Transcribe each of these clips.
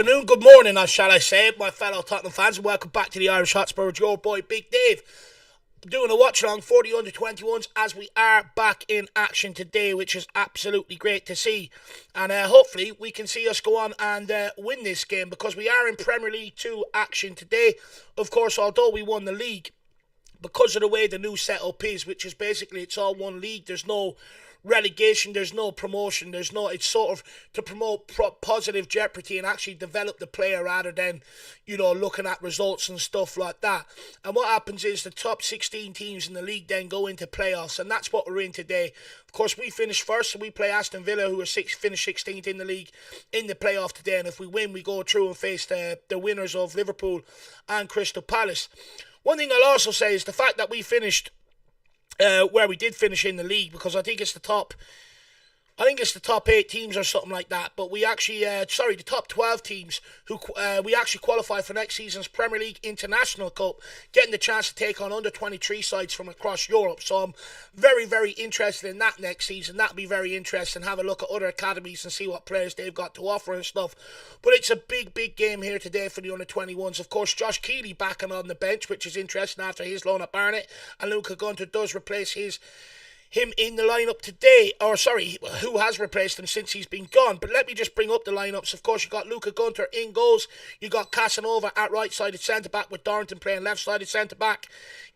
afternoon, good morning, as shall I say, my fellow Tottenham fans, and welcome back to the Irish Hotspur with your boy Big Dave. I'm doing a watch along for the under-21s as we are back in action today, which is absolutely great to see. And hopefully we can see us go on and win this game, because we are in Premier League 2 action today. Of course, although we won the league, because of the way the new setup is, which is basically it's all one league, there's no relegation, there's no promotion, it's sort of to promote positive jeopardy and actually develop the player rather than, looking at results and stuff like that. And what happens is the top 16 teams in the league then go into playoffs, and that's what we're in today. Of course, we finish first, so we play Aston Villa, who are finished 16th in the league, in the playoff today, and if we win, we go through and face the winners of Liverpool and Crystal Palace. One thing I'll also say is the fact that we finished where we did finish in the league, because I think it's the top 8 teams or something like that, but we actually, the top 12 teams who we actually qualify for next season's Premier League International Cup, getting the chance to take on under-23 sides from across Europe. So I'm very, very interested in that next season. That'll be very interesting. Have a look at other academies and see what players they've got to offer and stuff. But it's a big, big game here today for the under-21s. Of course, Josh Keeley backing on the bench, which is interesting after his loan at Barnet, and Luca Gunter does replace him in the lineup today, who has replaced him since he's been gone. But let me just bring up the lineups. Of course, you got Luca Gunter in goals. You got Casanova at right-sided centre-back with Dorrington playing left-sided centre-back.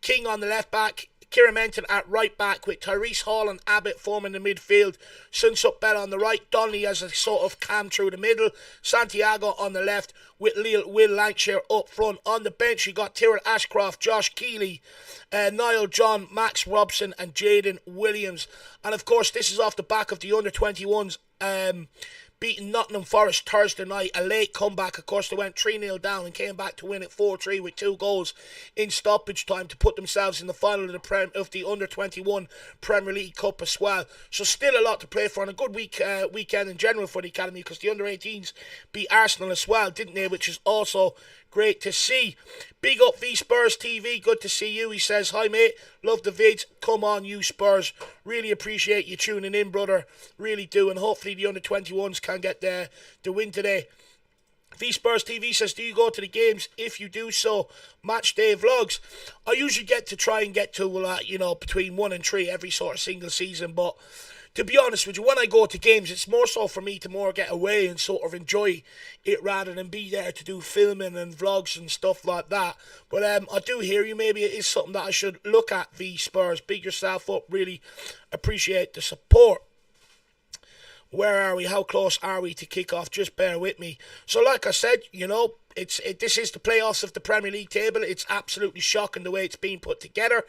King on the left-back. Kieran Menton at right-back with Tyrese Hall and Abbott forming the midfield. Sunsup Bell on the right. Donnelly as a sort of cam through the middle. Santiago on the left with Will Lancashire up front. On the bench, you got Tyrrell Ashcroft, Josh Keeley, Niall John, Max Robson and Jaden Williams. And of course, this is off the back of the under-21s beating Nottingham Forest Thursday night. A late comeback. Of course, they went 3-0 down and came back to win it 4-3 with 2 goals in stoppage time to put themselves in the final of the under-21 Premier League Cup as well. So still a lot to play for, and a good weekend in general for the academy, because the under-18s beat Arsenal as well, didn't they? Which is also great to see. Big up V Spurs TV, good to see you. He says, hi mate, love the vids, come on you Spurs, really appreciate you tuning in brother, really do, and hopefully the under-21s can get the win today. V Spurs TV says, do you go to the games? If you do so, match day vlogs. I usually get to try and get to between 1 and 3 every sort of single season, but to be honest with you, when I go to games, it's more so for me to more get away and sort of enjoy it rather than be there to do filming and vlogs and stuff like that. But I do hear you. Maybe it is something that I should look at, V Spurs. Big yourself up. Really appreciate the support. Where are we? How close are we to kick off? Just bear with me. So like I said, this is the playoffs of the Premier League table. It's absolutely shocking the way it's being put together.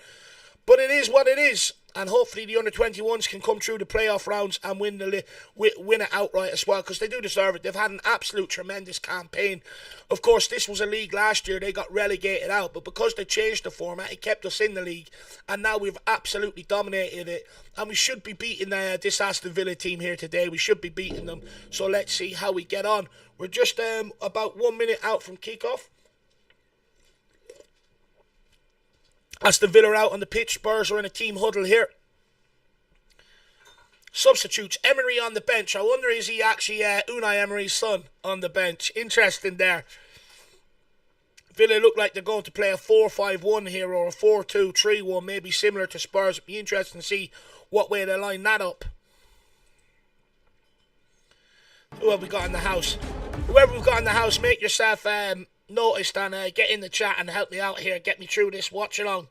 But it is what it is, and hopefully the under-21s can come through the playoff rounds and win it outright as well, because they do deserve it. They've had an absolute tremendous campaign. Of course, this was a league last year. They got relegated out, but because they changed the format, it kept us in the league, and now we've absolutely dominated it, and we should be beating this Aston Villa team here today. We should be beating them, so let's see how we get on. We're just about 1 minute out from kickoff. Aston Villa out on the pitch. Spurs are in a team huddle here. Substitutes. Emery on the bench. I wonder, is he actually Unai Emery's son on the bench? Interesting there. Villa look like they're going to play a 4-5-1 here, or a 4-2-3-1, maybe similar to Spurs. It'd be interesting to see what way they line that up. Who have we got in the house? Whoever we've got in the house, make yourself noticed and get in the chat and help me out here. Get me through this watch along.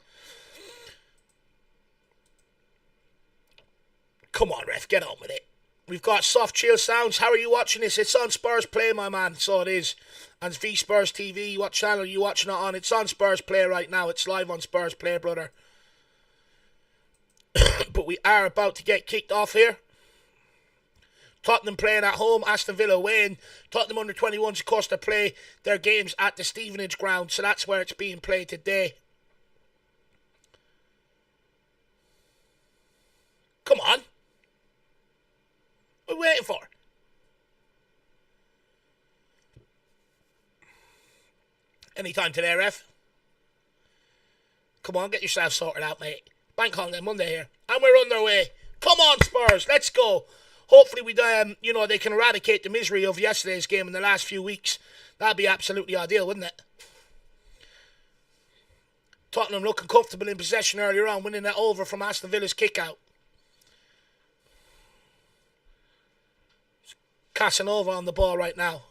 Come on, ref, get on with it. We've got soft chill sounds. How are you watching this? It's on Spurs Play, my man. So it is. And it's V Spurs TV. What channel are you watching it on? It's on Spurs Play right now. It's live on Spurs Play, brother. But we are about to get kicked off here. Tottenham playing at home, Aston Villa away, and Tottenham under-21s, of course, they play their games at the Stevenage ground, so that's where it's being played today. Come on. What are we waiting for? Anytime today, ref. Come on, get yourself sorted out, mate. Bank holiday Monday here. And we're underway. Come on, Spurs. Let's go. hopefully they can eradicate the misery of yesterday's game in the last few weeks. That'd be absolutely ideal, wouldn't it? Tottenham looking comfortable in possession earlier on, winning that over from Aston Villa's kick out. Casanova on the ball right now.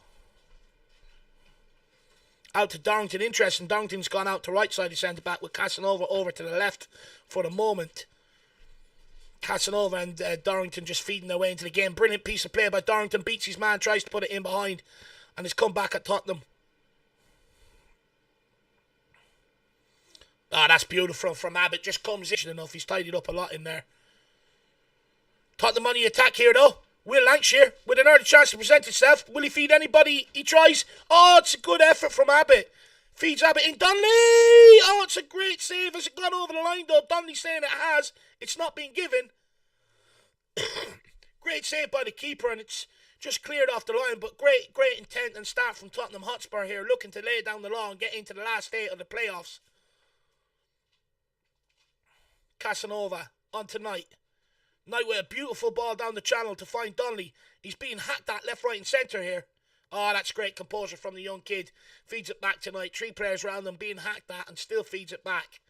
Out to Darrington. Interesting. Darrington's gone out to right side of centre back with Casanova over to the left for the moment. Casanova and Darrington just feeding their way into the game. Brilliant piece of play by Darrington. Beats his man, tries to put it in behind, and has come back at Tottenham. That's beautiful from Abbott. Just comes in enough. He's tidied up a lot in there. Tottenham on the attack here though. Will Lancashire with an early chance to present itself. Will he feed anybody? He tries. Oh, it's a good effort from Abbott. Feeds Abbott in. Donnelly! Oh, it's a great save. Has it gone over the line though? Donnelly saying it has. It's not been given. Great save by the keeper, and it's just cleared off the line. But great intent and start from Tottenham Hotspur here, looking to lay down the law and get into the last 8 of the playoffs. Casanova on tonight. Knight with a beautiful ball down the channel to find Donnelly. He's being hacked at left, right and centre here. Oh, that's great composure from the young kid. Feeds it back tonight. 3 players around him being hacked at and still feeds it back.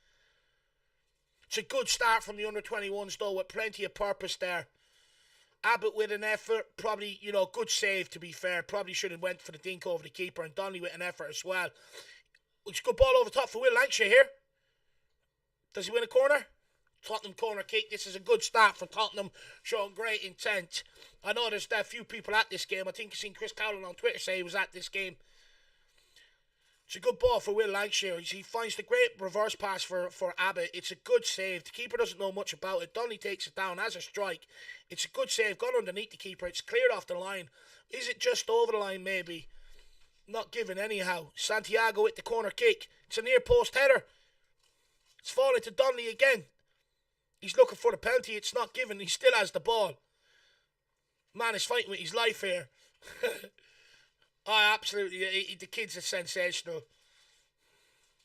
It's a good start from the under-21s though, with plenty of purpose there. Abbott with an effort. Probably, good save to be fair. Probably should have went for the dink over the keeper, and Donnelly with an effort as well. It's a good ball over top for Will Lancashire here. Does he win a corner? Tottenham corner kick. This is a good start for Tottenham, showing great intent. I know there's a few people at this game. I think I've seen Chris Cowling on Twitter say he was at this game. It's a good ball for Will Lancashire. He finds the great reverse pass for Abbott. It's a good save. The keeper doesn't know much about it. Donnelly takes it down as a strike. It's a good save. Gone underneath the keeper. It's cleared off the line. Is it just over the line maybe? Not given anyhow. Santiago with the corner kick. It's a near post header. It's falling to Donnelly again. He's looking for the penalty. It's not given. He still has the ball. Man is fighting with his life here. Oh, absolutely. The kids are sensational.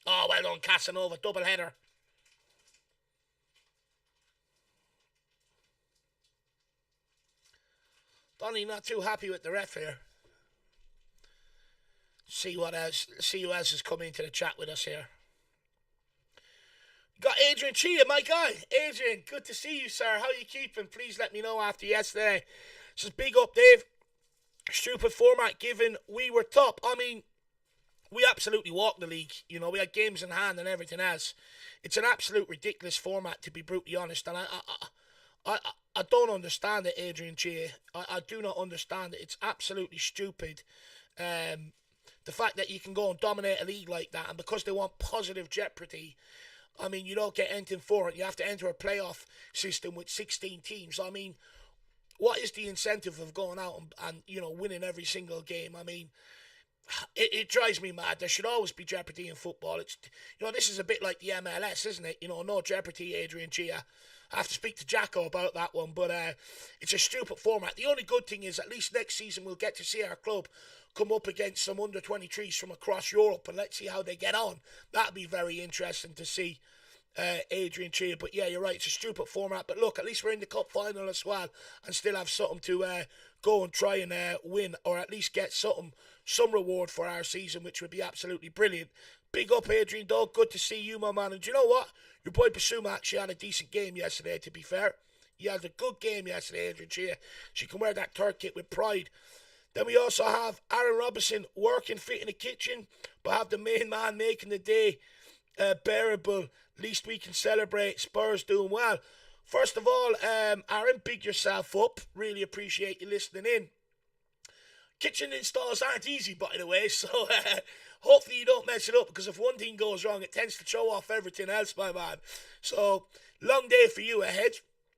Oh, well done, Casanova. Double header. Donny not too happy with the ref here. See who else has come into the chat with us here. Got Adrian Chia, my guy. Adrian, good to see you, sir. How you keeping? Please let me know after yesterday. This is big up, Dave. Stupid format given we were top. I mean, we absolutely walked the league. We had games in hand and everything else. It's an absolute ridiculous format, to be brutally honest. And I don't understand it, Adrian Chia. I do not understand it. It's absolutely stupid. The fact that you can go and dominate a league like that, and because they want positive jeopardy, I mean, you don't get anything for it. You have to enter a playoff system with 16 teams. I mean, what is the incentive of going out and winning every single game? I mean, it drives me mad. There should always be jeopardy in football. It's this is a bit like the MLS, isn't it? No jeopardy, Adrian Chia. I have to speak to Jacko about that one, but it's a stupid format. The only good thing is at least next season we'll get to see our club come up against some under-23s from across Europe, and let's see how they get on. That'll be very interesting to see, Adrian Chia. But yeah, you're right, it's a stupid format. But look, at least we're in the cup final as well, and still have something to go and try and win, or at least get some reward for our season, which would be absolutely brilliant. Big up, Adrian, dog. Good to see you, my man. And do you know what? Your boy Basuma actually had a decent game yesterday, to be fair. He had a good game yesterday, Adrian Chia. She can wear that third kit with pride. Then we also have Aaron Robinson working fit in the kitchen, but have the main man making the day bearable. Least we can celebrate. Spurs doing well. First of all, Aaron, big yourself up. Really appreciate you listening in. Kitchen installs aren't easy, by the way, so hopefully you don't mess it up, because if one thing goes wrong, it tends to throw off everything else, my man. So, long day for you ahead.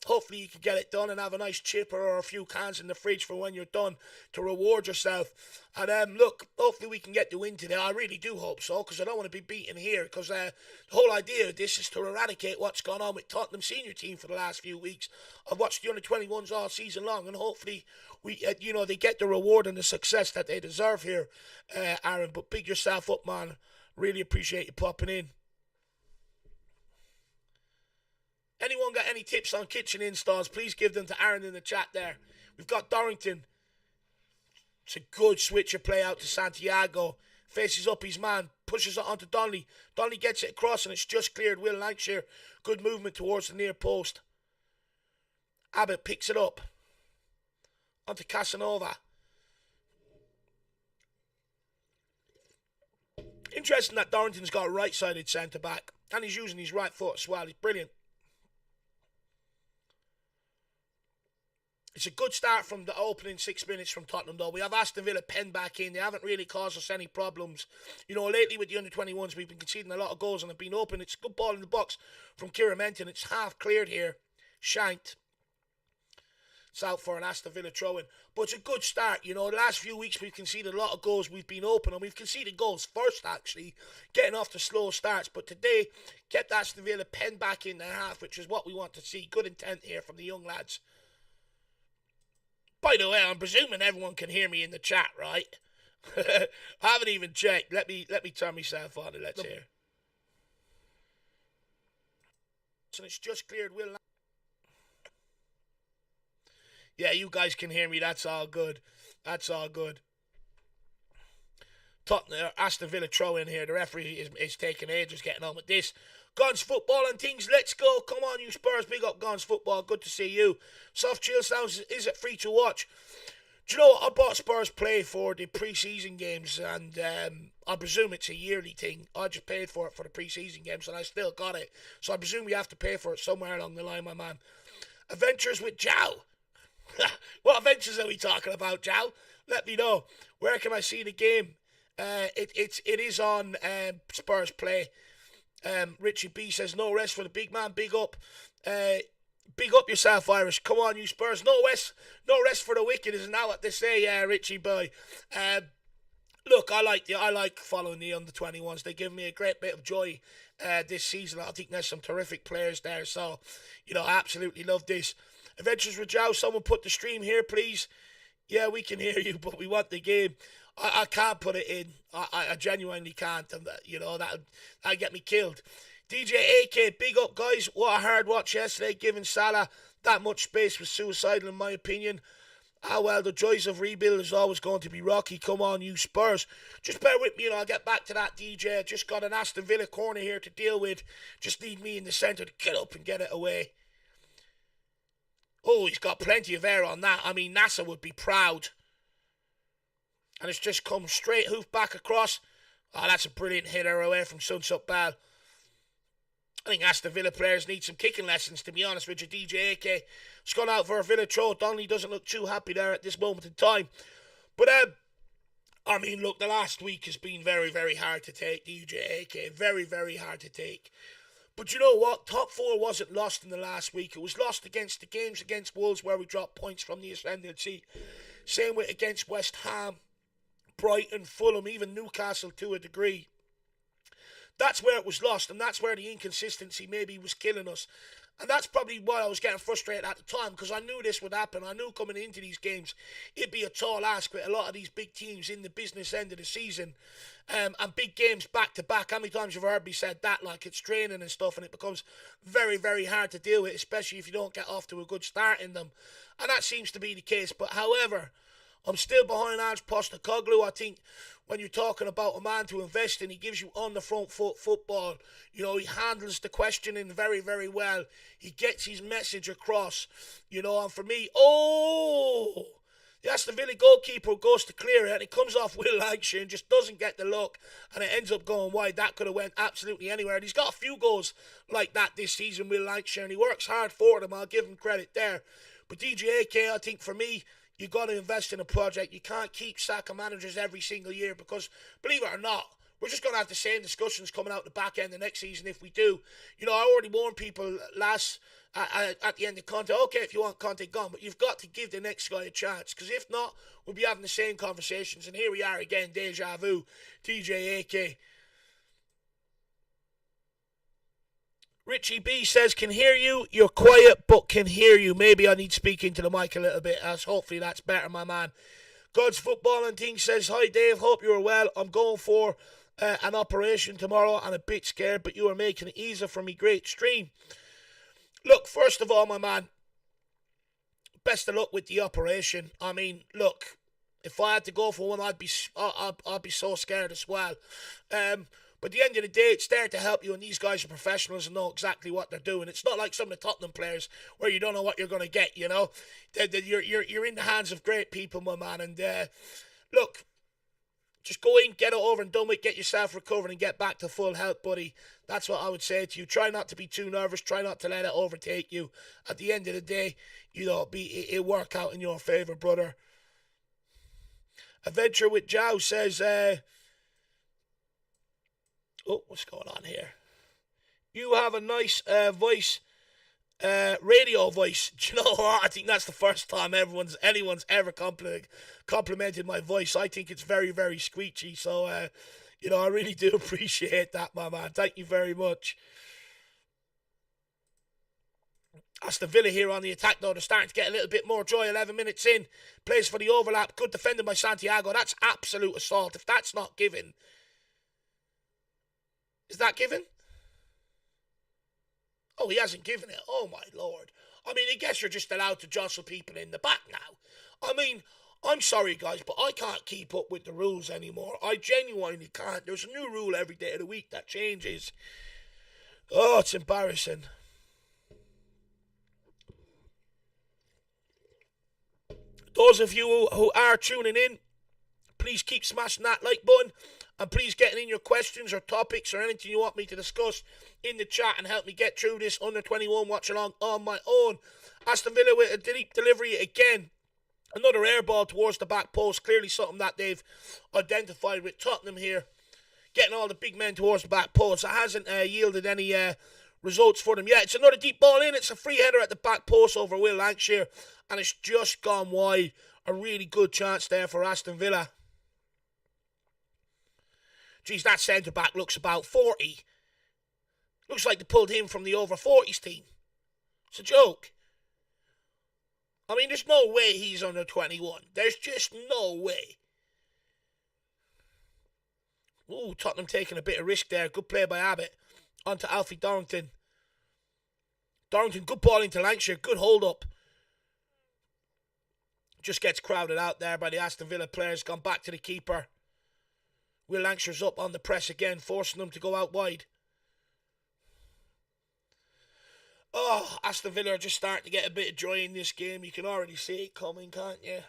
Hopefully you can get it done and have a nice chipper or a few cans in the fridge for when you're done to reward yourself. And look, hopefully we can get the win today. I really do hope so, because I don't want to be beaten here, because the whole idea of this is to eradicate what's gone on with Tottenham senior team for the last few weeks. I've watched the under-21s all season long, and hopefully we, they get the reward and the success that they deserve here, Aaron. But big yourself up, man. Really appreciate you popping in. Anyone got any tips on kitchen installs, please give them to Aaron in the chat there. We've got Dorrington. It's a good switcher play out to Santiago. Faces up his man, pushes it onto Donnelly. Donnelly gets it across and it's just cleared. Will Lancashire, good movement towards the near post. Abbott picks it up. Onto Casanova. Interesting that Dorrington's got a right-sided centre-back. And he's using his right foot as well. He's brilliant. It's a good start from the opening 6 minutes from Tottenham, though. We have Aston Villa penned back in. They haven't really caused us any problems. You know, lately with the under-21s, we've been conceding a lot of goals and have been open. It's a good ball in the box from Kieran Menton. It's half cleared here. Shanked. It's out for an Aston Villa throw-in. But it's a good start. You know, the last few weeks we've conceded a lot of goals. We've been open and we've conceded goals first, actually, getting off to slow starts. But today, kept Aston Villa penned back in their half, which is what we want to see. Good intent here from the young lads. By the way, I'm presuming everyone can hear me in the chat, right? I haven't even checked. Let me turn myself on and let's hear. So it's just cleared. Will. Yeah, you guys can hear me. That's all good. That's all good. Tottenham, Aston Villa throw in here. The referee is taking ages getting on with this. Guns football and things. Let's go. Come on, you Spurs. Big up Guns football. Good to see you. Soft Chill Sounds. Is it free to watch? Do you know what? I bought Spurs Play for the pre-season games, and I presume it's a yearly thing. I just paid for it for the pre-season games, and I still got it. So I presume you have to pay for it somewhere along the line, my man. Adventures with Jow. What adventures are we talking about, Jow? Let me know. Where can I see the game? It is on Spurs Play. Richie B says no rest for the big man. Big up yourself, Irish. Come on, you Spurs. No rest for the wicked is now what they say, Richie boy. Look, I like following the under-21s. They give me a great bit of joy this season. I think there's some terrific players there, so you know I absolutely love this. Adventures with Joe. Someone put the stream here, please. Yeah, we can hear you, but we want the game. I can't put it in. I genuinely can't. And, you know, that'd get me killed. DJ AK, big up, guys. What a hard watch yesterday. Giving Salah that much space was suicidal, in my opinion. Well, the joys of rebuild is always going to be rocky. Come on, you Spurs. Just bear with me, I'll get back to that, DJ. Just got an Aston Villa corner here to deal with. Just need me in the centre to get up and get it away. Oh, he's got plenty of air on that. I mean, NASA would be proud. And it's just come straight hoof back across. Oh, that's a brilliant hitter away from Sunsup Bell. I think Aston Villa players need some kicking lessons, to be honest with you. DJ AK. It's gone out for a Villa throw. Donnelly doesn't look too happy there at this moment in time. But, I mean, look, the last week has been very, very hard to take, DJ AK. Very, very hard to take. But you know what? Top four wasn't lost in the last week. It was lost against the games against Wolves where we dropped points from the ascendancy. Same with against West Ham, Brighton, Fulham, even Newcastle to a degree. That's where it was lost, and that's where the inconsistency maybe was killing us. And that's probably why I was getting frustrated at the time, because I knew this would happen. I knew coming into these games, it'd be a tall ask with a lot of these big teams in the business end of the season. And big games back-to-back. How many times have you heard me said that? Like, it's training and stuff, and it becomes very, very hard to deal with, especially if you don't get off to a good start in them. And that seems to be the case. But, however, I'm still behind Ange Postecoglou. I think when you're talking about a man to invest in, he gives you on the front foot football. You know, he handles the questioning very, very well. He gets his message across. You know, and for me, the Aston Villa goalkeeper goes to clear it, and it comes off Will Lancashire and just doesn't get the look, and it ends up going wide. That could have went absolutely anywhere. And he's got a few goals like that this season, Will Lancashire, and he works hard for them. I'll give him credit there. But DJ AK, I think for me, you got to invest in a project. You can't keep sacking managers every single year because, believe it or not, we're just going to have the same discussions coming out the back end of next season if we do. You know, I already warned people at the end of Conte, okay, if you want Conte gone, but you've got to give the next guy a chance, because if not, we'll be having the same conversations, and here we are again, deja vu, DJ AK. Richie B says, can hear you, you're quiet, but can hear you. Maybe I need speaking to the mic a little bit, as hopefully that's better, my man. God's Football and Things says, hi Dave, hope you're well. I'm going for an operation tomorrow and a bit scared, but you are making it easier for me. Great stream. Look, first of all, my man, best of luck with the operation. I mean, look, if I had to go for one, I'd be so scared as well. But at the end of the day, it's there to help you, and these guys are professionals and know exactly what they're doing. It's not like some of the Tottenham players where you don't know what you're going to get, you know. You're in the hands of great people, my man. And look, just go in, get it over and done with, get yourself recovered and get back to full health, buddy. That's what I would say to you. Try not to be too nervous. Try not to let it overtake you. At the end of the day, you know, it'll work out in your favour, brother. Adventure with Jow says, oh, what's going on here? You have a nice voice, radio voice. Do you know what? I think that's the first time anyone's ever complimented my voice. I think it's very, very screechy. So, you know, I really do appreciate that, my man. Thank you very much. Aston Villa here on the attack, though. They're starting to get a little bit more joy. 11 minutes in. Plays for the overlap. Good defending by Santiago. That's absolute assault. If that's not given. Is that given? Oh, he hasn't given it. Oh, my Lord. I mean, I guess you're just allowed to jostle people in the back now. I mean, I'm sorry, guys, but I can't keep up with the rules anymore. I genuinely can't. There's a new rule every day of the week that changes. Oh, it's embarrassing. Those of you who are tuning in, please keep smashing that like button. And please getting in your questions or topics or anything you want me to discuss in the chat and help me get through this under-21 watch-along on my own. Aston Villa with a deep delivery again. Another air ball towards the back post. Clearly something that they've identified with Tottenham here. Getting all the big men towards the back post. It hasn't yielded any results for them yet. It's another deep ball in. It's a free header at the back post over Will Lancashire. And it's just gone wide. A really good chance there for Aston Villa. Geez, that centre-back looks about 40. Looks like they pulled him from the over-40s team. It's a joke. I mean, there's no way he's under 21. There's just no way. Ooh, Tottenham taking a bit of risk there. Good play by Abbott. On to Alfie Dorrington. Dorrington, good ball into Lancashire. Good hold-up. Just gets crowded out there by the Aston Villa players. Gone back to the keeper. Will Lancashire's up on the press again, forcing them to go out wide. Oh, Aston Villa are just starting to get a bit of joy in this game. You can already see it coming, can't you?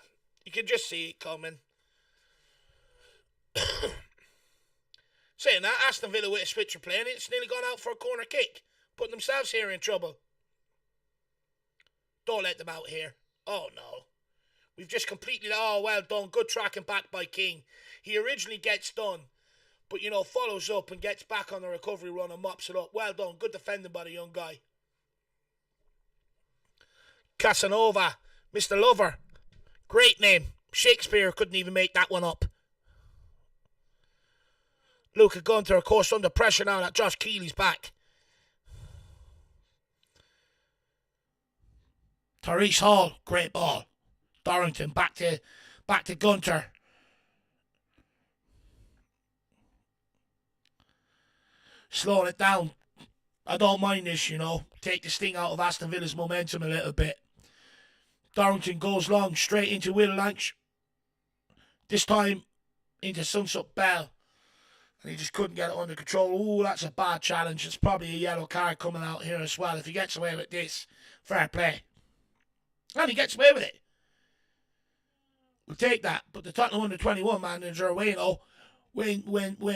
You can just see it coming. Saying that, Aston Villa with a switcher playing, it's nearly gone out for a corner kick. Putting themselves here in trouble. Don't let them out here. Oh, no. We've just completely... Oh, well done. Good tracking back by King. He originally gets done, but, you know, follows up and gets back on the recovery run and mops it up. Well done. Good defending by the young guy. Casanova. Mr. Lover. Great name. Shakespeare couldn't even make that one up. Luca Gunter, of course, under pressure now that Josh Keely's back. Tyrese Hall. Great ball. Dorrington back to Gunter. Slowing it down. I don't mind this, you know. Take the sting out of Aston Villa's momentum a little bit. Dorrington goes long, straight into Will Lancashire. This time into Sunset Bell. And he just couldn't get it under control. Ooh, that's a bad challenge. It's probably a yellow card coming out here as well. If he gets away with this, fair play. And he gets away with it. We'll take that. But the Tottenham under-21 manager, Wayne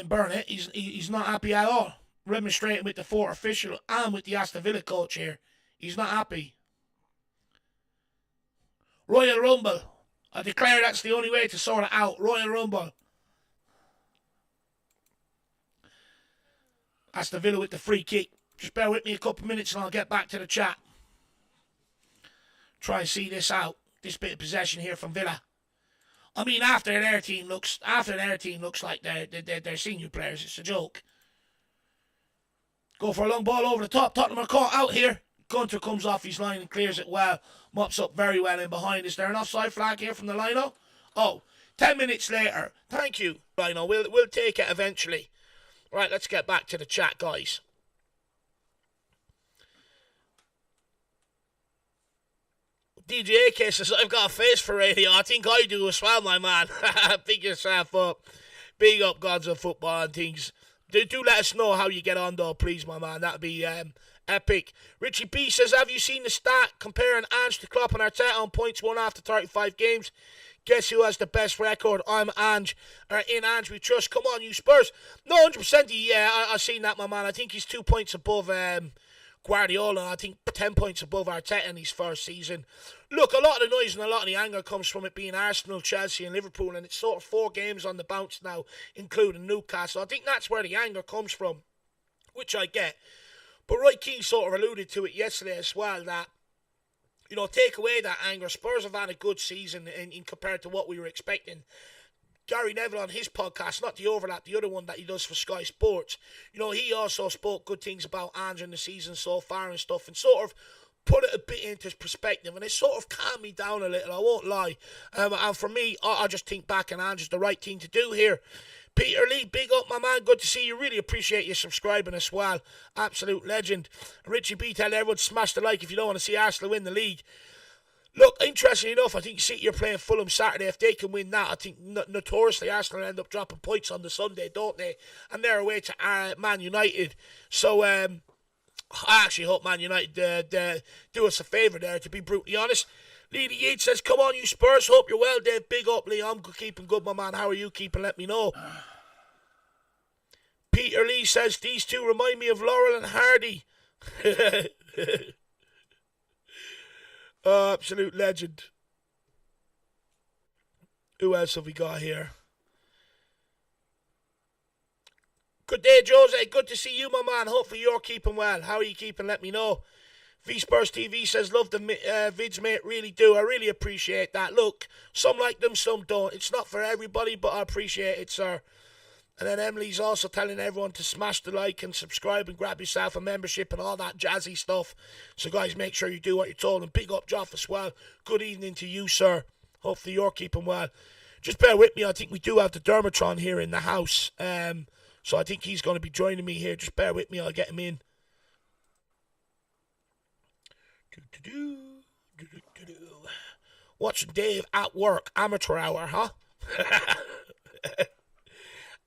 Burnett, he's not happy at all. Remonstrating with the fourth official and with the Aston Villa coach here. He's not happy. Royal Rumble. I declare that's the only way to sort it out. Royal Rumble. Aston Villa with the free kick. Just bear with me a couple of minutes and I'll get back to the chat. Try and see this out. This bit of possession here from Villa. I mean, after their team looks like they're senior players, it's a joke. Go for a long ball over the top. Tottenham are caught out here. Gunter comes off his line and clears it well. Mops up very well in behind. Is there an offside flag here from the lino? Oh, 10 minutes later. Thank you, Lino. We'll take it eventually. Right, let's get back to the chat, guys. DJ AK says, I've got a face for radio. I think I do as well, my man. Pick yourself up. Big up gods of football and things. Do let us know how you get on, though, please, my man. That'd be epic. Richie B says, have you seen the stat comparing Ange to Klopp and Arteta on points won after 35 games? Guess who has the best record? I'm Ange. In Ange we trust. Come on, you Spurs. No, 100%. Yeah, I've seen that, my man. I think he's 2 points above Guardiola. I think 10 points above Arteta in his first season. Look, a lot of the noise and a lot of the anger comes from it being Arsenal, Chelsea and Liverpool, and it's sort of 4 games on the bounce now, including Newcastle. I think that's where the anger comes from, which I get. But Roy Keane sort of alluded to it yesterday as well, that, you know, take away that anger. Spurs have had a good season in compared to what we were expecting. Gary Neville on his podcast, not the Overlap, the other one that he does for Sky Sports, you know, he also spoke good things about Ange in the season so far and stuff, and sort of put it a bit into perspective, and it sort of calmed me down a little, I won't lie. And for me, I just think back and Ange is the right thing to do here. Peter Lee, big up, my man. Good to see you. Really appreciate you subscribing as well. Absolute legend. Richie B, tell everyone to smash the like if you don't want to see Arsenal win the league. Look, interesting enough, I think City are playing Fulham Saturday. If they can win that, I think notoriously Arsenal end up dropping points on the Sunday, don't they? And they're away to Man United. So, I actually hope Man United do us a favour there, to be brutally honest. Lee Yates says, come on, you Spurs. Hope you're well, Dave. Big up, Lee. I'm keeping good, my man. How are you keeping? Let me know. Peter Lee says, these two remind me of Laurel and Hardy. Oh, absolute legend. Who else have we got here? Good day, Jose. Good to see you, my man. Hopefully you're keeping well. How are you keeping? Let me know. V-Spurs TV says, love the vids, mate. Really do. I really appreciate that. Look, some like them, some don't. It's not for everybody, but I appreciate it, sir. And then Emily's also telling everyone to smash the like and subscribe and grab yourself a membership and all that jazzy stuff. So, guys, make sure you do what you're told. And big up, Joff, as well. Good evening to you, sir. Hopefully you're keeping well. Just bear with me. I think we do have the Dermatron here in the house. So I think he's going to be joining me here. Just bear with me. I'll get him in. Watching Dave at work. Amateur hour, huh?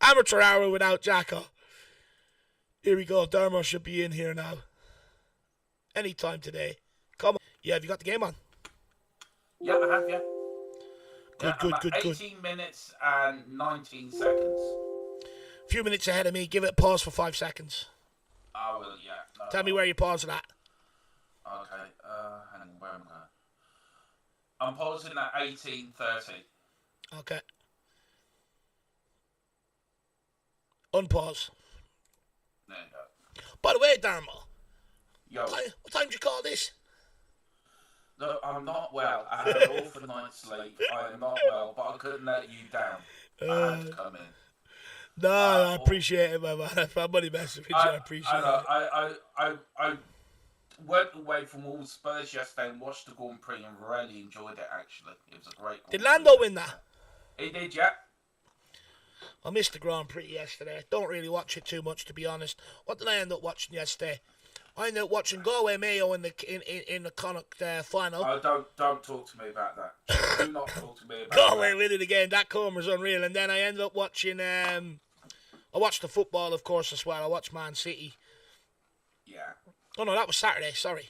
Amateur hour without Jacko. Here we go. Darmo should be in here now. Anytime today. Come on. Yeah, have you got the game on? Yeah, I have, yeah. Good. 18 minutes and 19 seconds. A few minutes ahead of me. Give it a pause for 5 seconds. I will, yeah. No, Tell me where you paused at. Okay, hang on, where am I? I'm pausing at 18:30. Okay. Unpause. There you go. By the way, Darmo. Yo. What time did you call this? No, I'm not well. I had an awful night's sleep. I am not well, but I couldn't let you down. I had to come in. No, I appreciate it, my man. If I'm only messing with you, I appreciate it. I went away from all Spurs yesterday and watched the Grand Prix and really enjoyed it, actually. It was a great Grand Prix. Did Lando win that? He did, yeah. I missed the Grand Prix yesterday. Don't really watch it too much, to be honest. What did I end up watching yesterday? I ended up watching Galway Mayo in the Connacht final. Oh, don't talk to me about that. Do not talk to me about Galway winning again. That corner was unreal. And then I ended up watching. I watched the football, of course, as well. I watched Man City. Yeah. Oh no, that was Saturday. Sorry.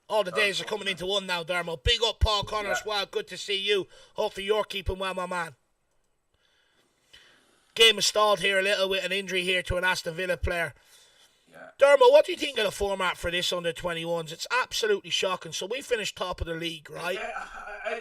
All the days are coming into one now, Darmo. Big up, Paul Connor as well. Good to see you. Hopefully you're keeping well, my man. Game is stalled here a little with an injury here to an Aston Villa player. Yeah. Darmo, what do you think of the format for this under 21s? It's absolutely shocking. So we finished top of the league, right? Yeah,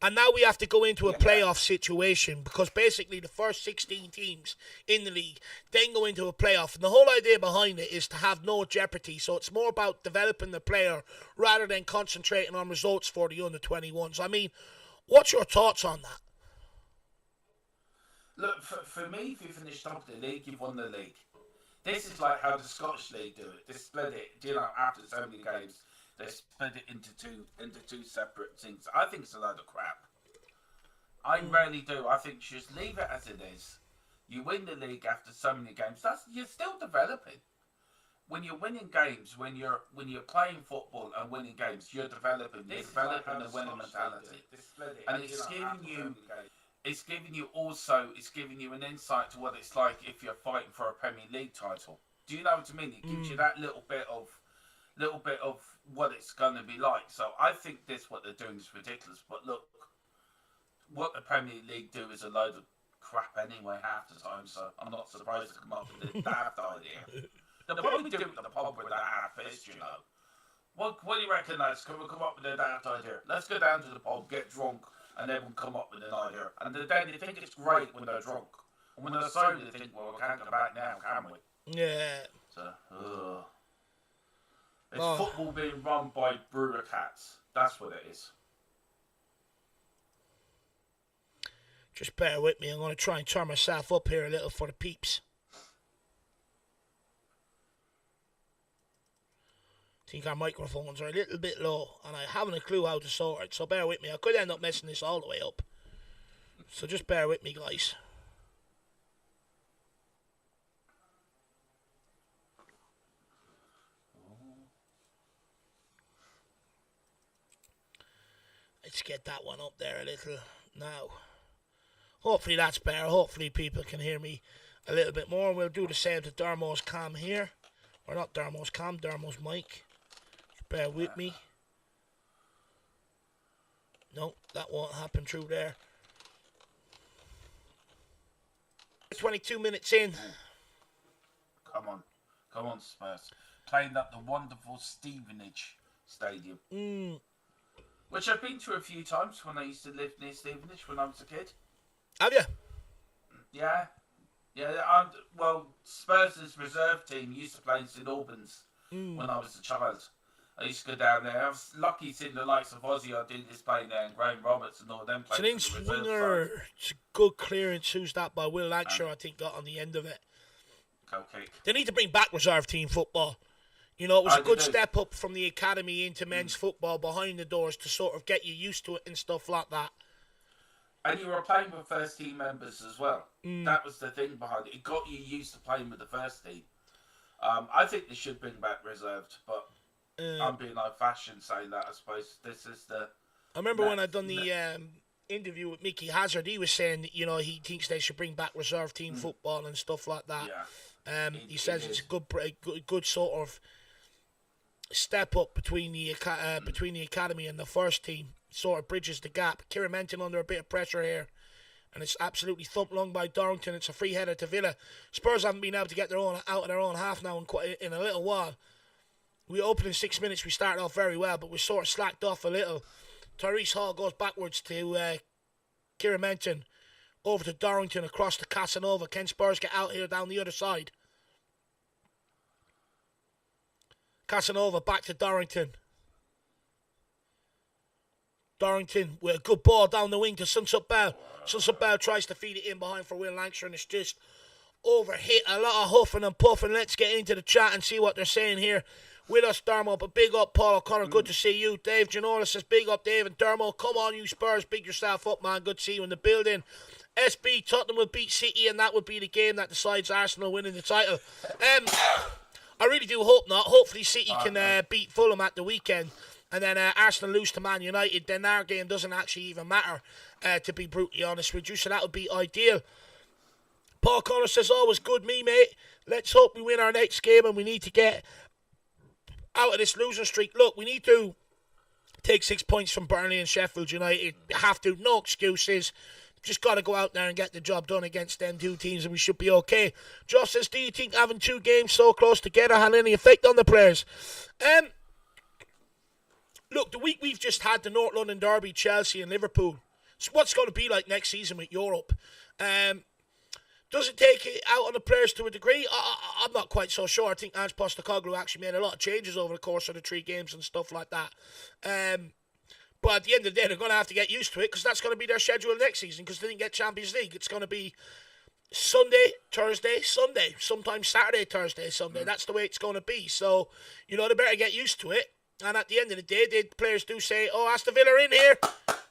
and now we have to go into a playoff situation because basically the first 16 teams in the league then go into a playoff. And the whole idea behind it is to have no jeopardy. So it's more about developing the player rather than concentrating on results for the under 21s. I mean, what's your thoughts on that? Look, for me, if you finish top of the league, you've won the league. This is like how the Scottish League do it. They split it, after so many games, they split it into two separate things. I think it's a load of crap. I really do. I think just leave it as it is. You win the league after so many games. You're still developing. when you're winning games, when you're playing football and winning games, you're developing a winning mentality, and it's giving you an insight to what it's like if you're fighting for a Premier League title. Do you know what I mean? It gives you that little bit of what it's going to be like. So I think what they're doing is ridiculous. But look, what the Premier League do is a load of crap anyway half the time. So I'm not surprised to come up with a daft idea. They'll probably do it at the pub with that half-fist, you know. What do you reckon, lads? Can we come up with a daft idea? Let's go down to the pub, get drunk, and then we'll come up with an idea. And then they think it's great when they're drunk. And when they're sober, they think, well, we can't go back now, can we? Yeah. So, it's football being run by brewer cats. That's what it is. Just bear with me. I'm going to try and turn myself up here a little for the peeps. I think our microphones are a little bit low, and I haven't a clue how to sort it, so bear with me. I could end up messing this all the way up. So just bear with me, guys. Let's get that one up there a little now. Hopefully that's better. Hopefully people can hear me a little bit more. We'll do the same to Darmo's cam here. Or not Darmo's cam, Darmo's mic. Just bear with me. No, that won't happen through there. 22 minutes in. Come on, Spurs. Playing at the wonderful Stevenage Stadium. Which I've been to a few times when I used to live near Stevenage when I was a kid. Have you? Yeah. Well, Spurs' reserve team used to play in St Albans when I was a child. I used to go down there. I was lucky seeing the likes of Ozzy Ardiles playing there and Graham Roberts and all them playing. It's an in-swinger. It's a good clearance. Who's that by Will Lancashire, I think, got on the end of it. Okay. They need to bring back reserve team football. You know, it was a good step up from the academy into men's football behind the doors to sort of get you used to it and stuff like that. And you were playing with first team members as well. That was the thing behind it. It got you used to playing with the first team. I think they should bring back reserved, but I'm being old-fashioned saying that, I suppose. This is the... I remember when I done the interview with Mickey Hazard, he was saying that, you know, he thinks they should bring back reserve team football and stuff like that. Yeah. He says it's a good sort of step up between the academy and the first team. Sort of bridges the gap. Kieran Menton under a bit of pressure here, and it's absolutely thumped long by Dorrington. It's a free header to Villa. Spurs haven't been able to get their own out of their own half now in a little while. We opened in 6 minutes. We started off very well, but we sort of slacked off a little. Tyrese Hall goes backwards to Kieran Menton, over to Dorrington, across to Casanova. Can Spurs get out here down the other side? Casanova back to Dorrington. Dorrington with a good ball down the wing to Sunset Bell. Sunset Bell tries to feed it in behind for Will Lancashire, and it's just overhit. A lot of huffing and puffing. Let's get into the chat and see what they're saying here with us, Darmo. But big up, Paul O'Connor. Good to see you. Dave Ginola says, big up, Dave and Darmo. Come on, you Spurs. Big yourself up, man. Good to see you in the building. SB, Tottenham will beat City, and that would be the game that decides Arsenal winning the title. I really do hope not. Hopefully City can beat Fulham at the weekend. And then Arsenal lose to Man United, then our game doesn't actually even matter, to be brutally honest with you. So that would be ideal. Paul Connor says, always good, me, mate. Let's hope we win our next game, and we need to get out of this losing streak. Look, we need to take 6 points from Burnley and Sheffield United. We have to. No excuses. Just got to go out there and get the job done against them two teams, and we should be okay. Josh says, do you think having two games so close together had any effect on the players? Look, the week we've just had, the North London Derby, Chelsea and Liverpool. So what's going to be like next season with Europe? Does it take it out on the players to a degree? I'm not quite so sure. I think Ange Postecoglou actually made a lot of changes over the course of the 3 games and stuff like that. But at the end of the day, they're going to have to get used to it, because that's going to be their schedule next season, because they didn't get Champions League. It's going to be Sunday, Thursday, Sunday. Sometimes Saturday, Thursday, Sunday. That's the way it's going to be. So, you know, they better get used to it. And at the end of the day, the players do say, oh, Aston Villa in here.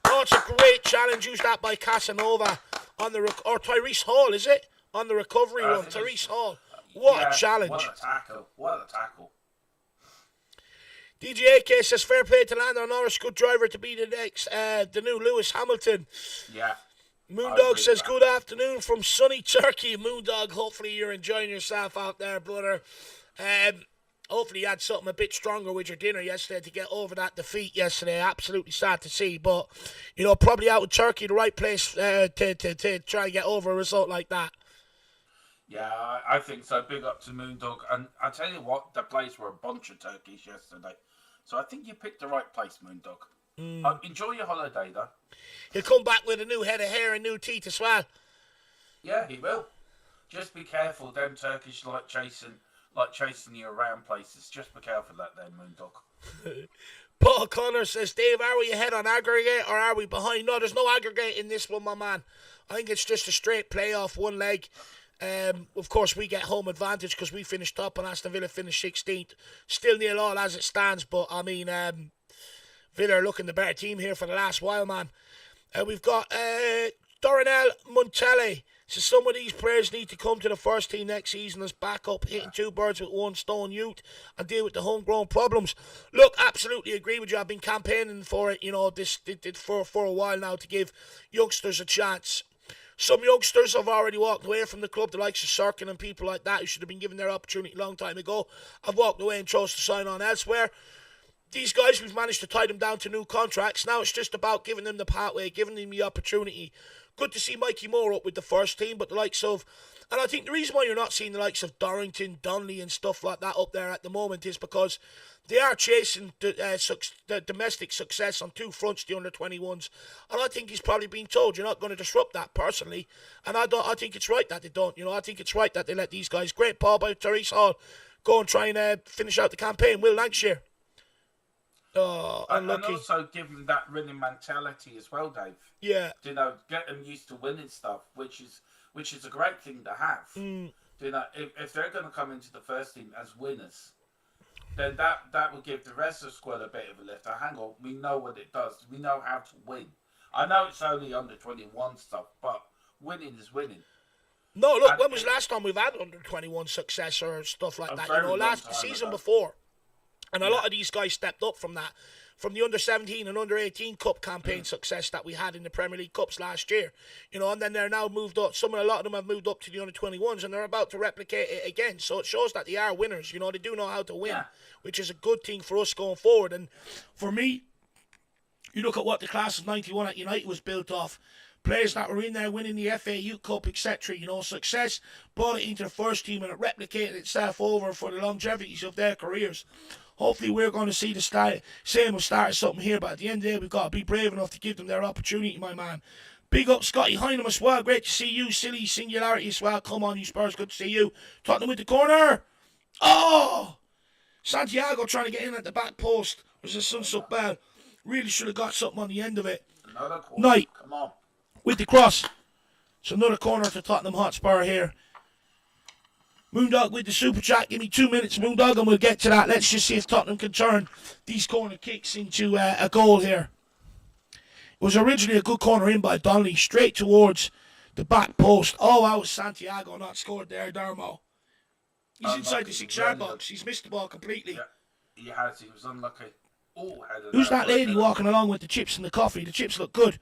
Oh, it's a great challenge. Used that by Casanova on the... or Tyrese Hall, is it? On the recovery run. Tyrese Hall. What a challenge. What a tackle. What a tackle. DJ AK says, fair play to Lando Norris, good driver to be the new Lewis Hamilton. Yeah. Moondog says, good afternoon from sunny Turkey. Moondog, hopefully you're enjoying yourself out there, brother. Hopefully you had something a bit stronger with your dinner yesterday to get over that defeat yesterday. Absolutely sad to see, but, you know, probably out in Turkey, the right place to try and get over a result like that. Yeah, I think so. Big up to Moondog. And I tell you what, the place were a bunch of turkeys yesterday. So I think you picked the right place, Moondog. Enjoy your holiday, though. He'll come back with a new head of hair and new teeth as well. Yeah, he will. Just be careful. Them turkeys like chasing you around places. Just be careful of that then, Moondog. Paul Connor says, Dave, are we ahead on aggregate or are we behind? No, there's no aggregate in this one, my man. I think it's just a straight playoff, one leg. Of course, we get home advantage because we finished top and Aston Villa finished 16th. Still 0-0 as it stands, but I mean, Villa are looking the better team here for the last while, man. We've got Dorinel Montelle. So some of these players need to come to the first team next season as backup, hitting two birds with one stone, youth, and deal with the homegrown problems. Look, absolutely agree with you. I've been campaigning for it, you know, for a while now to give youngsters a chance. Some youngsters have already walked away from the club, the likes of Sirkin and people like that who should have been given their opportunity a long time ago. I've walked away and chose to sign on elsewhere. These guys, we've managed to tie them down to new contracts. Now it's just about giving them the pathway, giving them the opportunity. Good to see Mikey Moore up with the first team, but the likes of... And I think the reason why you're not seeing the likes of Dorrington, Donnelly and stuff like that up there at the moment is because they are chasing the domestic success on two fronts, the under-21s. And I think he's probably been told, you're not going to disrupt that personally. And I think it's right that they don't. You know, I think it's right that they let these guys... Great ball by Therese Hall. Go and try and finish out the campaign. Will Lancashire. Oh, unlucky. And also give them that winning mentality as well, Dave. Yeah. You know, get them used to winning stuff, which is a great thing to have. You know, if they're going to come into the first team as winners, then that will give the rest of the squad a bit of a lift. Now, hang on, we know what it does. We know how to win. I know it's only under 21 stuff, but winning is winning. No, look, when was the last time we've had under 21 success or stuff like that? You know, last season before. And a lot of these guys stepped up from that, from the under-17 and under-18 cup campaign success that we had in the Premier League Cups last year. You know, and then they're now moved up. A lot of them have moved up to the under-21s, and they're about to replicate it again. So it shows that they are winners. You know, they do know how to win, which is a good thing for us going forward. And for me, you look at what the class of 91 at United was built off. Players that were in there winning the FA Youth Cup, etc. You know, success brought it into the first team and it replicated itself over for the longevities of their careers. Hopefully we're going to see the same of start something here, but at the end of the day, we've got to be brave enough to give them their opportunity, my man. Big up Scotty Hynam as well. Great to see you. Silly Singularity as well. Come on, you Spurs. Good to see you. Tottenham with the corner. Oh! Santiago trying to get in at the back post. Was a Sunsup bell. Really should have got something on the end of it. Another corner. Knight. Come on. With the cross. It's another corner to Tottenham Hotspur here. Moondog with the super chat. Give me 2 minutes, Moondog, and we'll get to that. Let's just see if Tottenham can turn these corner kicks into a goal here. It was originally a good corner in by Donnelly, straight towards the back post. Oh, that was Santiago not scored there, Darmo. He's inside the 6-yard box. He's missed the ball completely. Yeah, he has. He was unlucky. Who's that lady walking along with the chips and the coffee? The chips look good.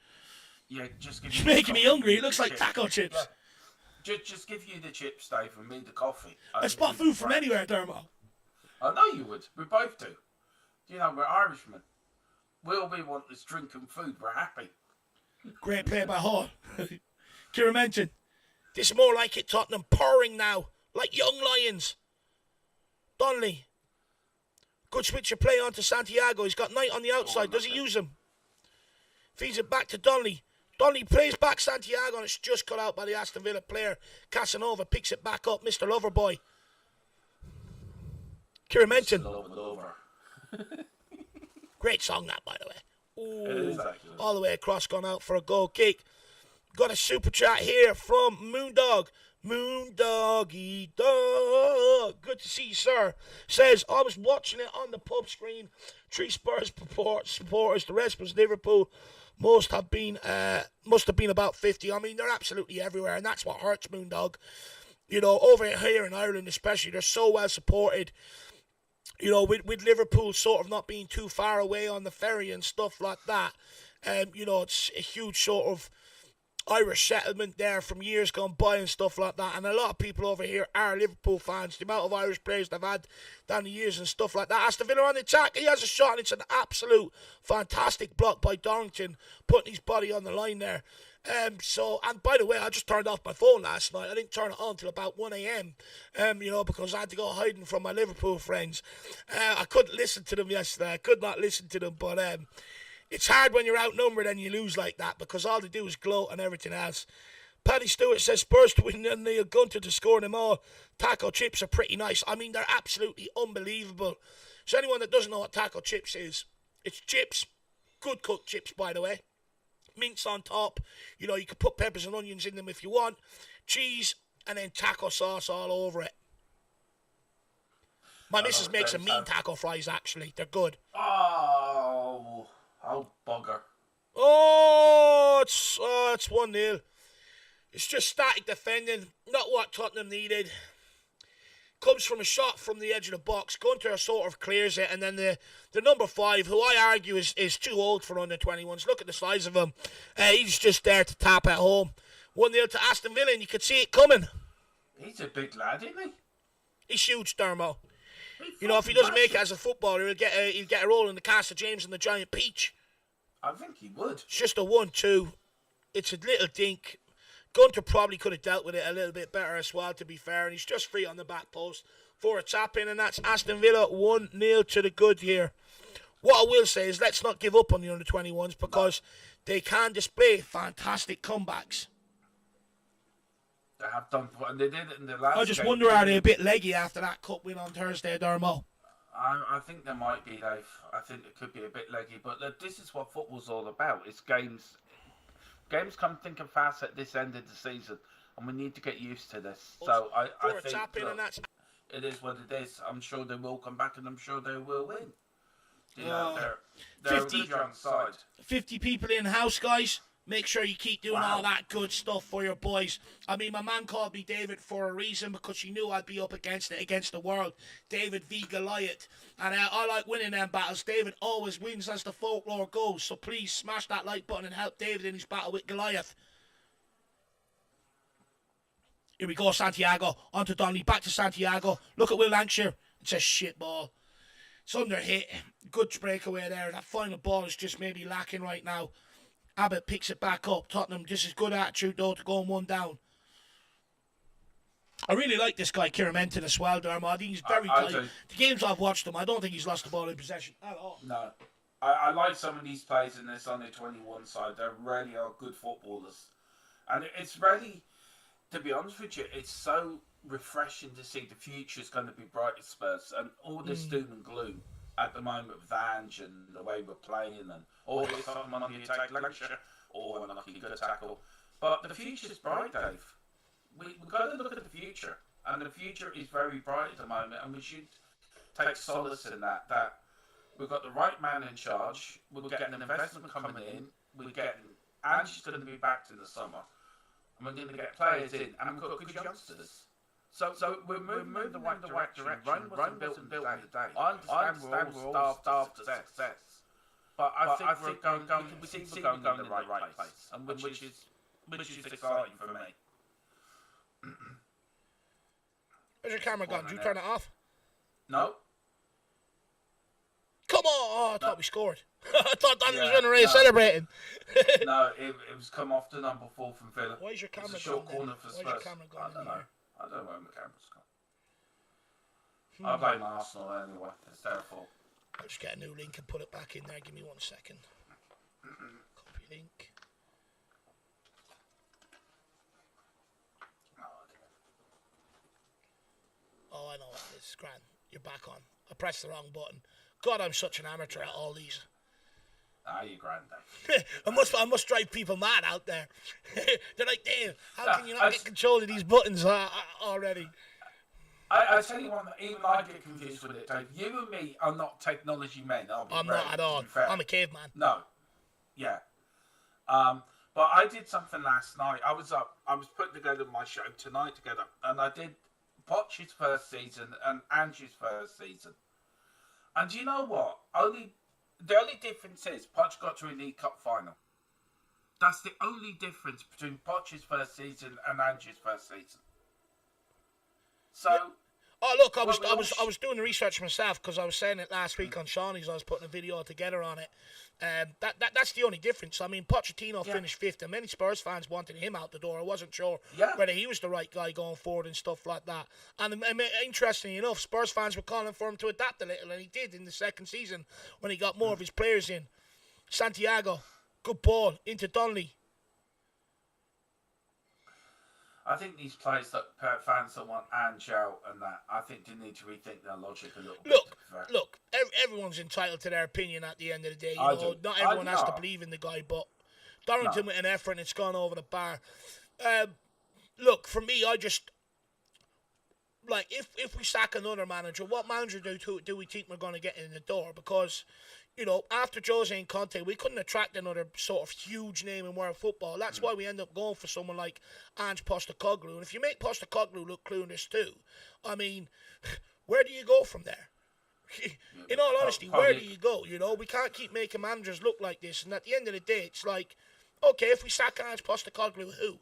Yeah, just give She's making me hungry. It looks like taco chips. Yeah. Just give you the chips, Dave, and me the coffee. I spot food from anywhere, Darmo. I know you would. We both do. You know, we're Irishmen. All we want is drink and food. We're happy. Great play by Hall. Kieran mentioned. This is more like it, Tottenham. Purring now. Like young lions. Donnelly. Good switch of play onto Santiago. He's got Knight on the outside. Does he use him? Feeds it back to Donnelly. Donnelly plays back Santiago and it's just cut out by the Aston Villa player. Casanova picks it back up. Mr. Loverboy. Kieran mentioned. Great song that, by the way. Ooh, it is actually. All the way across, gone out for a goal kick. Got a super chat here from Moondog. Moondoggy dog. Good to see you, sir. Says, I was watching it on the pub screen. 3 Spurs supporters. The rest was Liverpool. Must have been about 50. I mean, they're absolutely everywhere, and that's what hurts, Moondog. You know, over here in Ireland especially, they're so well supported. You know, with Liverpool sort of not being too far away on the ferry and stuff like that. You know, it's a huge sort of Irish settlement there from years gone by and stuff like that. And a lot of people over here are Liverpool fans. The amount of Irish players they've had down the years and stuff like that. Aston Villa on the attack. He has a shot and it's an absolute fantastic block by Dorrington, putting his body on the line there. And by the way, I just turned off my phone last night. I didn't turn it on till about 1 a.m. You know, because I had to go hiding from my Liverpool friends. I couldn't listen to them yesterday. I could not listen to them, but it's hard when you're outnumbered and you lose like that because all they do is gloat and everything else. Paddy Stewart says Spurs to win and Neil Gunter to score them all. Taco chips are pretty nice. I mean, they're absolutely unbelievable. So anyone that doesn't know what taco chips is, it's chips, good cooked chips by the way. Mince on top. You know, you can put peppers and onions in them if you want. Cheese and then taco sauce all over it. My missus makes some mean taco fries actually. They're good. Oh bugger. It's 1-0. It's just static defending. Not what Tottenham needed. Comes from a shot from the edge of the box. Gunter sort of clears it, and then the number 5, who I argue is too old for under 21s. Look at the size of him. He's just there to tap at home. 1-0 to Aston Villa, and you could see it coming. He's a big lad, isn't he? He's huge, Darmo. You know, if he doesn't make it as a footballer, he'll get a role in the cast of James and the Giant Peach. I think he would. It's just a 1-2. It's a little dink. Gunter probably could have dealt with it a little bit better as well, to be fair, and he's just free on the back post for a tap in, and that's Aston Villa 1-0 to the good here. What I will say is let's not give up on the under-21s because they can display fantastic comebacks. They have done, and they did it in the last I just game. wonder, are they a bit leggy after that cup win on Thursday, Darmo? I think there might be, Dave. I think it could be a bit leggy, but look, this is what football's all about. It's games. Games come thinking fast at this end of the season, and we need to get used to this. So I think it is what it is. I'm sure they will come back, and I'm sure they will win. You know, they're 50, a good young side. 50 people in house, guys. Make sure you keep doing all that good stuff for your boys. I mean, my man called me David for a reason because she knew I'd be up against it, against the world. David v. Goliath. And I like winning them battles. David always wins as the folklore goes. So please smash that like button and help David in his battle with Goliath. Here we go, Santiago. On to Donnelly. Back to Santiago. Look at Will Lancashire. It's a shit ball. It's under hit. Good breakaway there. That final ball is just maybe lacking right now. Abbott picks it back up. Tottenham, this is good attitude though to going 1 down. I really like this guy, Kieran Menton as well, Darmo. I think he's very tight. The games I've watched him, I don't think he's lost the ball in possession at all. No. I like some of these players in this under 21 side. They really are good footballers. And it's really, to be honest with you, it's so refreshing to see the future's going to be bright at Spurs. And all this doom and gloom at the moment with Ange and the way we're playing and all this time on the attack lecture or an unlucky good tackle. But the future's bright, Dave. We've got to look at the future. And the future is very bright at the moment, and we should take solace in that we've got the right man in charge, we're getting an investment coming in, we're getting Ange's going to be back in the summer, and we're going to get players in, and we've got good youngsters. So we're moving in the right direction. Rome wasn't built in a day. I understand we're all starved to success. But I think we're going in the right place, and which is exciting for me. Where's your camera gone? Did you turn it off? No. Come on! Oh, I thought we scored. I thought Danny was running around celebrating. No, it was come off to number 4 from Villa. Why is your camera it's a short gone corner for Spurs. Why is your camera gone? I don't know. I don't know where my camera's gone. I blame Arsenal anyway. It's their fault. I'll just get a new link and put it back in there. Give me 1 second. Copy link. Oh, I know what it is. Grand. You're back on. I pressed the wrong button. God, I'm such an amateur at all these. You grand. I must drive people mad out there. They're like, Dave, how can you not get control of these buttons already? I tell you what, even I get confused with it, Dave. You and me are not technology men, are we? I'm not at all. I'm a caveman. No. Yeah. But But I did something last night. I was putting together my show tonight together, and I did Poch's first season and Angie's first season. And you know what? The only difference is Poch got to a League Cup final. That's the only difference between Poch's first season and Angie's first season. So. Yeah. Oh look, I was doing the research myself because I was saying it last week on Shawnee's. I was putting a video together on it. That's the only difference. I mean, Pochettino finished fifth, and many Spurs fans wanted him out the door. I wasn't sure whether he was the right guy going forward and stuff like that. And interestingly enough, Spurs fans were calling for him to adapt a little, and he did in the second season when he got more of his players in. Santiago, good ball into Donnelly. I think these players that fans that want Ange out and that, I think they need to rethink their logic a little bit. Look, everyone's entitled to their opinion at the end of the day. Not everyone has to believe in the guy, but Dorrington with an effort and it's gone over the bar. Look, for me, I just like if we sack another manager, what manager do we think we're going to get in the door? Because after Jose and Conte, we couldn't attract another sort of huge name in world football. That's why we end up going for someone like Ange Postecoglou. And if you make Postecoglou look clueless too, I mean, where do you go from there? In all honesty, where do you go? We can't keep making managers look like this. And at the end of the day, it's like, okay, if we sack Ange Postecoglou, who?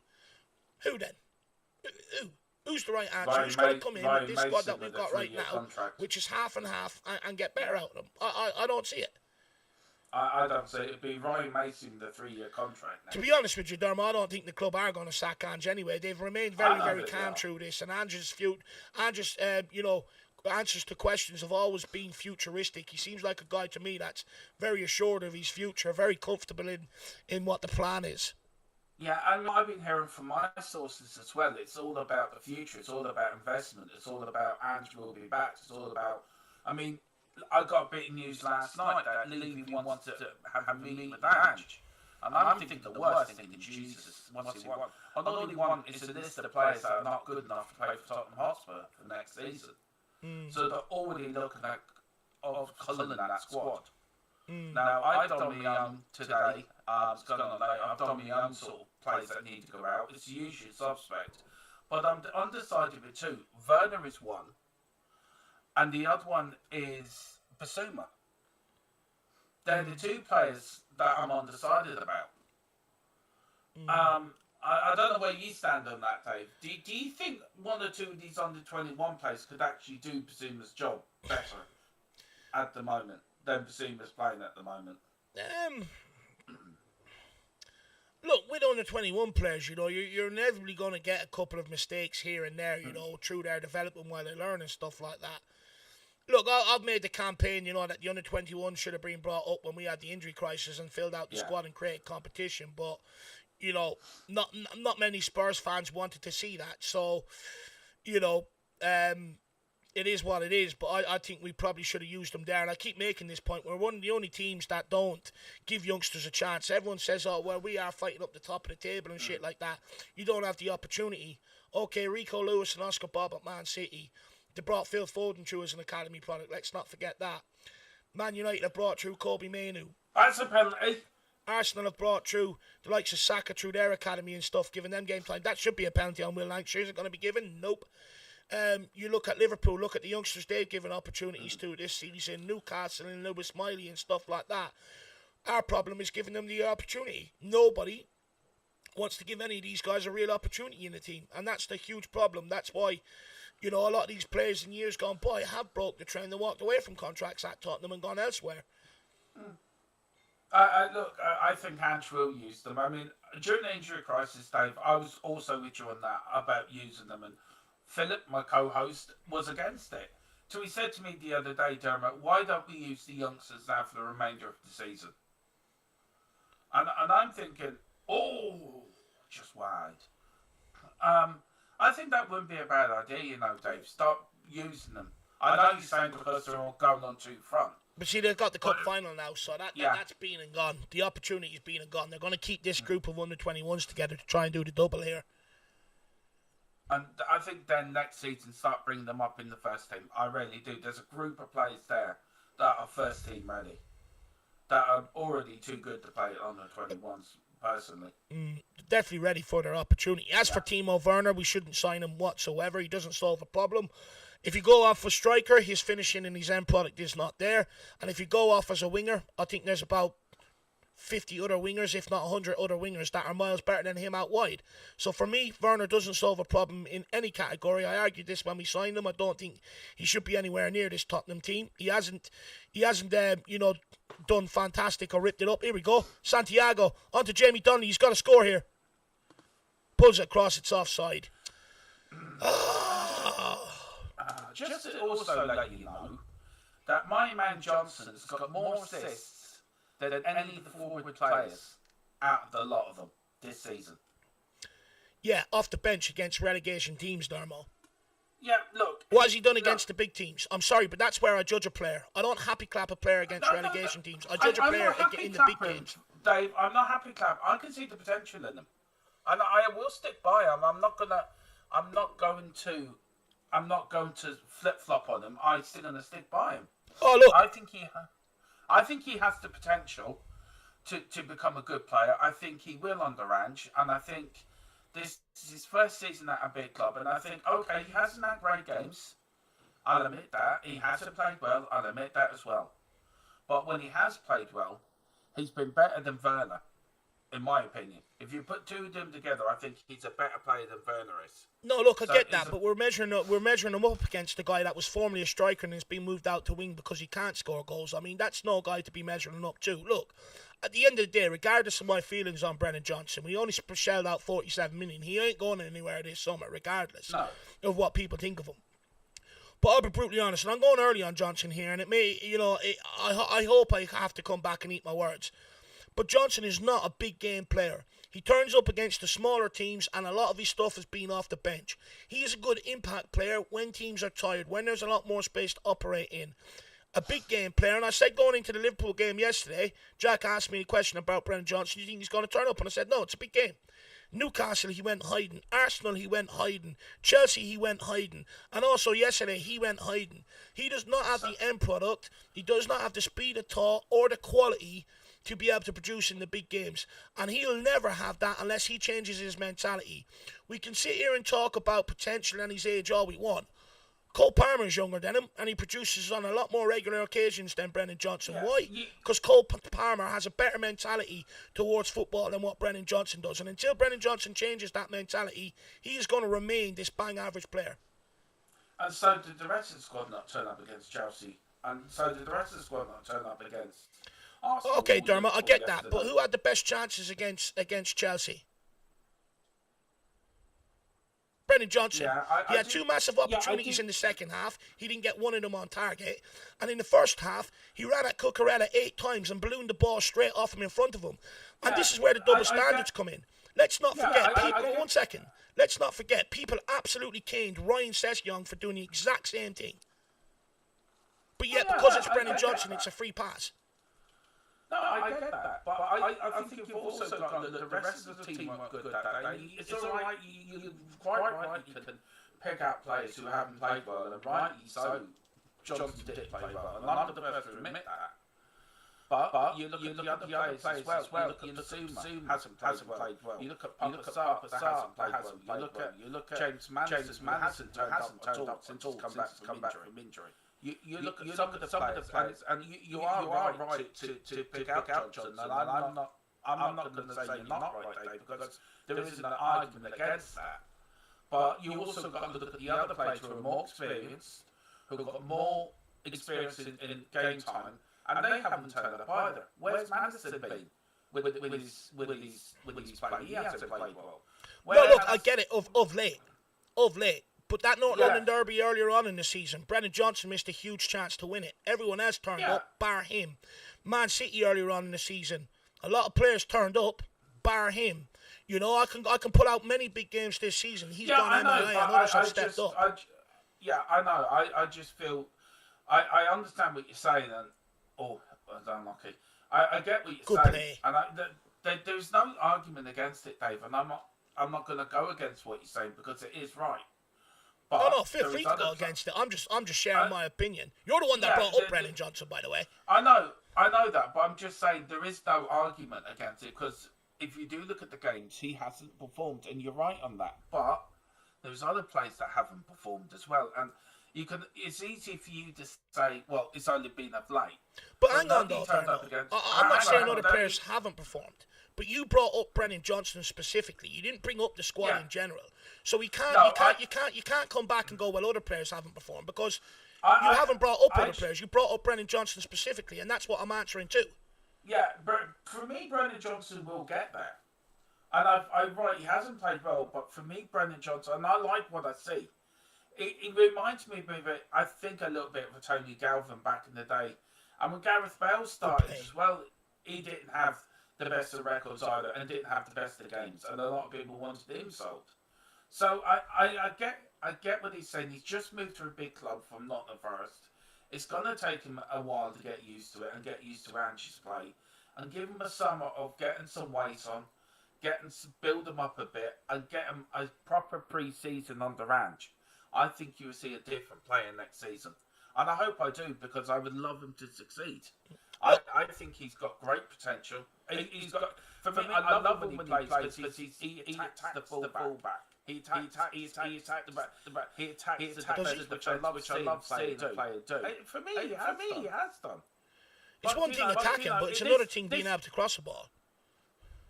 Who then? Who? Who's the right answer? Who's going to come in with this squad that we've got right now, which is half and half, and get better out of them? I don't see it. I don't see it. It'd be Ryan Mason the 3-year contract now. To be honest with you, Darmo, I don't think the club are going to sack Ange anyway. They've remained very, very calm through this, and Ange's answers to questions have always been futuristic. He seems like a guy to me that's very assured of his future, very comfortable in what the plan is. Yeah, and I've been hearing from my sources as well. It's all about the future. It's all about investment. It's all about Ange will be back. It's all about. I mean, I got a bit of news last night that Levy wants to have a meeting with Ange, and I'm thinking the worst. Thinking, Jesus, what's he want? And all he wants is a list of players that are not good enough to play for Tottenham Hotspur for next season. So they're already looking at culling that squad. Now, I've done my own today. It's gone on late. I've done my own sort of players that need to go out. It's the usual suspect. But I'm undecided with two. Werner is one. And the other one is Basuma. They're the two players that I'm undecided about. I don't know where you stand on that, Dave. Do you think one or two of these under-21 players could actually do Basuma's job better at the moment than Basuma's playing at the moment? Look, with under-21 players, you're inevitably going to get a couple of mistakes here and there, through their development while they learn and stuff like that. Look, I've made the campaign, that the under-21 should have been brought up when we had the injury crisis and filled out the squad and created competition, but not many Spurs fans wanted to see that. So, it is what it is, but I think we probably should have used them there. And I keep making this point. We're one of the only teams that don't give youngsters a chance. Everyone says, oh, well, we are fighting up the top of the table and shit like that. You don't have the opportunity. Okay, Rico Lewis and Oscar Bob at Man City. They brought Phil Foden through as an academy product. Let's not forget that. Man United have brought through Kobe Mainoo. That's a penalty. Arsenal have brought through the likes of Saka through their academy and stuff, giving them game time. That should be a penalty on Will Lancashire. Is it going to be given? Nope. You look at Liverpool, look at the youngsters they've given opportunities to this season, Newcastle and Lewis Miley and stuff like that. Our problem is giving them the opportunity. Nobody wants to give any of these guys a real opportunity in the team, and that's the huge problem. That's why, a lot of these players in years gone by have broke the trend and walked away from contracts at Tottenham and gone elsewhere. I think Ange will use them. I mean, during the injury crisis, Dave, I was also with you on that about using them, and Philip, my co-host, was against it. So he said to me the other day, Darmo, why don't we use the youngsters now for the remainder of the season? And I'm thinking, just wide. I think that wouldn't be a bad idea, Dave. Start using them. I know you're saying because they're all going on too front. But see, they've got the cup final now, so that's been and gone. The opportunity's been and gone. They're going to keep this group of under-21s together to try and do the double here. And I think then next season start bringing them up in the first team. I really do. There's a group of players there that are first team ready, that are already too good to play under 21s. personally. Definitely ready for their opportunity. As for Timo Werner, we shouldn't sign him whatsoever. He doesn't solve a problem. If you go off a striker, his finishing and his end product is not there. And if you go off as a winger, I think there's about 50 other wingers, if not 100 other wingers, that are miles better than him out wide. So for me, Werner doesn't solve a problem in any category. I argued this when we signed him. I don't think he should be anywhere near this Tottenham team. He hasn't done fantastic or ripped it up. Here we go. Santiago, onto Jamie Donnelly. He's got a score here. Pulls it across, it's offside. Just to also let you know that my man Johnson's got more assists than any of the forward players out of the lot of them this season. Yeah, off the bench against relegation teams, Darmo. Yeah, look. What has he done against the big teams? I'm sorry, but that's where I judge a player. I don't happy clap a player against relegation teams. I judge a player in the big games. Dave, I'm not happy clap. I can see the potential in them, and I will stick by him. I'm not going to flip flop on him. I'm still going to stick by him. Oh look, I think he has the potential to become a good player. I think he will under Ange, and I think this is his first season at a big club. And I think, okay, he hasn't had great games. I'll admit that. He hasn't played well. I'll admit that as well. But when he has played well, he's been better than Werner, in my opinion. If you put two of them together, I think he's a better player than Werner is. No, look, I get that, but we're measuring him up against the guy that was formerly a striker and has been moved out to wing because he can't score goals. I mean, that's no guy to be measuring up to. Look, at the end of the day, regardless of my feelings on Brennan Johnson, we only shelled out 47 million. He ain't going anywhere this summer, regardless of what people think of him. But I'll be brutally honest, and I'm going early on Johnson here, and it may, I hope I have to come back and eat my words. But Johnson is not a big game player. He turns up against the smaller teams, and a lot of his stuff has been off the bench. He is a good impact player when teams are tired, when there's a lot more space to operate in. A big game player, and I said going into the Liverpool game yesterday, Jack asked me a question about Brennan Johnson. Do you think he's going to turn up? And I said, no, it's a big game. Newcastle, he went hiding. Arsenal, he went hiding. Chelsea, he went hiding. And also yesterday, he went hiding. He does not have the end product. He does not have the speed of thought or the quality to be able to produce in the big games. And he'll never have that unless he changes his mentality. We can sit here and talk about potential and his age all we want. Cole Palmer is younger than him, and he produces on a lot more regular occasions than Brennan Johnson. Yeah. Why? Because Cole Palmer has a better mentality towards football than what Brennan Johnson does. And until Brennan Johnson changes that mentality, he is going to remain this bang average player. And so did the rest of the squad not turn up against Chelsea? And so did the rest of the squad not turn up against Arsenal? Okay, Dermot, I get that. But who had the best chances against Chelsea? Brennan Johnson. He had two massive opportunities in the second half. He didn't get one of them on target. And in the first half, he ran at Cucurella 8 times and ballooned the ball straight off him in front of him. And this is where the double standards come in. Let's not forget, one second. Let's not forget, people absolutely caned Ryan Sessegnon for doing the exact same thing. But yet, because it's Brennan Johnson, it's a free pass. No, I get that, but I think you've also got the rest of the team weren't good that day. It's all right, you quite right, you can pick out players who haven't played well, and rightly so, Johnson did play well, and I'm the first to admit that. But you look at the other players as well. You look at Zoom hasn't played well. You look at Saab hasn't played well. You look at James Madison hasn't turned up since he's come back from injury. You look at some of the players, and you are right to pick out Johnson, and I'm not going to say you're not right, Dave, because there isn't an argument against that. But you also got to look at the other players who are more experienced, who've got more experience in game time, and they haven't turned up either. Where's Madison been with his play? He hasn't played well. No, look, I get it, of late. But that North London derby earlier on in the season, Brennan Johnson missed a huge chance to win it. Everyone else turned up, bar him. Man City earlier on in the season, a lot of players turned up, bar him. You know, I can pull out many big games this season. He's gone MIA and others have stepped up. I know. I just feel... I understand what you're saying, and... Oh, unlucky. I get what you're saying. Play. And there's no argument against it, Dave, and I'm not going to go against what you're saying, because it is right. But no, feel free to go against it. I'm just sharing my opinion. You're the one that brought up Brennan Johnson, by the way. I know that, but I'm just saying there is no argument against it, because if you do look at the games, he hasn't performed, and you're right on that. But there's other players that haven't performed as well, and you can. It's easy for you to say, well, it's only been of late. But hang on, though, I'm not saying other players haven't performed, but you brought up Brennan Johnson specifically. You didn't bring up the squad in general, so you can't come back and go, well, other players haven't performed, because you haven't brought up other players. You brought up Brennan Johnson specifically, and that's what I'm answering to. Yeah, but for me, Brennan Johnson will get there. And he hasn't played well, but for me, Brennan Johnson, and I like what I see. It reminds me of it, I think, a little bit of a Tony Galvin back in the day. And when Gareth Bale started as well, he didn't have the best of records either, and didn't have the best of games, and a lot of people wanted him sold. So I get what he's saying. He's just moved to a big club from Nottingham Forest. It's going to take him a while to get used to it and get used to Ange's play, and give him a summer of getting some weight on, build him up a bit, and get him a proper pre-season under Ange. I think you will see a different player next season, and I hope I do, because I would love him to succeed. I think he's got great potential. He's got, for me, I love him when he plays, because he attacks the full-back. He attacks the back. He attacks the defenders, which I love seeing a player do. For me, he has done. It's one thing attacking, but it's another thing being able to cross the ball.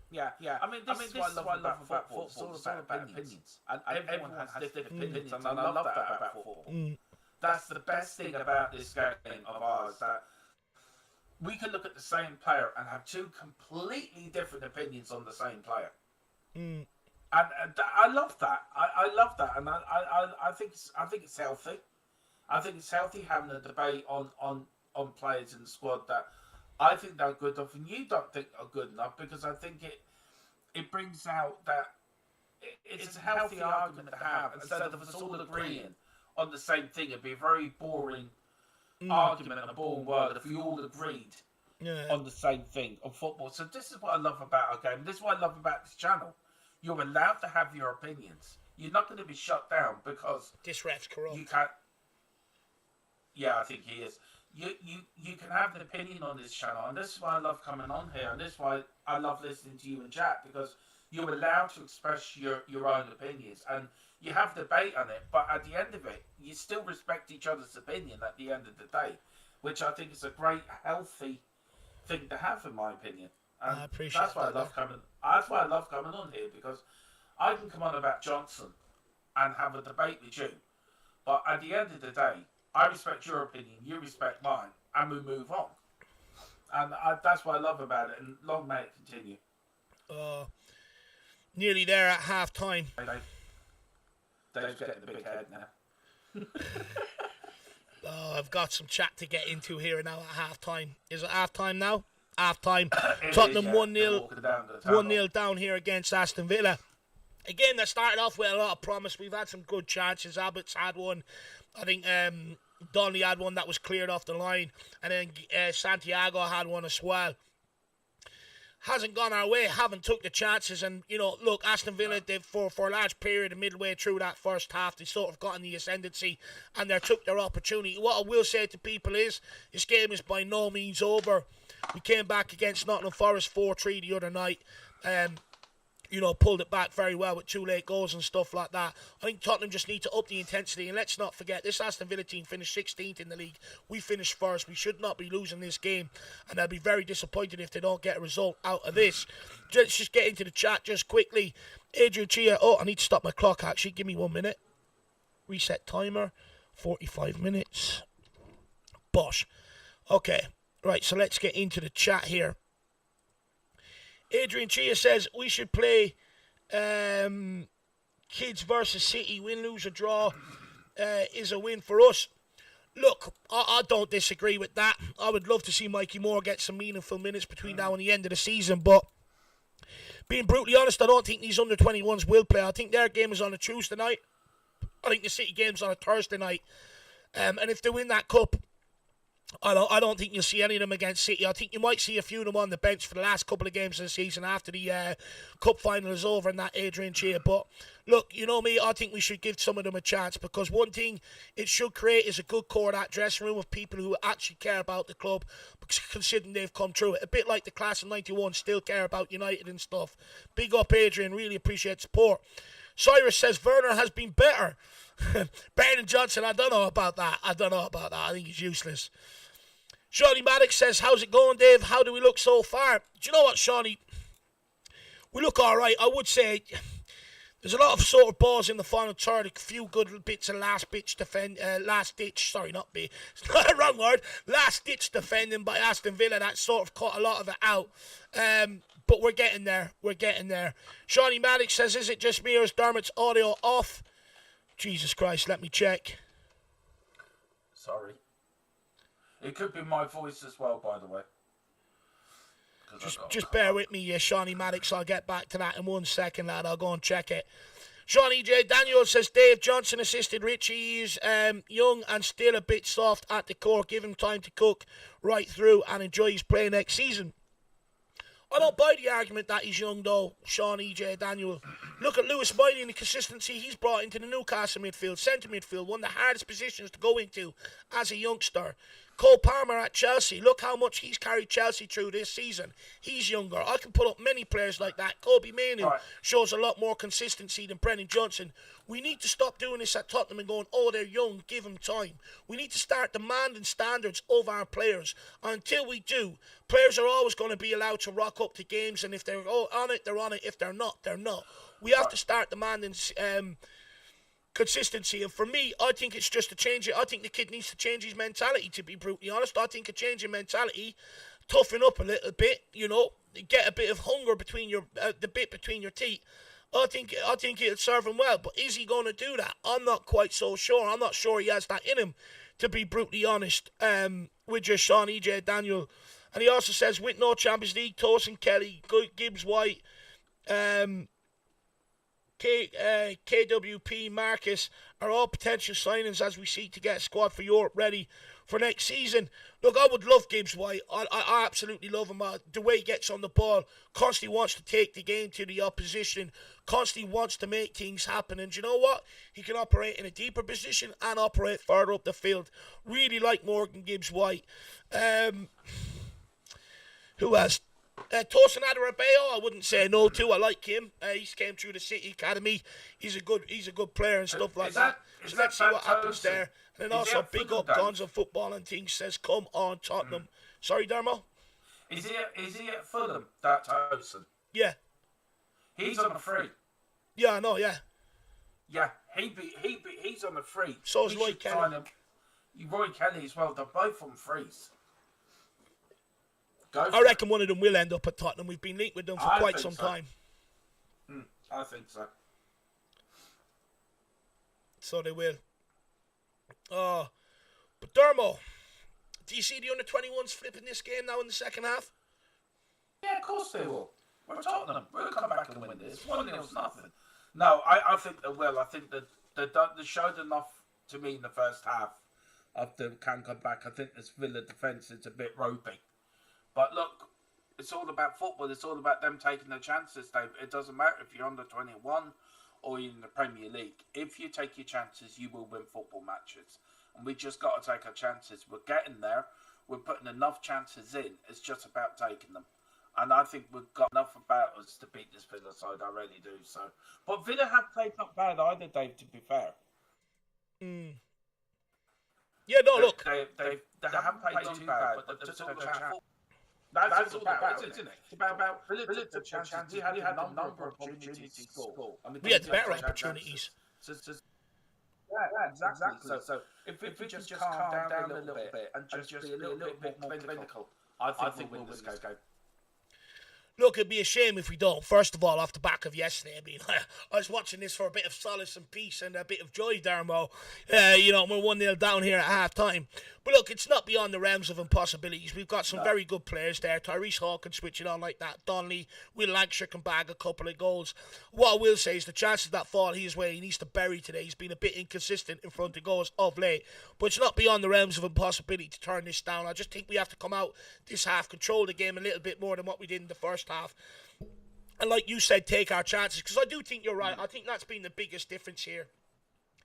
Yeah. I mean, this is what I love about football. It's all about opinions. And everyone has different opinions, and I love that about football. That's the best thing about this game of ours, that we can look at the same player and have two completely different opinions on the same player. And I love that. I love that, and I think it's healthy. I think it's healthy having a debate on players in the squad that I think they're good enough and you don't think are good enough, because I think it brings out that it's a healthy argument to have, instead of us all agreeing on the same thing. It'd be a very boring argument and a boring world if we all agreed on the same thing on football. So this is what I love about our game. This is what I love about this channel. You're allowed to have your opinions. You're not going to be shut down because this ref's corrupt. You can't. Yeah, I think he is. You can have an opinion on this channel, and this is why I love coming on here, and this is why I love listening to you and Jack, because you're allowed to express your own opinions, and you have debate on it, but at the end of it, you still respect each other's opinion at the end of the day, which I think is a great, healthy thing to have, in my opinion. And I appreciate that's why I love coming. That's why I love coming on here, because I can come on about Johnson and have a debate with you, but at the end of the day, I respect your opinion, you respect mine, and we move on. And that's what I love about it, and long may it continue. Nearly there at half time. Dave's getting the big head now. I've got some chat to get into here now at half time. Is it half time now? Half time. Tottenham 1-0 down here against Aston Villa. Again, that started off with a lot of promise. We've had some good chances. Abbott's had one. I think Donnelly had one that was cleared off the line. And then Santiago had one as well. Hasn't gone our way, haven't took the chances. And, you know, look, Aston Villa, for a large period, midway through that first half, they sort of got in the ascendancy and they took their opportunity. What I will say to people is, this game is by no means over. We came back against Nottingham Forest 4-3 the other night. You know, pulled it back very well with 2 late goals and stuff like that. I think Tottenham just need to up the intensity. And let's not forget, this Aston Villa team finished 16th in the league. We finished first. We should not be losing this game. And I'll be very disappointed if they don't get a result out of this. Let's just get into the chat just quickly. Adrian Chia. Oh, I need to stop my clock, actually. Give me 1 minute. Reset timer. 45 minutes. Bosh. Okay. Right, so let's get into the chat here. Adrian Chia says we should play Kids versus City. Win, lose, or draw is a win for us. Look, I don't disagree with that. I would love to see Mikey Moore get some meaningful minutes between now and the end of the season. But being brutally honest, I don't think these under-21s will play. I think their game is on a Tuesday night. I think the City game's on a Thursday night. And if they win that cup, I don't think you'll see any of them against City. I think you might see a few of them on the bench for the last couple of games of the season after the cup final is over and that Adrian cheer. But look, you know me, I think we should give some of them a chance, because one thing it should create is a good core of that dressing room of people who actually care about the club, considering they've come through it. A bit like the class of 91 still care about United and stuff. Big up Adrian, really appreciate support. Cyrus says Werner has been better. Better than Johnson, I don't know about that. I think he's useless. Shawnee Maddox says, how's it going, Dave? How do we look so far? Do you know what, Shawnee? We look all right. I would say there's a lot of sort of balls in the final third, a few good bits of last-ditch defending by Aston Villa that sort of cut a lot of it out. But we're getting there. Shawnee Maddox says, is it just me or is Dermot's audio off? Jesus Christ, let me check. Sorry. It could be my voice as well, by the way. Just bear with me, Shawnee Maddox. I'll get back to that in 1 second, lad. I'll go and check it. Shawnee J. Daniel says, Dave Johnson assisted Richie. He's young and still a bit soft at the core. Give him time to cook right through and enjoy his play next season. I don't buy the argument that he's young, though, Sean E.J. Daniel. Look at Lewis Miley and the consistency he's brought into the Newcastle midfield, centre midfield, one of the hardest positions to go into as a youngster. Cole Palmer at Chelsea. Look how much he's carried Chelsea through this season. He's younger. I can put up many players like that. Kobe Mainoo shows a lot more consistency than Brennan Johnson. We need to stop doing this at Tottenham and going, oh, they're young, give them time. We need to start demanding standards of our players. Until we do, players are always going to be allowed to rock up to games, and if they're on it, they're on it. If they're not, they're not. We have to start demanding consistency, and for me, I think it's just a change. I think the kid needs to change his mentality, to be brutally honest. I think a change in mentality, toughen up a little bit, get a bit of hunger between the bit between your teeth. I think it'll serve him well, but is he going to do that? I'm not quite so sure. I'm not sure he has that in him, to be brutally honest, with just Sean E.J. Daniel. And he also says, with no Champions League, Tosin Kelly, Gibbs White, KWP, Marcus are all potential signings as we seek to get a squad for Europe ready for next season. Look, I would love Gibbs White. I absolutely love him. The way he gets on the ball, constantly wants to take the game to the opposition, constantly wants to make things happen. And you know what? He can operate in a deeper position and operate further up the field. Really like Morgan Gibbs White. Who else? Tosin Adarabioyo, I wouldn't say no to. I like him. He came through the City Academy. He's a good player and stuff like that. So let's see what happens there. And then also big up Guns of Football and things says, come on Tottenham. Sorry, Darmo? Is he at Fulham, that Tosin? Yeah. He's on a free. Yeah, I know, yeah. Yeah, he's on a free. So is Roy Kelly. Roy Kelly as well. They're both on frees. I reckon one of them will end up at Tottenham. We've been linked with them for quite some time. I think so. So they will. But Darmo, do you see the under-21s flipping this game now in the second half? Yeah, of course they will. We're Tottenham. We'll come back and win this. 1-0's nothing. No, I think they will. I think that they showed enough to me in the first half after can come back. I think this Villa defence is a bit ropey. But look, it's all about football. It's all about them taking their chances, Dave. It doesn't matter if you're under 21 or you're in the Premier League. If you take your chances, you will win football matches. And we just got to take our chances. We're getting there. We're putting enough chances in. It's just about taking them. And I think we've got enough about us to beat this Villa side. I really do. So, but Villa have played not bad either, Dave, to be fair. Yeah, no, look. They haven't played too bad, but they've took their chance. That's all about, isn't it? It's about relative chances. We had a number of opportunities to score. I mean, we had better opportunities. Yeah, exactly. So if we just calm down a little bit and just be a little bit more clinical, I think we'll win this game. Look, it'd be a shame if we don't. First of all, off the back of yesterday, I mean, I was watching this for a bit of solace and peace and a bit of joy, Darmo. We're 1-0 down here at half time. But look, it's not beyond the realms of impossibilities. We've got some very good players there. Tyrese Hall can switch it on like that. Donnelly, Will Lancashire can bag a couple of goals. What I will say is the chances that fall his way, he needs to bury today. He's been a bit inconsistent in front of goals of late. But it's not beyond the realms of impossibility to turn this down. I just think we have to come out this half, control the game a little bit more than what we did in the first half. And like you said, take our chances. Because I do think you're right. I think that's been the biggest difference here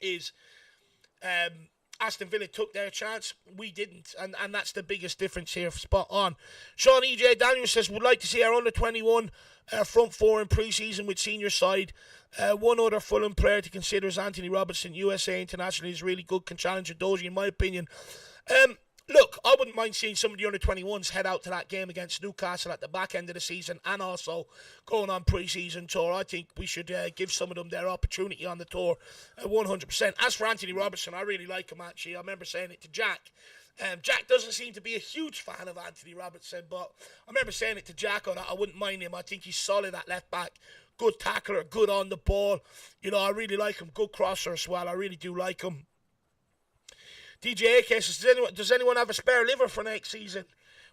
is... Aston Villa took their chance, we didn't, and that's the biggest difference here, spot on. Sean E.J. Daniel says, would like to see our under-21 front four in pre-season with senior side. One other Fulham player to consider is Anthony Robertson, USA international, is really good, can challenge Dozie in my opinion. Look, I wouldn't mind seeing some of the under-21s head out to that game against Newcastle at the back end of the season and also going on pre-season tour. I think we should give some of them their opportunity on the tour 100%. As for Anthony Robertson, I really like him actually. I remember saying it to Jack. Jack doesn't seem to be a huge fan of Anthony Robertson, but I remember saying it to Jack on that. I wouldn't mind him. I think he's solid at left back. Good tackler, good on the ball. I really like him. Good crosser as well. I really do like him. DJ AK says, does anyone have a spare liver for next season?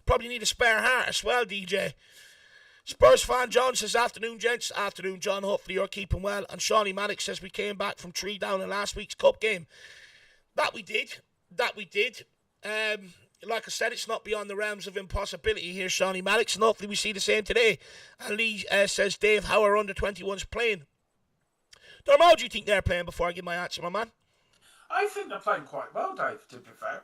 Probably need a spare heart as well, DJ. Spurs fan John says, afternoon, gents. Afternoon, John. Hopefully you're keeping well. And Shawnee Maddox says, we came back from 3 down in last week's cup game. That we did. Like I said, it's not beyond the realms of impossibility here, Shawnee Maddox. And hopefully we see the same today. And Lee says, Dave, how are under-21s playing? Darmo, how do you think they're playing before I give my answer, my man? I think they're playing quite well, Dave, to be fair.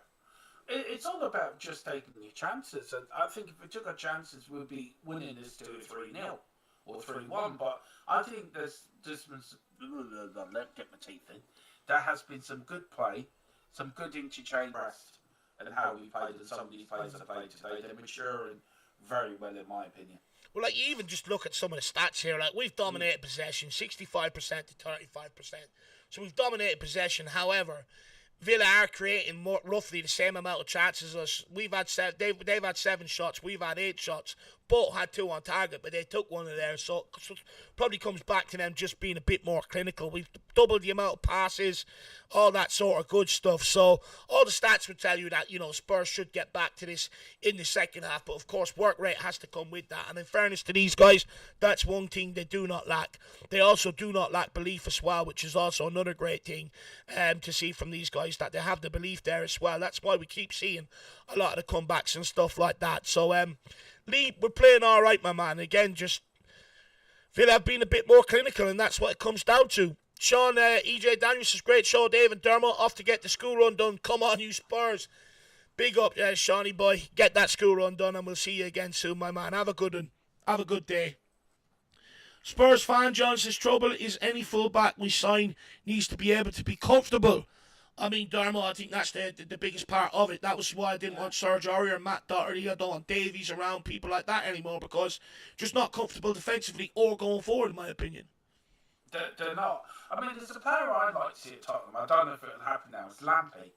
It's all about just taking your chances. And I think if we took our chances, we'd be winning this 2-3-0 or 3-1. But I think there's been get my teeth in. There has been some good play, some good interchange rest, and how we played, and some of these players have played today. They're maturing very well, in my opinion. Well, like, you even just look at some of the stats here. Like, we've dominated possession, 65% to 35%. So we've dominated possession. However, Villa are creating roughly the same amount of chances as us. They've had 7 shots. We've had 8 shots. Both had 2 on target, but they took one of theirs. So it probably comes back to them just being a bit more clinical. We've doubled the amount of passes, all that sort of good stuff. So all the stats would tell you that, Spurs should get back to this in the second half. But of course, work rate has to come with that. And in fairness to these guys, that's one thing they do not lack. They also do not lack belief as well, which is also another great thing to see from these guys, that they have the belief there as well. That's why we keep seeing a lot of the comebacks and stuff like that. So, Lee, we're playing all right, my man. Again, just feel I've been a bit more clinical, and that's what it comes down to. Sean, E.J. Daniels says, great show, Dave and Darmo. Off to get the school run done. Come on, you Spurs. Big up, Shawnee boy. Get that school run done, and we'll see you again soon, my man. Have a good one. Have a good day. Spurs fan John says, trouble is any fullback we sign needs to be able to be comfortable. I mean, Darmo, I think that's the biggest part of it. That was why I didn't want Serge Aurier or Matt Doherty. I don't want Davies around, people like that anymore, because just not comfortable defensively or going forward, in my opinion. They're not. I mean, there's a player I'd like to see at Tottenham. I don't know if it'll happen now. It's Lamptey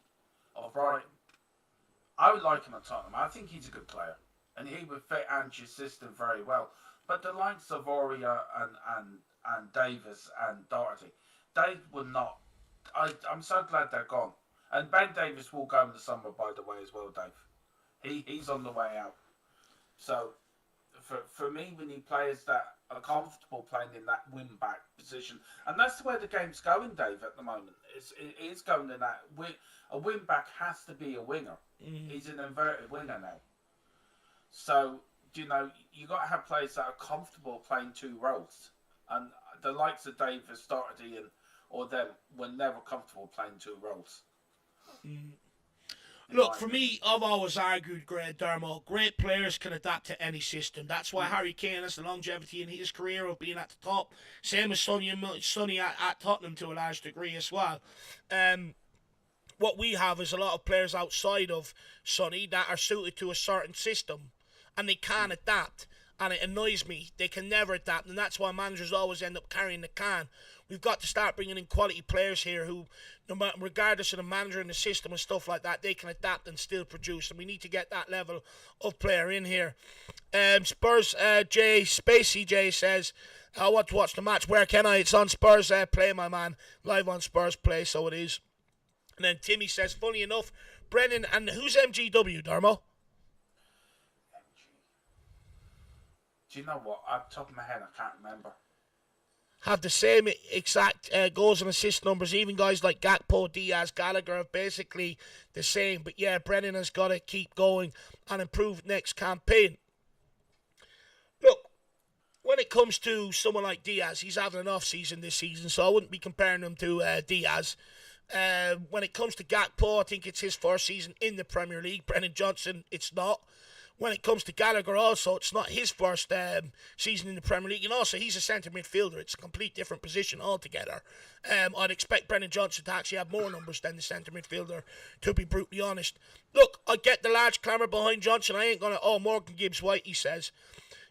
of Brighton. I would like him at Tottenham. I think he's a good player, and he would fit Ange's system very well. But the likes of Aurier and Davis and Doherty, they would not. I'm so glad they're gone. And Ben Davis will go in the summer, by the way, as well, Dave. He's on the way out. So, for me, we need players that are comfortable playing in that wing-back position. And that's the way the game's going, Dave, at the moment. It is going in that. A wing-back has to be a winger. He's an inverted winger now. So, you got to have players that are comfortable playing 2 roles. And the likes of Davis, Doherty, or them, were never comfortable playing 2 roles. Look, for me, I've always argued, Darmo, great players can adapt to any system. That's why Harry Kane has the longevity in his career of being at the top. Same as Sonny at Tottenham to a large degree as well. What we have is a lot of players outside of Sonny that are suited to a certain system, and they can adapt. and it annoys me. They can never adapt, and that's why managers always end up carrying the can. We've got to start bringing in quality players here who, no matter, regardless of the manager and the system and stuff like that, they can adapt and still produce, and we need to get that level of player in here. Spurs, Spacey J says, I want to watch the match. Where can I? It's on Spurs Play, my man. Live on Spurs Play, so it is. And then Timmy says, funny enough, Brennan, and who's MGW, Darmo? Do you know what? Off the top of my head, I can't remember. Have the same exact goals and assist numbers. Even guys like Gakpo, Diaz, Gallagher are basically the same. But yeah, Brennan has got to keep going and improve next campaign. Look, when it comes to someone like Diaz, he's having an off-season this season, so I wouldn't be comparing him to Diaz. When it comes to Gakpo, I think it's his first season in the Premier League. Brennan Johnson, it's not. When it comes to Gallagher also, it's not his first season in the Premier League. And also, he's a centre midfielder. It's a complete different position altogether. I'd expect Brennan Johnson to actually have more numbers than the centre midfielder, to be brutally honest. Look, I get the large clamour behind Johnson. I ain't going to, Morgan Gibbs-White, he says.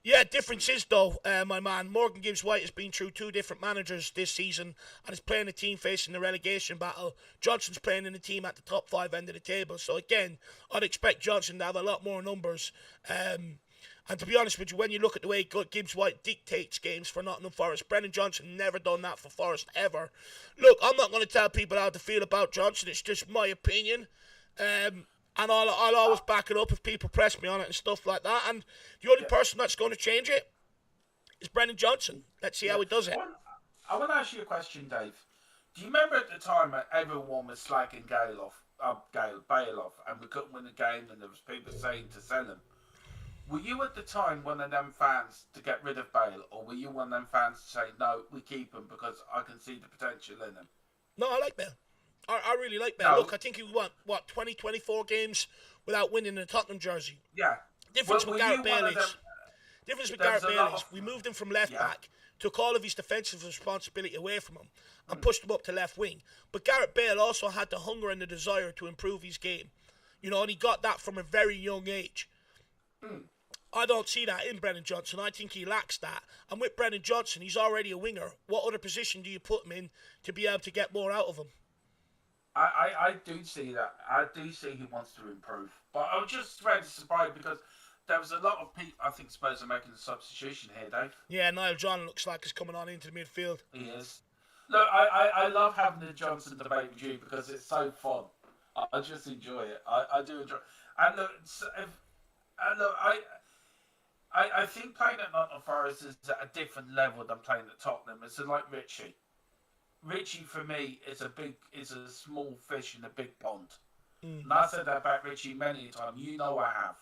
Yeah, difference is, though, my man, Morgan Gibbs-White has been through 2 different managers this season and is playing a team facing the relegation battle. Johnson's playing in a team at the top 5 end of the table. So, again, I'd expect Johnson to have a lot more numbers. And to be honest with you, when you look at the way Gibbs-White dictates games for Nottingham Forest, Brennan Johnson never done that for Forest, ever. Look, I'm not going to tell people how to feel about Johnson. It's just my opinion. And I'll always back it up if people press me on it and stuff like that. And the only person that's going to change it is Brennan Johnson. Let's see how he does it. I want to ask you a question, Dave. Do you remember at the time that everyone was slagging Bale off, and we couldn't win the game, and there was people saying to sell him? Were you at the time one of them fans to get rid of Bale, or were you one of them fans to say, no, we keep him because I can see the potential in him? No, I like Bale. I really like Bale. No. Look, I think he won, 20, 24 games without winning a Tottenham jersey. Yeah. Difference with Gareth Bale is we moved him from left back, took all of his defensive responsibility away from him, and pushed him up to left wing. But Gareth Bale also had the hunger and the desire to improve his game. You know, and he got that from a very young age. I don't see that in Brennan Johnson. I think he lacks that. And with Brennan Johnson, he's already a winger. What other position do you put him in to be able to get more out of him? I do see that. I do see he wants to improve. But I was just very surprised because there was a lot of people, I think Spurs are making a substitution here, Dave. Yeah, Niall John looks like he's coming on into the midfield. He is. Look, I love having the Johnson debate with you because it's so fun. I just enjoy it. I do enjoy it. And look, I think playing at Nottingham Forest is at a different level than playing at Tottenham. It's like Richie. Richie for me is a small fish in a big pond. And I said that about Richie many times. You know I have.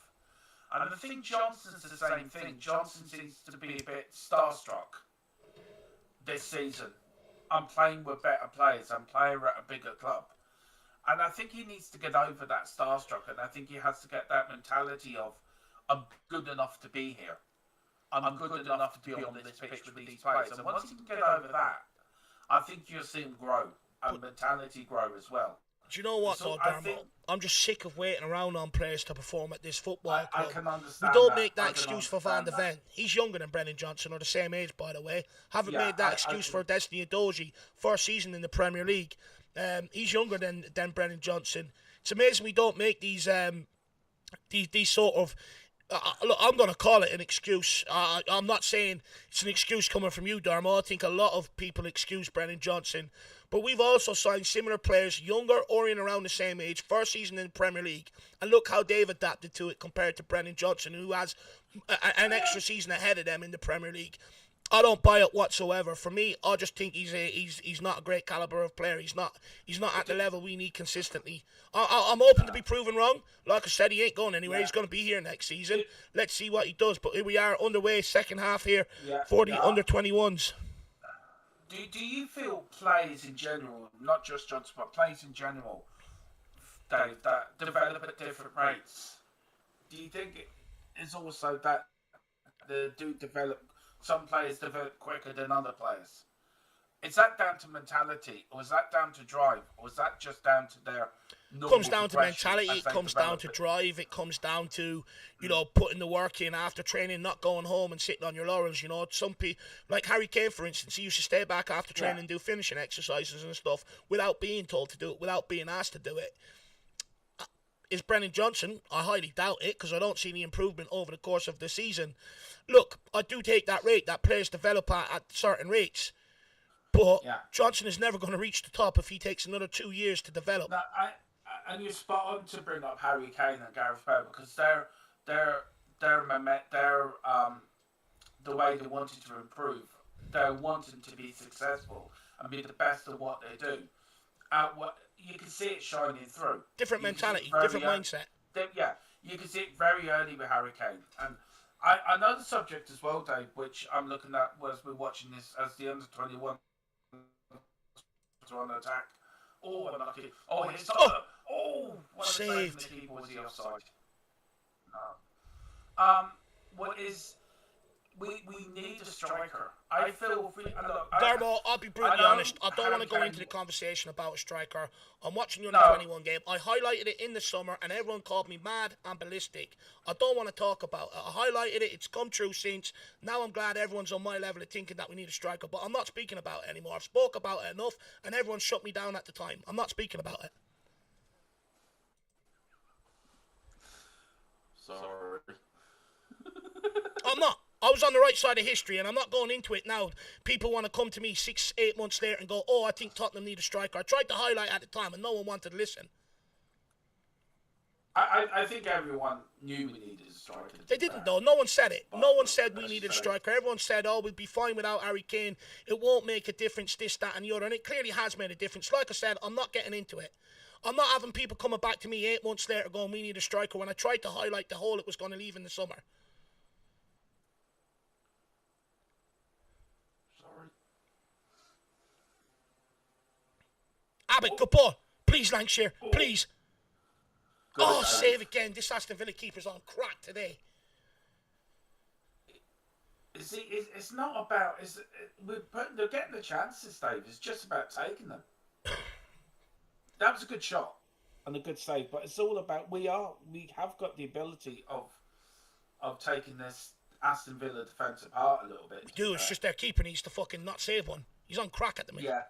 And I think Johnson's the same thing. Johnson seems to be a bit starstruck this season. I'm playing with better players. I'm playing at a bigger club. And I think he needs to get over that starstruck. And I think he has to get that mentality of, I'm good enough to be here. I'm good enough to be on this pitch with these players. And once he can get over that, I think you'll see him grow and mentality grow as well. Do you know what, though, Darmo? I'm just sick of waiting around on players to perform at this football club. I can understand We don't make that excuse for Van de Ven. He's younger than Brennan Johnson, or the same age, by the way. Haven't made that excuse for Destiny Udogie, first season in the Premier League. He's younger than Brennan Johnson. It's amazing we don't make these sort of... look, I'm going to call it an excuse. I'm not saying it's an excuse coming from you, Darmo. I think a lot of people excuse Brennan Johnson. But we've also signed similar players, younger or in around the same age, first season in the Premier League. And look how they've adapted to it compared to Brennan Johnson, who has an extra season ahead of them in the Premier League. I don't buy it whatsoever. For me, I just think he's not a great caliber of player. He's not at the level we need consistently. I'm open to be proven wrong. Like I said, he ain't going anywhere. He's going to be here next season. Let's see what he does. But here we are underway, second half here for the under-21s. Do you feel players in general, not just Johnson, but players in general, Dave, that develop at different rates? Do you think it's also that they do develop? Some players develop quicker than other players. Is that down to mentality, or is that down to drive, or is that just down to their normal Comes down to mentality, it comes down to drive, it comes down to, putting the work in after training, not going home and sitting on your laurels. Some people, like Harry Kane, for instance, he used to stay back after training and do finishing exercises and stuff without being told to do it, without being asked to do it. Is Brennan Johnson? I highly doubt it, because I don't see any improvement over the course of the season. Look, I do take that rate that players develop at certain rates. But Johnson is never going to reach the top if he takes another 2 years to develop. No, and you're spot on to bring up Harry Kane and Gareth Bale, because they're the way they wanted to improve. They're wanting to be successful and be the best at what they do. You can see it shining through. Different mentality, different mindset. You can see it very early with Harry Kane. And I know the subject as well, Dave, which I'm looking at as we're watching this, as the under-21 on attack. Oh, unlucky. Oh, his what saved. The keeper, was he offside? What is... We need a striker. I feel... Darmo, I'll be brutally honest. I don't want to go into the conversation about a striker. I'm watching the under-21 game. I highlighted it in the summer, and everyone called me mad and ballistic. I don't want to talk about it. I highlighted it. It's come true since. Now I'm glad everyone's on my level of thinking that we need a striker, but I'm not speaking about it anymore. I've spoke about it enough, and everyone shut me down at the time. I'm not speaking about it. Sorry. I'm not. I was on the right side of history, and I'm not going into it now. People want to come to me 6-8 months later and go, oh, I think Tottenham need a striker. I tried to highlight at the time, and no one wanted to listen. I think everyone knew we needed a striker. They didn't, though. No one said it. No one said we needed a striker. Everyone said, oh, we'd be fine without Harry Kane. It won't make a difference, this, that, and the other. And it clearly has made a difference. Like I said, I'm not getting into it. I'm not having people coming back to me 8 months later going, we need a striker, when I tried to highlight the hole it was going to leave in the summer. Abbott, good ball. Please, Lancashire. Please. Good save again. This Aston Villa keeper's on crack today. See, it's not about... they're getting the chances, Dave. It's just about taking them. That was a good shot and a good save, but it's all about... We have got the ability of taking this Aston Villa defence apart a little bit. We do. It's just their keeper needs to fucking not save one. He's on crack at the minute. Yeah.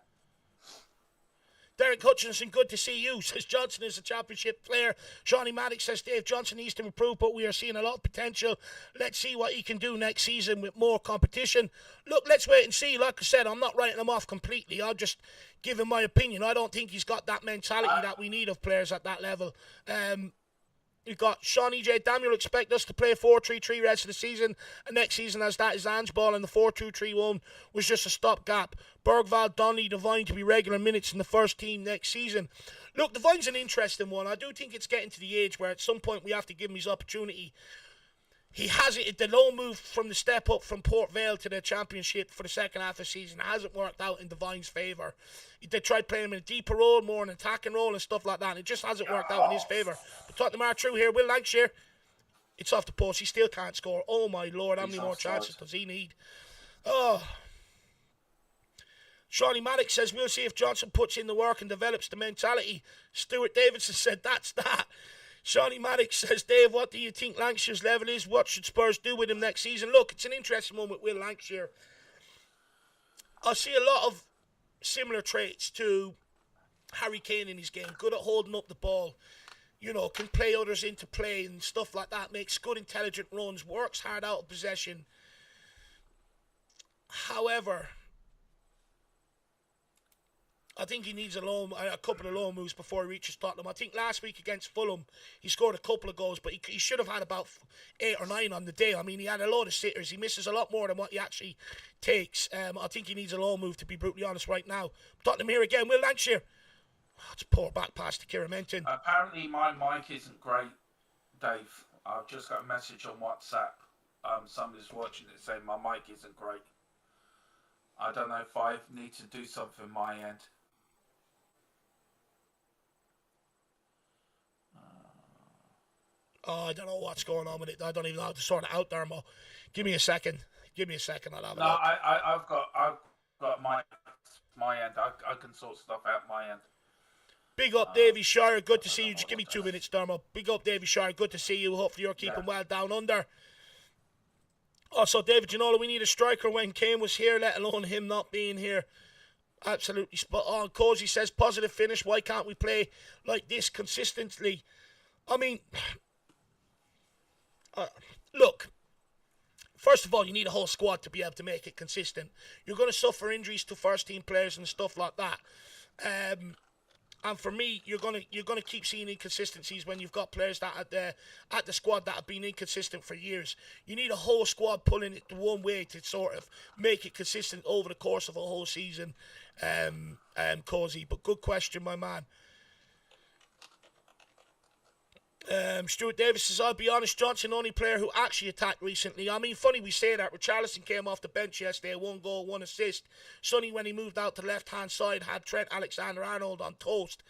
Derek Hutchinson, good to see you. Says Johnson is a championship player. Shawnee Maddox says Dave Johnson needs to improve, but we are seeing a lot of potential. Let's see what he can do next season with more competition. Look, let's wait and see. Like I said, I'm not writing him off completely. I'll just give him my opinion. I don't think he's got that mentality that we need of players at that level. You've got Sean E.J. Daniel expect us to play 4-3-3 rest of the season, and next season as that is Ange ball, and the 4-2-3-1 was just a stopgap. Bergvall, Donnelly, Devine to be regular minutes in the first team next season. Look, Devine's an interesting one. I do think it's getting to the age where at some point we have to give him his opportunity. He has it. The low move from the step up from Port Vale to the Championship for the second half of the season hasn't worked out in Devine's favour. They tried playing him in a deeper role, more an attacking role and stuff like that, and it just hasn't worked out in his favour. But Tottenham are through here. Will Lancashire, it's off the post. He still can't score. Oh my lord, how many more chances does he need? Oh. Shawnee Maddox says, we'll see if Johnson puts in the work and develops the mentality. Stuart Davidson said, that's that. Shawnee Maddox says, Dave, what do you think Lancashire's level is? What should Spurs do with him next season? Look, it's an interesting one with Will Lancashire. I see a lot of similar traits to Harry Kane in his game. Good at holding up the ball. You know, can play others into play and stuff like that. Makes good, intelligent runs. Works hard out of possession. However, I think he needs a couple of loan moves before he reaches Tottenham. I think last week against Fulham, he scored a couple of goals, but he should have had about 8 or 9 on the day. I mean, he had a load of sitters. He misses a lot more than what he actually takes. I think he needs a loan move, to be brutally honest, right now. Tottenham here again. Will Lancashire. Oh, it's a poor back pass to Kieran Menton. Apparently, my mic isn't great, Dave. I've just got a message on WhatsApp. Somebody's watching it saying my mic isn't great. I don't know if I need to do something my end. Oh, I don't know what's going on with it. I don't even know how to sort it out, Darmo. Give me a second. I'll have a look. I've got my my end. I can sort stuff out my end. Big up, Davy Shire. Good to see you. know Just give me what 2 that minutes, Darmo. Big up, Davy Shire. Good to see you. Hopefully you're keeping well down under. Also, David, you know we need a striker when Kane was here, let alone him not being here. Absolutely spot on. Cozy says, positive finish. Why can't we play like this consistently? I mean, look, first of all, you need a whole squad to be able to make it consistent. You're going to suffer injuries to first team players and stuff like that. And for me, you're gonna keep seeing inconsistencies when you've got players that at the squad that have been inconsistent for years. You need a whole squad pulling it the one way to sort of make it consistent over the course of a whole season. Cozy, but good question, my man. Stuart Davis says, I'll be honest, Johnson only player who actually attacked recently. I mean, funny we say that. Richarlison came off the bench yesterday, 1 goal, 1 assist. Sonny, when he moved out to the left-hand side, had Trent Alexander-Arnold on toast.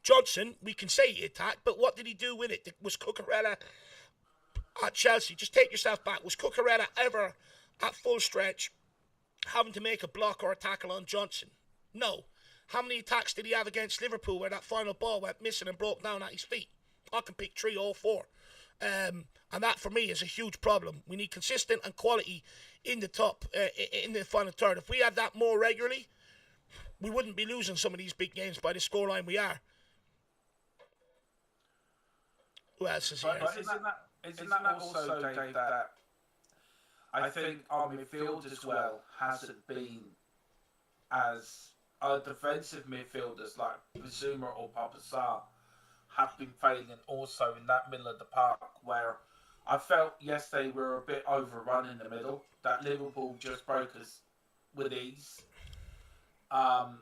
Johnson, we can say he attacked, but what did he do with it? Was Cucurella at Chelsea? Just take yourself back. Was Cucurella ever at full stretch having to make a block or a tackle on Johnson? No. How many attacks did he have against Liverpool where that final ball went missing and broke down at his feet? I can pick 3 or 4. And that, for me, is a huge problem. We need consistent and quality in the top, in the final third. If we had that more regularly, we wouldn't be losing some of these big games by the scoreline we are. Who else is here? But isn't that also, Dave, that I think our midfield as well hasn't been as defensive midfielders like Bazuma or Papasar have been failing also in that middle of the park, where I felt yesterday we were a bit overrun in the middle, that Liverpool just broke us with ease. And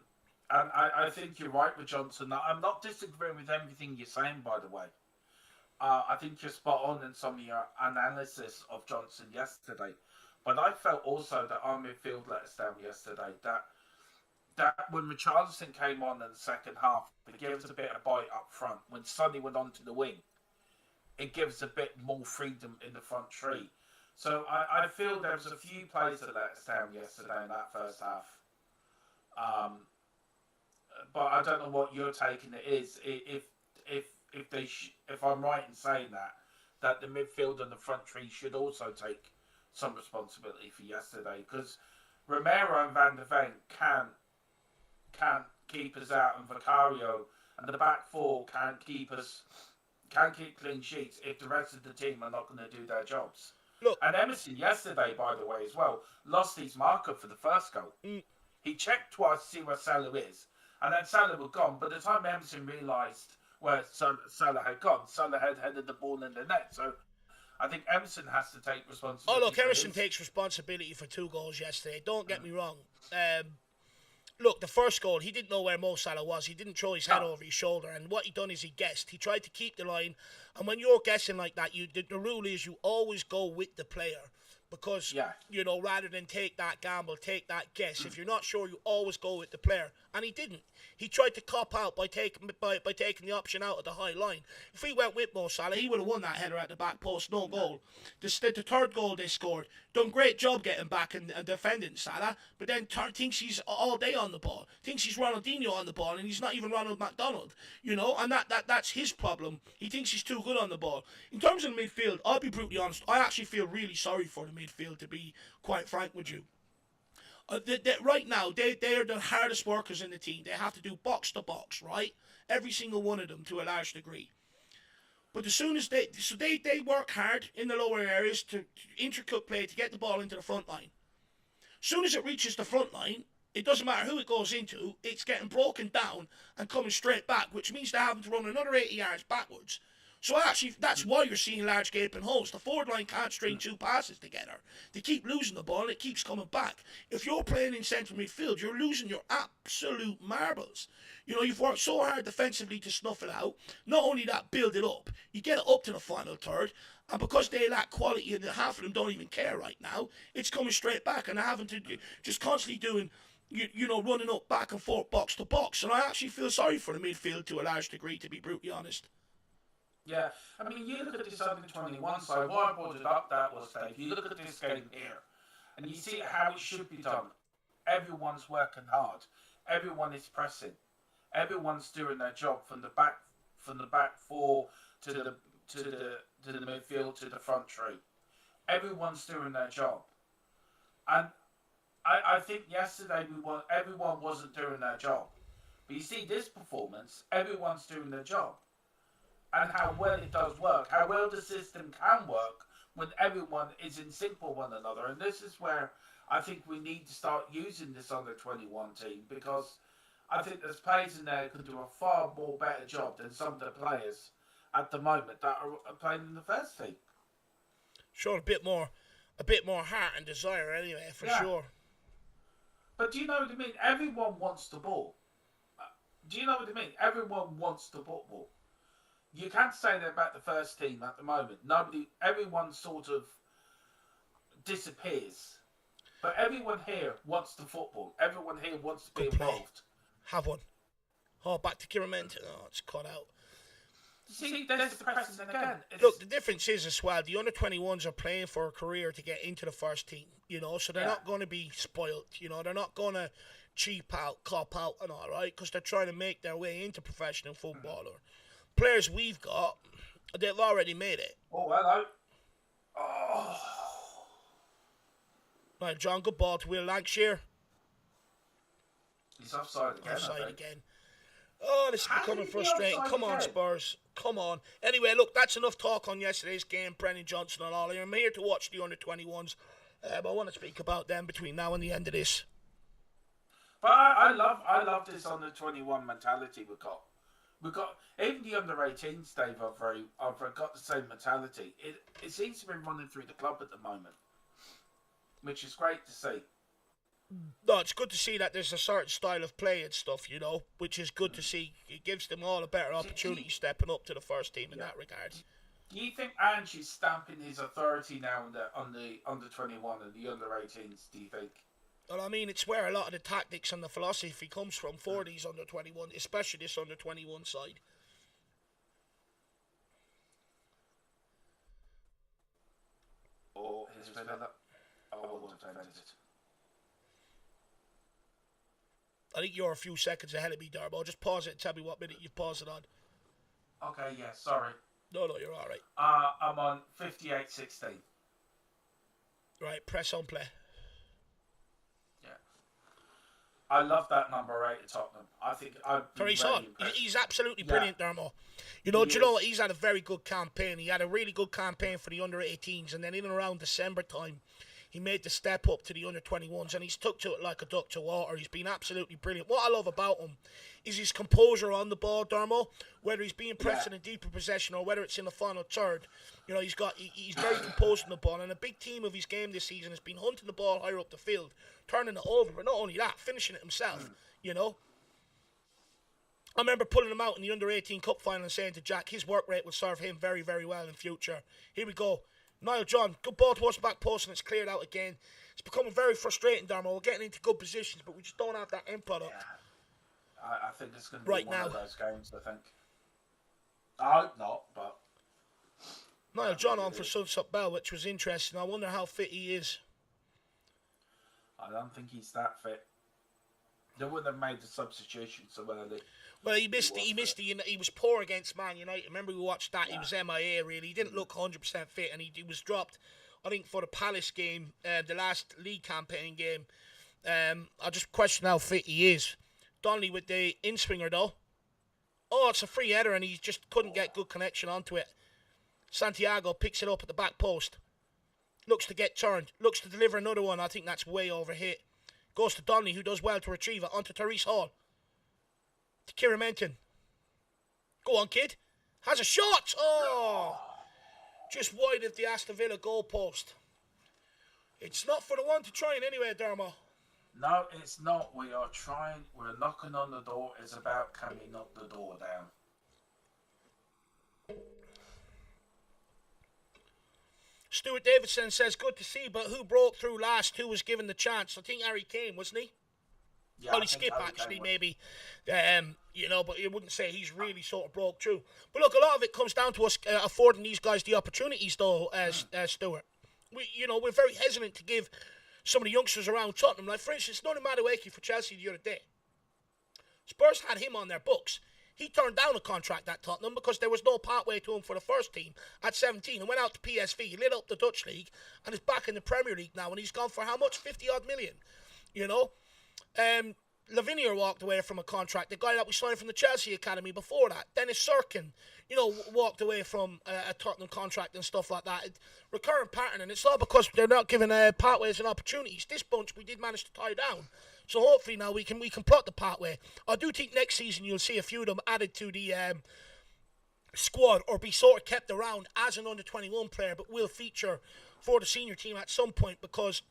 I think you're right with Johnson. I'm not disagreeing with everything you're saying, by the way. I think you're spot on in some of your analysis of Johnson yesterday. But I felt also that our midfield let us down yesterday, that when Richarlison came on in the second half, it gives us a bit of bite up front. When Sonny went onto the wing, it gives a bit more freedom in the front three. So I feel there was a few plays that let us down yesterday in that first half. But I don't know what your take on it is. If I'm right in saying that the midfield and the front three should also take some responsibility for yesterday, because Romero and Van der Ven can't keep us out, and Vicario and the back four can't keep clean sheets if the rest of the team are not going to do their jobs. Look, and Emerson yesterday, by the way, as well, lost his marker for the first goal. He checked twice to see where Salah is, and then Salah was gone. By the time Emerson realised where Salah had gone, Salah had headed the ball in the net. So I think Emerson has to take responsibility. Oh, look, Emerson takes responsibility for 2 goals yesterday. Don't get me wrong. Look, the first goal, he didn't know where Mo Salah was. He didn't throw his head over his shoulder. And what he done is he guessed. He tried to keep the line. And when you're guessing like that, the rule is you always go with the player. Because, rather than take that gamble, take that guess. If you're not sure, you always go with the player. And he didn't. He tried to cop out by taking the option out of the high line. If he went with Mo Salah, he would have won that header at the back post, no goal. The third goal they scored, done great job getting back and defending Salah, but then thinks he's all day on the ball. Thinks he's Ronaldinho on the ball, and he's not even Ronald McDonald. And that's his problem. He thinks he's too good on the ball. In terms of the midfield, I'll be brutally honest, I actually feel really sorry for the midfield, to be quite frank with you. Right now, they are the hardest workers in the team. They have to do box to box, right? Every single one of them to a large degree. But as soon as they work hard in the lower areas to intricate play to get the ball into the front line. As soon as it reaches the front line, it doesn't matter who it goes into, it's getting broken down and coming straight back, which means they're having to run another 80 yards backwards. So actually, that's why you're seeing large gaping holes. The forward line can't string 2 passes together. They keep losing the ball and it keeps coming back. If you're playing in central midfield, you're losing your absolute marbles. You've worked so hard defensively to snuff it out. Not only that, build it up. You get it up to the final third, and because they lack quality and half of them don't even care right now, it's coming straight back, and they're having to just constantly doing, running up back and forth, box to box. And I actually feel sorry for the midfield to a large degree, to be brutally honest. Yeah, I mean, you look at this under-21 side, why I brought it up, that was, Dave, you look at this game here, and you see how it should be done. everyone's working hard. Everyone is pressing. Everyone's doing their job from the back four to the midfield to the front three. Everyone's doing their job, and I think yesterday everyone wasn't doing their job. But you see this performance, everyone's doing their job, and how well it does work, how well the system can work when everyone is in sync with one another. And this is where I think we need to start using this under 21 team, because I think there's players in there who can do a far more better job than some of the players at the moment that are playing in the first team. Sure, a bit more heart and desire anyway, for sure. But do you know what I mean? Everyone wants the ball. Do you know what I mean? Everyone wants the football. You can't say that about the first team at the moment. Everyone sort of disappears. But everyone here wants the football. Everyone here wants to be involved. Have one. Oh, back to Kirimenton. Oh, it's cut out. See, there's the pressing again. Look, the difference is as well, the under-21s are playing for a career to get into the first team, so they're not going to be spoilt, they're not going to cheap out, cop out and all, right, because they're trying to make their way into professional football. Or players we've got, they've already made it. Oh, hello. Oh. Right, John, good ball to Will Lancashire. He's offside again. Offside again. Oh, this is becoming frustrating. Come on, Spurs. Come on. Anyway, look, that's enough talk on yesterday's game. Brennan Johnson and all. I'm here to watch the under-21s. I want to speak about them between now and the end of this. But I love this under-21 mentality we've got. We've got, even the under-18s, Dave, I've got the same mentality. It seems to be running through the club at the moment, which is great to see. No, it's good to see that there's a certain style of play and stuff, which is good to see. It gives them all a better opportunity stepping up to the first team in that regard. Do you think Ange is stamping his authority now on the under-21 and the under-18s, do you think? Well, I mean, it's where a lot of the tactics and the philosophy comes from for these under-21, especially this under-21 side. Oh, his fella. I won't have it. I think you're a few seconds ahead of me, Darmo. Just pause it and tell me what minute you've paused it on. Okay, yeah, sorry. No, you're all right. I'm on 58:16. Right, press on play. Yeah. I love that number 8 at Tottenham. I think he's absolutely brilliant, Darmo. Do you know what? He's had a very good campaign. He had a really good campaign for the under-18s, and then in and around December time, he made the step up to the under-21s, and he's took to it like a duck to water. He's been absolutely brilliant. What I love about him is his composure on the ball, Darmo. Whether he's being pressed in a deeper possession or whether it's in the final third, he's very composed on the ball. And a big theme of his game this season has been hunting the ball higher up the field, turning it over, but not only that, finishing it himself. I remember pulling him out in the under-18 cup final and saying to Jack, his work rate will serve him very, very well in future. Here we go. Niall John, good ball towards the back post and it's cleared out again. It's becoming very frustrating, Darmo. We're getting into good positions, but we just don't have that end product. Yeah. I think it's going to be one of those games, I think. I hope not, but... Niall John on for Sunset Bell, which was interesting. I wonder how fit he is. I don't think he's that fit. They wouldn't have made the substitution so early. Well, he was poor against Man United. Remember we watched that? Yeah. He was MIA, really. He didn't look 100% fit, and he was dropped, I think, for the Palace game, the last league campaign game. I just question how fit he is. Donnelly with the in-swinger, though. Oh, it's a free header, and he just couldn't get good connection onto it. Santiago picks it up at the back post. Looks to get turned. Looks to deliver another one. I think that's way overhit. Goes to Donnelly, who does well to retrieve it. Onto Therese Hall. To Kirimenton. Go on, kid. Has a shot. Oh. Just wide of the Aston Villa goalpost. It's not for the one to try in anyway, Darmo. No, it's not. We are trying. We're knocking on the door. It's about can we knock the door down? Stuart Davidson says, good to see, but who broke through last? Who was given the chance? I think Harry Kane, wasn't he? Yeah, Only Skip, actually, maybe. But you wouldn't say he's really sort of broke through. But look, a lot of it comes down to us affording these guys the opportunities, though, Stuart. We're very hesitant to give some of the youngsters around Tottenham. Like, for instance, Noni Madueke for Chelsea the other day. Spurs had him on their books. He turned down a contract at Tottenham because there was no pathway to him for the first team at 17 and went out to PSV. He lit up the Dutch League and is back in the Premier League now, and he's gone for how much? 50-odd million, you know? Lavinia walked away from a contract. The guy that we signed from the Chelsea Academy before that, Dennis Sirkin, you know, walked away from a Tottenham contract and stuff like that. Recurrent pattern, and it's all because they're not giving pathways and opportunities. This bunch we did manage to tie down. So hopefully now we can plot the pathway. I do think next season you'll see a few of them added to the squad or be sort of kept around as an under-21 player, but will feature for the senior team at some point because,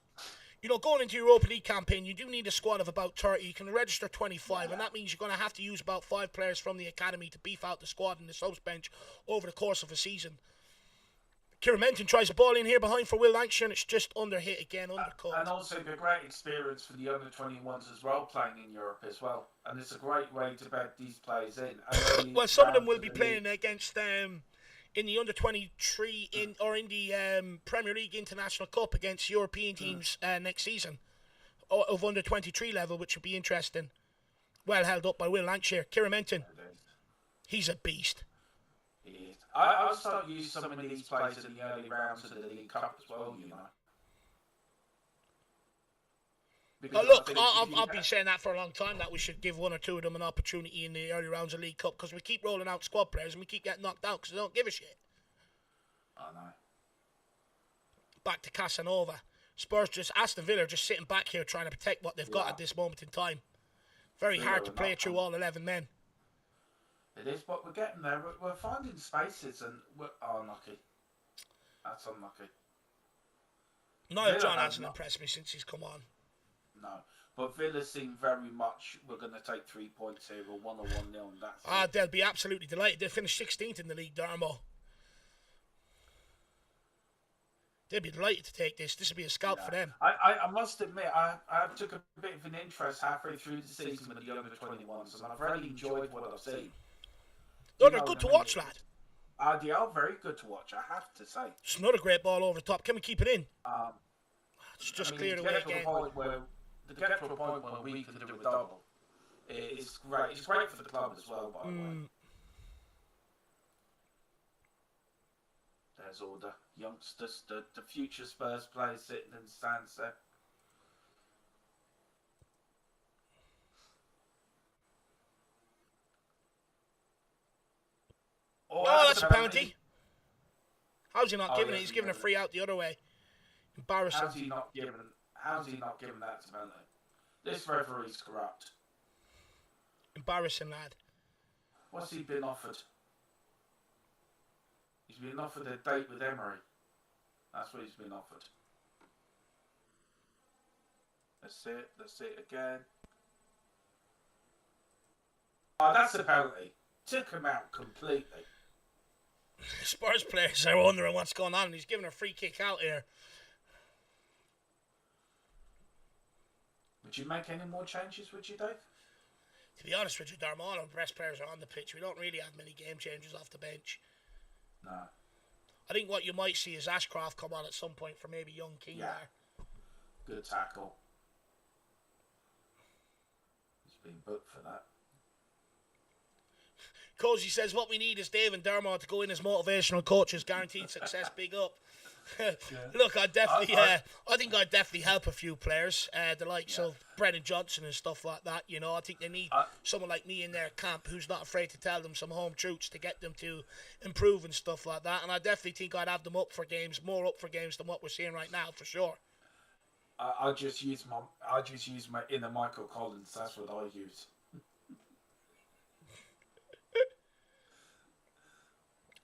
you know, going into Europa League campaign, you do need a squad of about 30. You can register 25, and that means you're going to have to use about 5 players from the academy to beef out the squad and the subs bench over the course of a season. Kieran Menton tries a ball in here behind for Will Lancashire, and it's just under hit again, undercut. And also a great experience for the under-21s as well, playing in Europe as well. And it's a great way to bed these players in. Well, some of them will be playing against in the under-23 in the Premier League International Cup against European teams next season of under-23 level, which would be interesting. Well held up by Will Lancashire. Kieran Menton, he's a beast. I'll start using some of these players in the early rounds of the League Cup as well, you know. Look, I've been saying that for a long time, that we should give one or two of them an opportunity in the early rounds of League Cup, because we keep rolling out squad players and we keep getting knocked out because they don't give a shit. I know. Back to Casanova. Spurs Aston Villa just sitting back here trying to protect what they've got at this moment in time. Very hard to play through all 11 men. It is, but we're getting there. We're finding spaces, and we're unlucky. That's unlucky. Niall John hasn't impressed me since he's come on. No, but Villa seem very much we're going to take 3 points here, or 1 or 1-0, and that's it. They'll be absolutely delighted. They finished 16th in the league, Darmo. They'd be delighted to take this. This would be a scalp for them. I must admit, I took a bit of an interest halfway through the season with the under-21s, and I've really enjoyed what I've seen. No, they're good to watch, lad. They are very good to watch, I have to say. It's another great ball over the top. Can we keep it in? It's just cleared away again. To get to a point where we can do a double, it's great. It's great for the club as well, by the way. There's all the youngsters, the future Spurs players sitting in the stands there. Oh, that's a penalty. How's he not giving it? He's giving a free out the other way. Embarrassing. How's he not giving that to penalty? This referee's corrupt. Embarrassing, lad. What's he been offered? He's been offered a date with Emery. That's what he's been offered. Let's see it again. Oh, that's a penalty. Took him out completely. Spurs players are wondering what's going on. He's giving a free kick out here. Would you make any more changes, would you, Dave? To be honest with you, Darmo, all our best players are on the pitch. We don't really have many game changers off the bench. No. I think what you might see is Ashcroft come on at some point for maybe young King there. Good tackle. He's been booked for that. Cozy says what we need is Dave and Darmo to go in as motivational coaches, guaranteed success, big up. Look, I think I'd definitely help a few players, the likes of Brennan Johnson and stuff like that. You know, I think they need someone like me in their camp who's not afraid to tell them some home truths to get them to improve and stuff like that. And I definitely think I'd have them up for games, more up for games than what we're seeing right now, for sure. I just use my inner Michael Collins. That's what I use.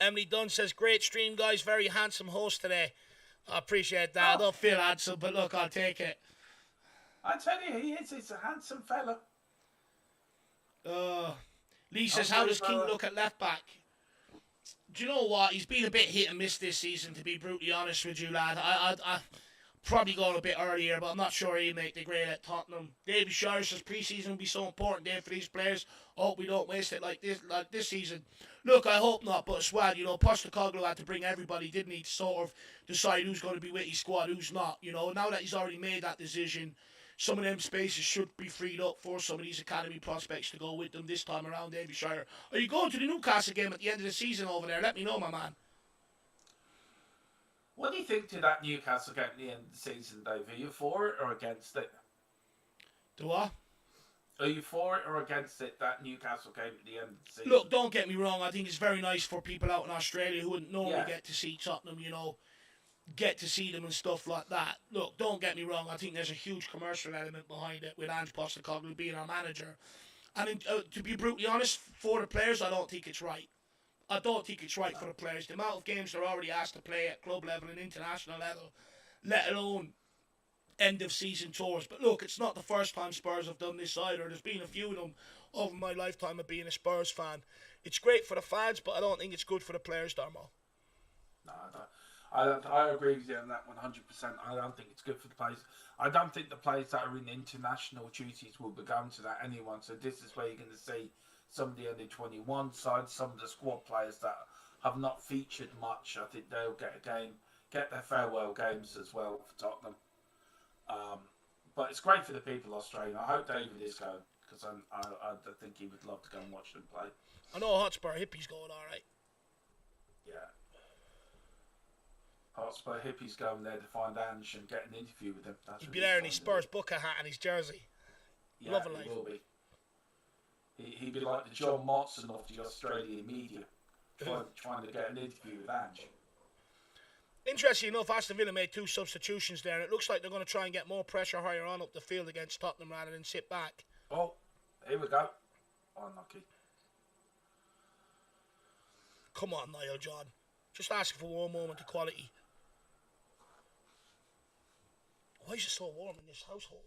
Emily Dunn says, great stream, guys. Very handsome host today. I appreciate that. I don't feel handsome, but look, I'll take it. I tell you, he is. He's a handsome fella. Lee says, how does King look at left back? Do you know what? He's been a bit hit and miss this season, to be brutally honest with you, lad. I probably going a bit earlier, but I'm not sure he'll make the grade at Tottenham. David Shire says, pre-season will be so important day for these players. I hope we don't waste it like this season. Look, I hope not, but as well, Postecoglou had to bring everybody, didn't he, to sort of decide who's going to be with his squad, who's not. Now that he's already made that decision, some of them spaces should be freed up for some of these academy prospects to go with them this time around, Derbyshire. Are you going to the Newcastle game at the end of the season over there? Let me know, my man. What do you think to that Newcastle game at the end of the season, Dave? Are you for it or against it? Do what? Are you for it or against it, that Newcastle game at the end of the season? Look, don't get me wrong. I think it's very nice for people out in Australia who wouldn't normally get to see Tottenham, get to see them and stuff like that. Look, don't get me wrong. I think there's a huge commercial element behind it with Ange Postecoglou being our manager. And to be brutally honest, for the players, I don't think it's right. I don't think it's right for the players. The amount of games they're already asked to play at club level and international level, let alone end of season tours. But look, it's not the first time Spurs have done this either. There's been a few of them over my lifetime of being a Spurs fan. It's great for the fans, but I don't think it's good for the players, Darmo. No, I agree with you on that 100%. I don't think it's good for the players. I don't think the players that are in international duties will be going to that anyone. So this is where you're going to see some of the under-21 sides, some of the squad players that have not featured much. I think they'll get a game, get their farewell games as well for Tottenham. But it's great for the people of Australia. I hope David is going, because I think he would love to go and watch them play. I know Hotspur Hippie's going all right. Yeah. Hotspur Hippie's going there to find Ange and get an interview with him. He'd be there in his Spurs Booker hat and his jersey. Yeah, Lovely. He will be. He'd be like the John Motson of the Australian media, trying to get an interview with Ange. Interesting enough, Aston Villa made 2 substitutions there, and it looks like they're going to try and get more pressure higher on up the field against Tottenham rather than sit back. Oh, here we go. Unlucky. Come on, Niall John. Just asking for one moment of quality. Why is it so warm in this household?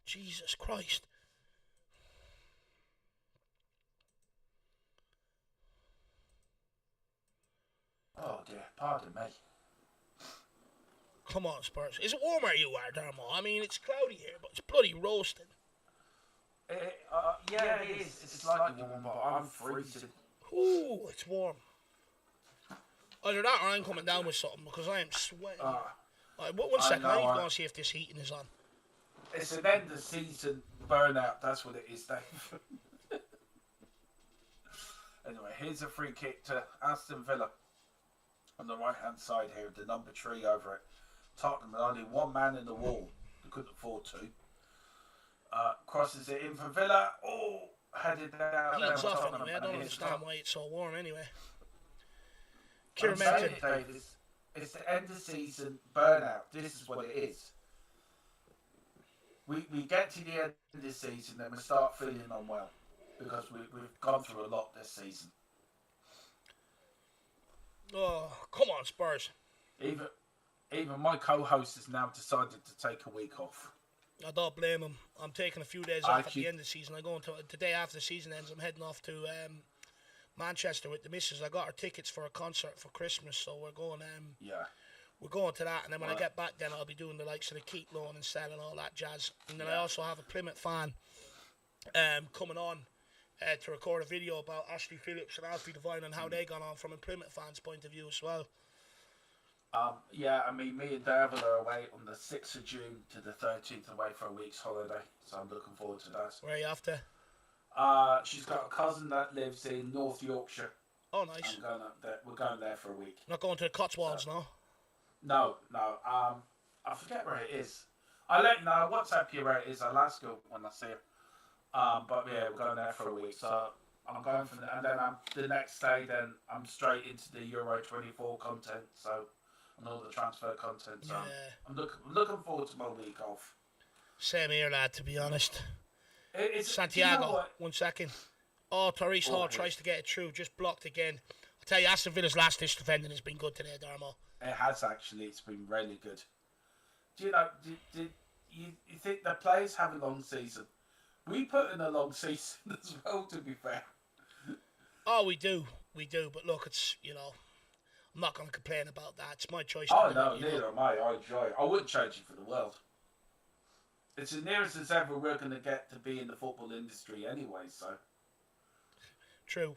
Jesus Christ. Oh dear, pardon me. Come on, Spurs. Is it warm where you are, Darmo? I mean, it's cloudy here, but it's bloody roasting. Yeah, it is. It's slightly warm, but I'm freezing. Ooh, it's warm. Either that or I'm coming down with something because I am sweating. Right, one second, I need to go and see if this heating is on. It's an end of season burnout, that's what it is, Dave. Anyway, here's a free kick to Aston Villa. On the right hand side here, the number 3 over it. Tottenham, only one man in the wall. They couldn't afford to. Crosses it in for Villa. Oh, headed down. Heat's off anyway. I don't understand why it's so warm anyway. Kieran mentioned it's the end of season burnout. This is what it is. We get to the end of the season and we start feeling unwell because we've gone through a lot this season. Oh, come on, Spurs. Even my co-host has now decided to take a week off. I don't blame him. I'm taking a few days off at the end of the season. I'm going to the day after the season ends. I'm heading off to Manchester with the missus. I got our tickets for a concert for Christmas, so we're going. We're going to that, and then when I get back, then I'll be doing the likes of the Keep Loan and selling all that jazz. And then I also have a Plymouth fan coming on to record a video about Ashley Phillips and Alfie Devine and how they got on from a Plymouth fan's point of view as well. I mean, me and David are away on the 6th of June to the 13th away for a week's holiday, so I'm looking forward to that. Where are you after? She's got a cousin that lives in North Yorkshire. Oh, nice. We're going there for a week. Not going to the Cotswolds, no? No. I forget where it is. I'll let you know. I'll WhatsApp you where it is. I'll ask her when I see her. But yeah, we're going there for a week. So I'm going from there. And then the next day, then I'm straight into the Euro 24 content. So, and all the transfer content. So I'm looking forward to my week off. Same here, lad, to be honest. It's Santiago, you know 1 second. Oh, Tyrese Hall tries to get it through, just blocked again. I tell you, Aston Villa's last ditch defending has been good today, Darmo. It has actually. It's been really good. Do you know? Do you think the players have a long season? We put in a long season as well. To be fair. Oh, we do. But look, it's I'm not going to complain about that. It's my choice. Oh no, neither am I. I enjoy it. I wouldn't change it for the world. It's the nearest as ever we're going to get to be in the football industry anyway. So. True.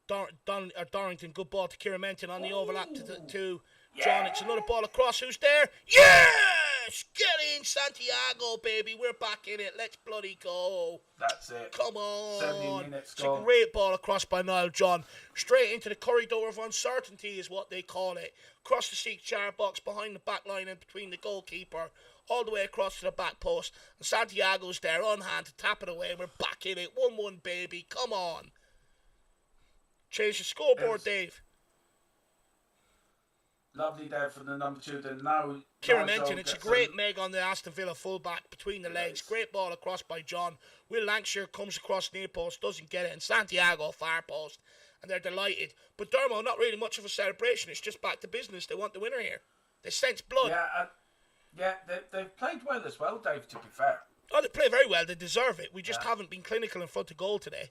Dorrington. Good ball to Kieran Menton on the overlap to Yeah. John. It's another ball across. Who's there? Yes! Get in, Santiago, baby. We're back in it. Let's bloody go. That's it. Come on. 70 minutes It's gone. a great ball across by Niall John. Straight into the corridor of uncertainty is what they call it. Across the 6-yard box, behind the back line and between the goalkeeper. All the way across to the back post. And Santiago's there on hand to tap it away. And we're back in it. 1-1, baby. Come on. Change the scoreboard, Dave. Lovely there for the number 2. Then now Kieran Menton, it's a great meg on the Aston Villa fullback between the legs. Great ball across by John. Will Lancashire comes across near post, doesn't get it, and Santiago far post, and they're delighted. But Darmo, not really much of a celebration. It's just back to business. They want the winner here. They sense blood. Yeah, they've played well as well, Dave, to be fair. Oh, they play very well. They deserve it. We just haven't been clinical in front of goal today.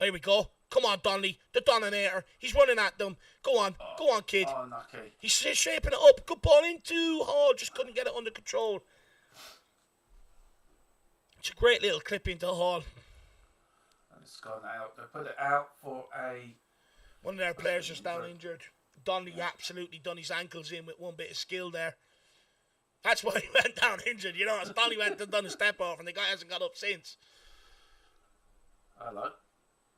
Here we go. Come on, Donnelly, the Dominator. He's running at them. Go on, kid. Oh, okay. He's shaping it up. Good ball into Hall. Just couldn't get it under control. It's a great little clip into Hall. And it's gone out. They put it out for one of their players is down injured. Donnelly absolutely done his ankles in with one bit of skill there. That's why he went down injured. You know, Donnelly went and done a step off, and the guy hasn't got up since. Hello.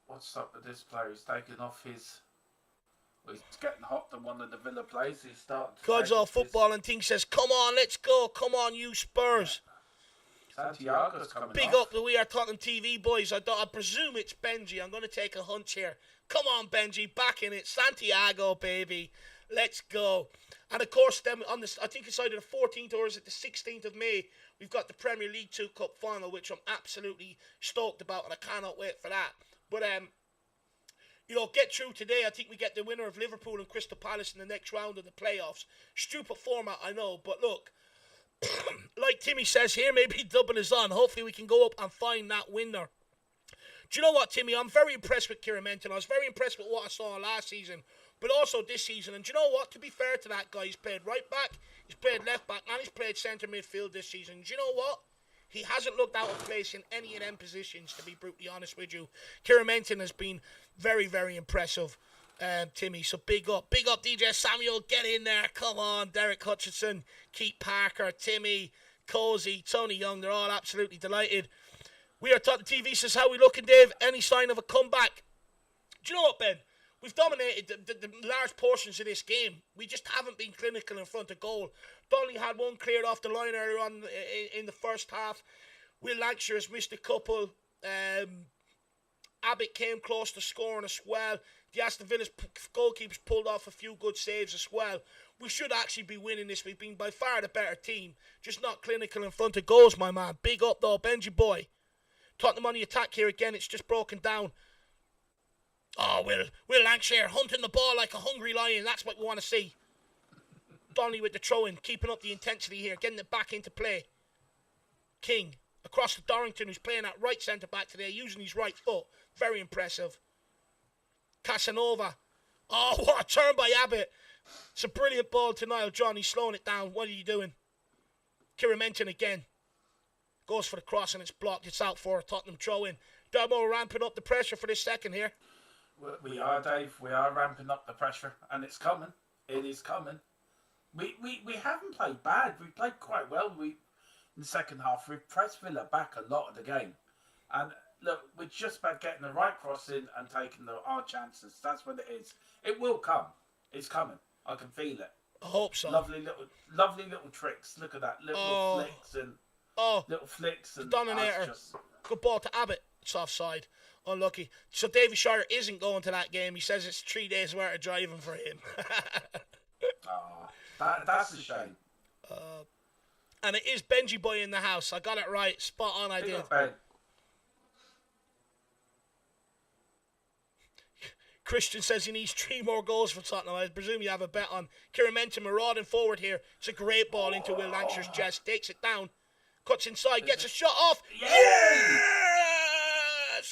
What's up with this player? He's taking off his... Well, he's getting hot than one of the Villa players. He's starting to... God's all football and thing says, come on, let's go. Come on, you Spurs. Santiago's coming Big off. up the We Are Tottenham TV boys. I presume it's Benji. I'm going to take a hunch here. Come on, Benji. Back in it. Santiago, baby. Let's go. And of course, then on this, I think it's either the 14th or is it the 16th of May, we've got the Premier League 2 Cup final, which I'm absolutely stoked about, and I cannot wait for that. But, you know, get through today. I think we get the winner of Liverpool and Crystal Palace in the next round of the playoffs. Stupid format, I know. But look, like Timmy says here, maybe double is on. Hopefully we can go up and find that winner. Do you know what, Timmy? I'm very impressed with Kieran Menton. I was very impressed with what I saw last season, but also this season. And do you know what? To be fair to that guy, he's played right back, he's played left back, and he's played centre midfield this season. Do you know what? He hasn't looked out of place in any of them positions, to be brutally honest with you. Kieran Menton has been very, very impressive, Timmy. So big up DJ Samuel, get in there. Come on, Derek Hutchinson, Keith Parker, Timmy, Cozy, Tony Young, they're all absolutely delighted. We Are Tottenham TV says, how we looking, Dave? Any sign of a comeback? Do you know what, Ben? We've dominated the large portions of this game. We just haven't been clinical in front of goal. Donnelly had one cleared off the line earlier on in the first half. Will Lancashire has missed a couple. Abbott came close to scoring as well. The Aston Villa's goalkeepers pulled off a few good saves as well. We should actually be winning this. We've been by far the better team. Just not clinical in front of goals, my man. Big up, though, Benji boy. Tottenham on the attack here again. It's just broken down. Oh, Will Lancashire hunting the ball like a hungry lion. That's what we want to see. Donnelly with the throw-in, keeping up the intensity here, getting it back into play. King, across to Dorrington, who's playing at right centre-back today, using his right foot. Very impressive. Casanova. Oh, what a turn by Abbott. It's a brilliant ball to Niall John. He's slowing it down. What are you doing? Kieran Menton again. Goes for the cross and it's blocked. It's out for a Tottenham throw-in. Darmo ramping up the pressure for this second here. We are, Dave. We are ramping up the pressure, and it's coming. It is coming. We haven't played bad. We played quite well. In the second half, we've pressed Villa back a lot of the game, and look, we're just about getting the right cross in and taking our chances. That's what it is. It will come. It's coming. I can feel it. I hope so. Lovely little tricks. Look at that. Little flicks and Dominator. Good ball to Abbott. It's offside. Unlucky. So Davy Shire isn't going to that game. He says it's 3 days worth of driving for him. That's a shame. And it is Benji boy in the house. I got it right. Spot on, I did. Christian says he needs 3 more goals for Tottenham. I presume you have a bet on Kieran Menton marauding forward here. It's a great ball into Will Lancashire's chest. Takes it down. Cuts inside. Gets a shot off. Yes!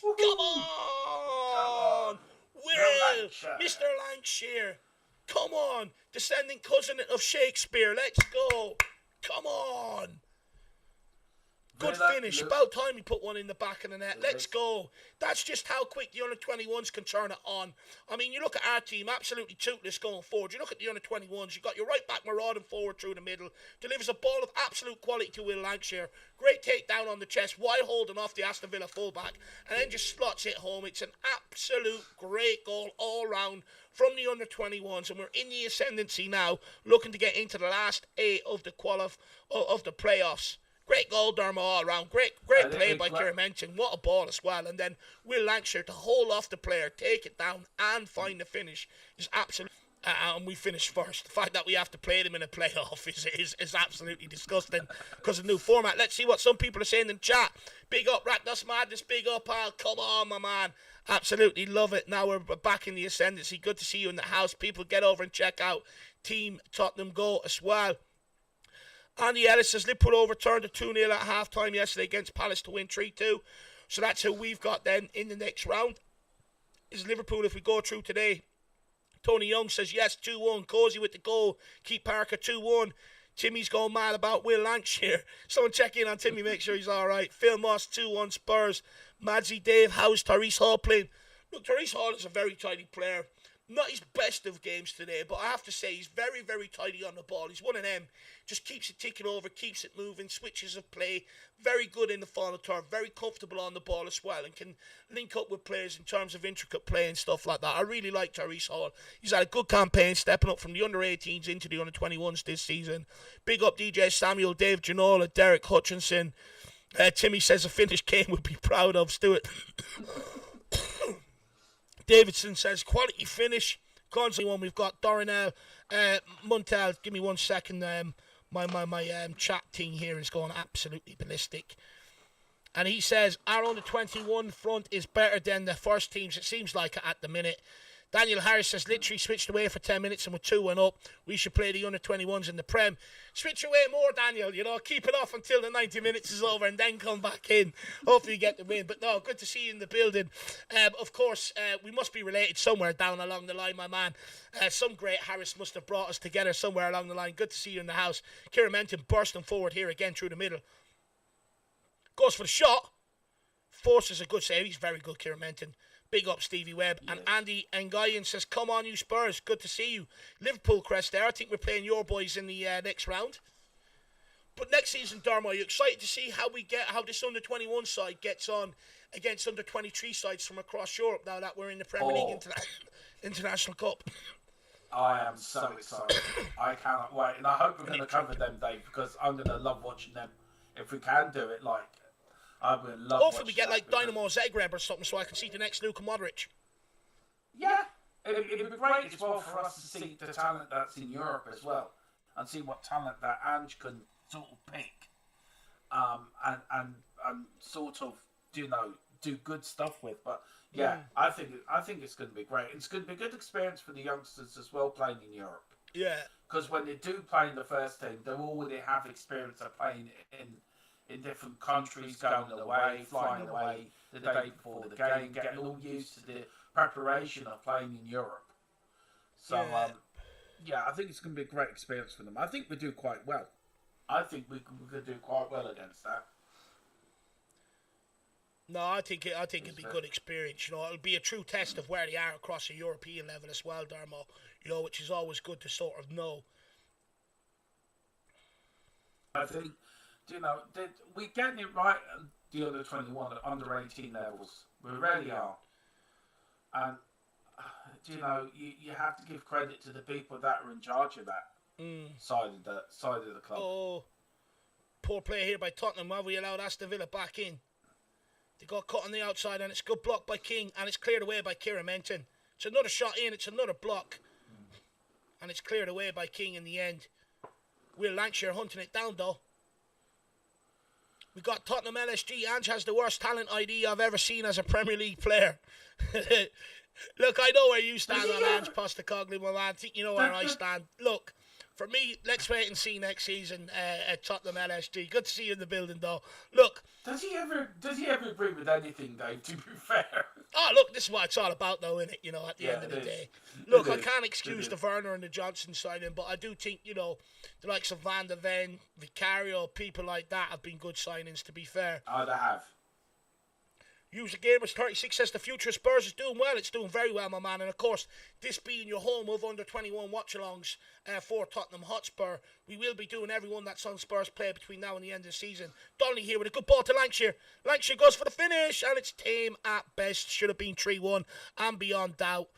Come on! Will! Mr. Lancashire. Come on. Descending cousin of Shakespeare. Let's go. Come on. Good finish. About time he put one in the back of the net. Let's go. That's just how quick the under-21s can turn it on. I mean, you look at our team, absolutely toothless going forward. You look at the under-21s, you've got your right back marauding forward through the middle. Delivers a ball of absolute quality to Will Lancashire. Great takedown on the chest while holding off the Aston Villa fullback. And then just slots it home. It's an absolute great goal all round from the under-21s. And we're in the ascendancy now, looking to get into the last 8 of the playoffs. Great goal, Darmo, all around. Great play by Kieran Menton. What a ball as well. And then Will Lancashire to hold off the player, take it down, and find the finish is absolutely... and we finish first. The fact that we have to play them in a playoff is absolutely disgusting because of the new format. Let's see what some people are saying in chat. Big up, Rakdos Madness. Big up, Al. Come on, my man. Absolutely love it. Now we're back in the ascendancy. Good to see you in the house. People, get over and check out Team Tottenham Go as well. Andy Ellis says Liverpool overturned a 2-0 at half-time yesterday against Palace to win 3-2. So that's who we've got then in the next round. Is Liverpool if we go through today. Tony Young says yes, 2-1. Cozy with the goal. Keith Parker, 2-1. Timmy's going mad about Will Lancashire. Someone check in on Timmy, make sure he's all right. Phil Moss, 2-1 Spurs. Madsy Dave, how's Tyrese Hall playing? Look, Tyrese Hall is a very tidy player. Not his best of games today, but I have to say he's very, very tidy on the ball. He's one of them. Just keeps it ticking over, keeps it moving, switches of play. Very good in the final third, very comfortable on the ball as well, and can link up with players in terms of intricate play and stuff like that. I really like Tyrese Hall. He's had a good campaign, stepping up from the under-18s into the under-21s this season. Big up DJ Samuel, Dave Ginola, Derek Hutchinson. Timmy says a finished game would be proud of. Stuart. Davidson says quality finish. Constantly one. We've got Dorinel, Muntel. Give me 1 second. My chat thing here is going absolutely ballistic. And he says our under 21 front is better than the first teams. It seems like it at the minute. Daniel Harris says literally switched away for 10 minutes and with 2-1 up. We should play the under 21s in the Prem. Switch away more, Daniel. You know, keep it off until the 90 minutes is over and then come back in. Hopefully you get the win. But no, good to see you in the building. Of course, we must be related somewhere down along the line, my man. Some great Harris must have brought us together somewhere along the line. Good to see you in the house. Kieran Menton bursting forward here again through the middle. Goes for the shot. Forces a good save. He's very good, Kieran Menton. Big up Stevie Webb. Yes. And Andy Ngayan says, come on, you Spurs. Good to see you. Liverpool crest there. I think we're playing your boys in the next round. But next season, Darmo, are you excited to see how this under-21 side gets on against under-23 sides from across Europe now that we're in the Premier League International Cup? I am so excited. I cannot wait. And I hope we're going to cover them, Dave, because I'm going to love watching them. If we can do it, I would love. Hopefully we get Dynamo Zagreb or something so I can see the next Luka Modric. Yeah, it'd be great as well for us to see the talent that's in Europe as well, and see what talent that Ange can sort of pick, and sort of do good stuff with. But yeah, I think it's going to be great. It's going to be a good experience for the youngsters as well playing in Europe. Yeah, because when they do play in the first team, they already have experience of playing in different countries, going away, flying away the day before the game, getting all used to the preparation of playing in Europe. So, I think it's going to be a great experience for them. I think we do quite well. I think we could do quite well against that. No, I think it'd be a good experience. You know, it'll be a true test of where they are across a European level as well, Darmo. You know, which is always good to sort of know. I think, we're getting it right at the under 21, under 18 levels. We really are. And, you have to give credit to the people that are in charge of that side of the club. Oh, poor play here by Tottenham. Have we allowed Aston Villa back in? They got cut on the outside and it's good block by King and it's cleared away by Kieran Menton. It's another shot in, it's another block. And it's cleared away by King in the end. Will Lancashire hunting it down though. We got Tottenham LSG. Ange has the worst talent ID I've ever seen as a Premier League player. Look, I know where you stand on Ange Postecoglou, my man. I think you know where I stand. Look, for me, let's wait and see next season at Tottenham LSG. Good to see you in the building, though. Look, does he ever agree with anything, Dave? To be fair, Oh, look, this is what it's all about, though, innit? You know, at the end of the day. Look, I can't excuse the Werner and the Johnson signing, but I do think, you know, the likes of Van der Ven, Vicario, people like that have been good signings, to be fair. Oh, they have. User Gamers 36 says the future of Spurs is doing well. It's doing very well, my man. And of course, this being your home of under 21 watch-alongs for Tottenham Hotspur, we will be doing everyone that's on Spurs play between now and the end of the season. Donnelly here with a good ball to Lancashire. Lancashire goes for the finish, and it's tame at best. Should have been 3-1 and beyond doubt.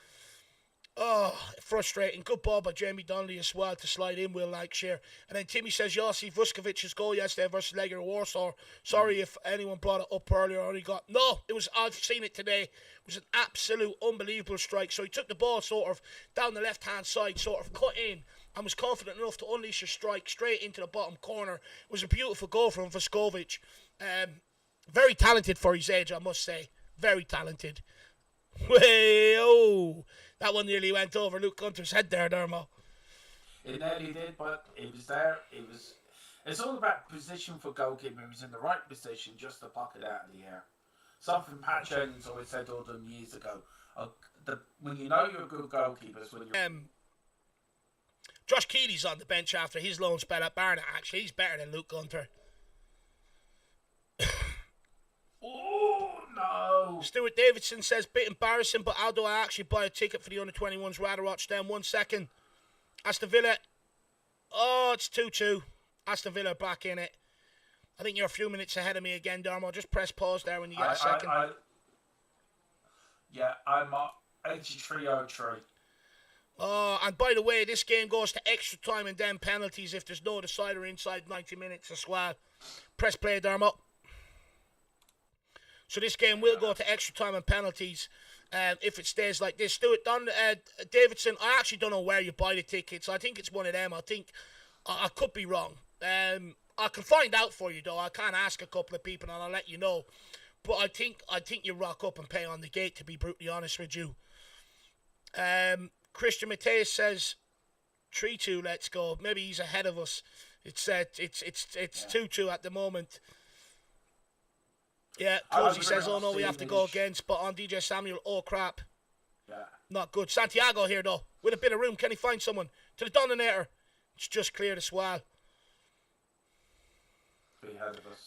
Oh, frustrating. Good ball by Jamie Donnelly as well to slide in Will Lancashire. And then Timmy says, y'all see Vuckovic's goal yesterday versus Legia Warsaw. Sorry if anyone brought it up earlier. No, I've seen it today. It was an absolute unbelievable strike. So he took the ball sort of down the left-hand side, sort of cut in, and was confident enough to unleash a strike straight into the bottom corner. It was a beautiful goal from Vuckovic. Very talented for his age, I must say. Very talented. Way-oh! That one nearly went over Luke Gunter's head there, Darmo. It nearly did, but it was there. It's all about position for goalkeeper. He was in the right position just to pluck it out of the air. Something Pat Jones always said all them years ago. When you know you're a good goalkeeper, is when you're... Josh Keeley's on the bench after his loan spell at Barnet, actually. He's better than Luke Gunter. Oh, no. Stuart Davidson says, bit embarrassing, but how do I actually buy a ticket for the under-21s? Rather watch them. 1 second. Aston Villa. Oh, it's 2-2. Aston Villa back in it. I think you're a few minutes ahead of me again, Darmo. Just press pause there when you get a second. I'm 83-03. Oh, and by the way, this game goes to extra time and then penalties if there's no decider inside 90 minutes as well. Press play, Darmo. So this game will go to extra time and penalties if it stays like this. Stuart Davidson, I actually don't know where you buy the tickets. I think it's one of them. I think I could be wrong. I can find out for you, though. I can ask a couple of people and I'll let you know. But I think you rock up and pay on the gate, to be brutally honest with you. Christian Mateus says 3-2, let's go. Maybe he's ahead of us. It's 2-2 at the moment. Yeah, Cozy says, oh no, we have to go again. Spot on, DJ Samuel, oh crap. Yeah. Not good. Santiago here, though. With a bit of room, can he find someone? To the Dominator. It's just cleared as well.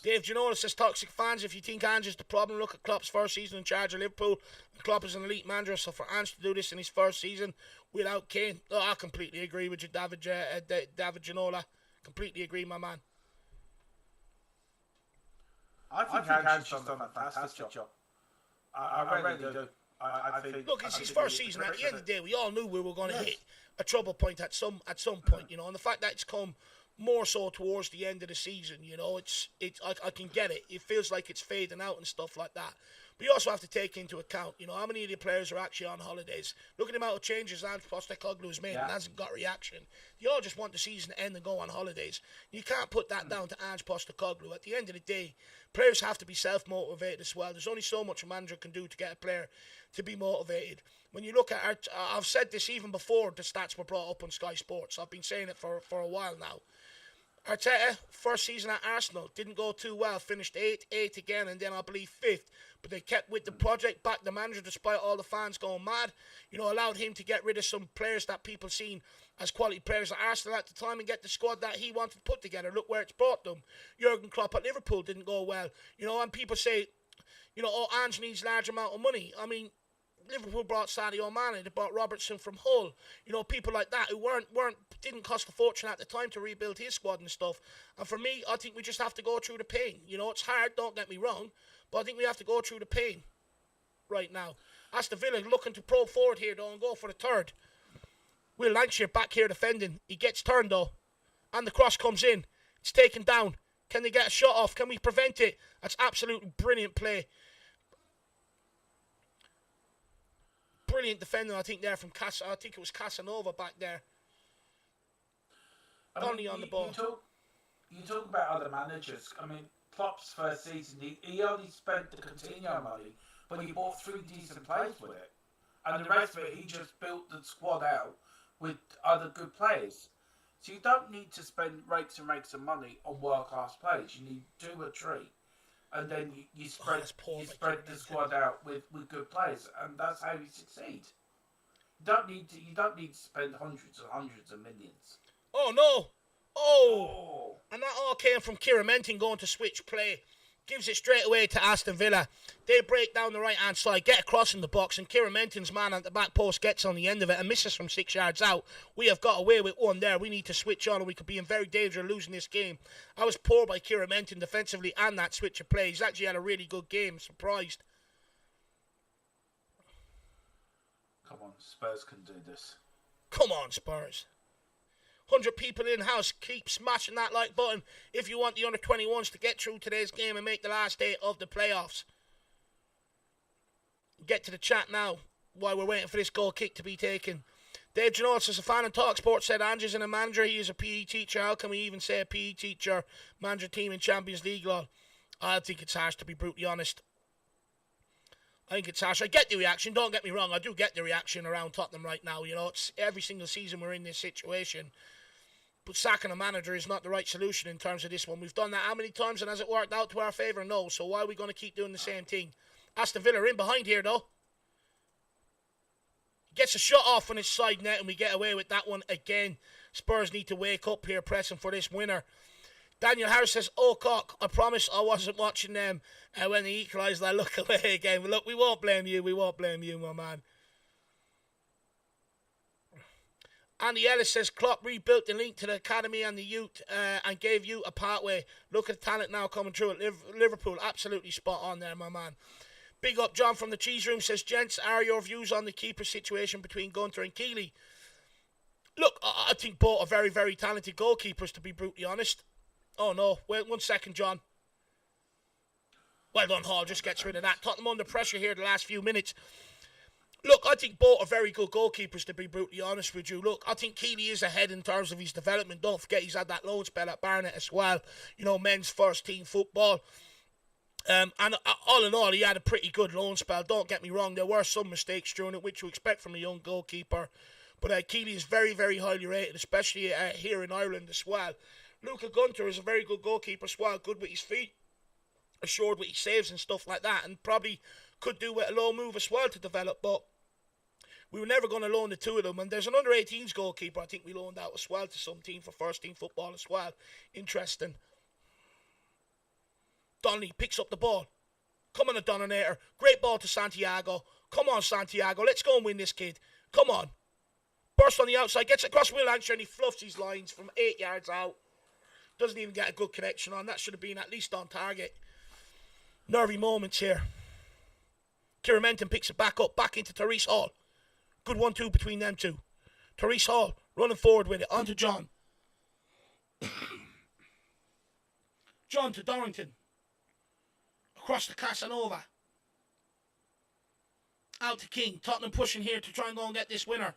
Dave Ginola says, toxic fans, if you think Ange is the problem, look at Klopp's first season in charge of Liverpool. And Klopp is an elite manager, so for Ange to do this in his first season without Kane, I completely agree with you, David Ginola. Completely agree, my man. I think Ange's done a fantastic job. I really do. I think, look, it's his first season. At the end of the day, we all knew we were going to hit a trouble point at some point, you know. And the fact that it's come more so towards the end of the season, you know, I can get it. It feels like it's fading out and stuff like that. But you also have to take into account, you know, how many of the players are actually on holidays. Look at the amount of changes Ange Postecoglou has made and hasn't got reaction. You all just want the season to end and go on holidays. You can't put that down to Ange Postecoglou. At the end of the day, players have to be self-motivated as well. There's only so much a manager can do to get a player to be motivated. When you look at I've said this even before the stats were brought up on Sky Sports. I've been saying it for a while now. Arteta, first season at Arsenal, didn't go too well. Finished 8th again, and then I believe 5th. But they kept with the project, backed the manager despite all the fans going mad. You know, allowed him to get rid of some players that people seen as quality players at Arsenal at the time and get the squad that he wanted to put together. Look where it's brought them. Jurgen Klopp at Liverpool didn't go well. You know, and people say, you know, oh, Ange needs large amount of money. I mean, Liverpool brought Sadio Mane, they brought Robertson from Hull. You know, people like that who didn't cost a fortune at the time to rebuild his squad and stuff. And for me, I think we just have to go through the pain. You know, it's hard, don't get me wrong, but I think we have to go through the pain right now. Aston Villa looking to probe forward here, though, and go for the third. Will Lancashire back here defending. He gets turned, though, and the cross comes in. It's taken down. Can they get a shot off? Can we prevent it? That's absolutely brilliant play. Brilliant defending, I think, there from I think it was Casanova back there. Only on the ball. You talk about other managers. I mean, Klopp's first season, he only spent the Coutinho money, but he bought 3 decent players with it. And the rest of it, he just built the squad out with other good players. So you don't need to spend rakes and rakes of money on world-class players. You need 2 or 3 and then you spread the Kieran squad out with good players, and that's how you succeed. You don't need to spend hundreds and hundreds of millions. Oh no! Oh! And that all came from Kieran Menton going to switch play. Gives it straight away to Aston Villa. They break down the right-hand side, get across in the box, and Kieran Menton's man at the back post gets on the end of it and misses from 6 yards out. We have got away with one there. We need to switch on, or we could be in very danger of losing this game. I was poor by Kieran Menton defensively and that switch of play. He's actually had a really good game. Surprised. Come on, Spurs can do this. Come on, Spurs. 100 people in house, keep smashing that like button if you want the under-21s to get through today's game and make the last day of the playoffs. Get to the chat now while we're waiting for this goal kick to be taken. Dave Janot says, a fan of TalkSport said Andrew's in a manager, he is a PE teacher. How can we even say a PE teacher manager team in Champions League law? I think it's harsh, to be brutally honest. I think it's harsh. I get the reaction, don't get me wrong, I do get the reaction around Tottenham right now. You know, it's every single season we're in this situation. But sacking a manager is not the right solution in terms of this one. We've done that how many times, and has it worked out to our favour? No. So why are we going to keep doing the same thing? Aston Villa in behind here, though. Gets a shot off on his side net, and we get away with that one again. Spurs need to wake up here, pressing for this winner. Daniel Harris says, oh, cock, I promise I wasn't watching them when they equalised. I look away again. But look, we won't blame you. We won't blame you, my man. Andy Ellis says, Klopp rebuilt the link to the academy and the youth and gave you a pathway. Look at the talent now coming through at Liverpool. Absolutely spot on there, my man. Big up John from the Cheese Room says, gents, are your views on the keeper situation between Gunter and Keeley? Look, I think both are very, very talented goalkeepers, to be brutally honest. Oh, no. Wait 1 second, John. Well done, Hall. Just gets rid of that. Tottenham under pressure here the last few minutes. Look, I think both are very good goalkeepers, to be brutally honest with you. Look, I think Keeley is ahead in terms of his development. Don't forget he's had that loan spell at Barnet as well. You know, men's first team football. And all in all, he had a pretty good loan spell. Don't get me wrong, there were some mistakes during it, which you expect from a young goalkeeper. But Keeley is very, very highly rated, especially here in Ireland as well. Luca Gunter is a very good goalkeeper as well, good with his feet, assured with his saves and stuff like that, and probably could do with a low move as well to develop, but we were never going to loan the two of them. And there's an under-18s goalkeeper I think we loaned out as well to some team for first team football as well. Interesting. Donnelly picks up the ball. Come on, a Dominator. Great ball to Santiago. Come on, Santiago. Let's go and win this, kid. Come on. Burst on the outside. Gets across Will Ancher and he fluffs his lines from 8 yards out. Doesn't even get a good connection on. That should have been at least on target. Nervy moments here. Kieran Menton picks it back up. Back into Therese Hall. Good 1-2 between them two. Therese Hall running forward with it. On to John. John to Dorrington. Across to Casanova. Out to King. Tottenham pushing here to try and go and get this winner.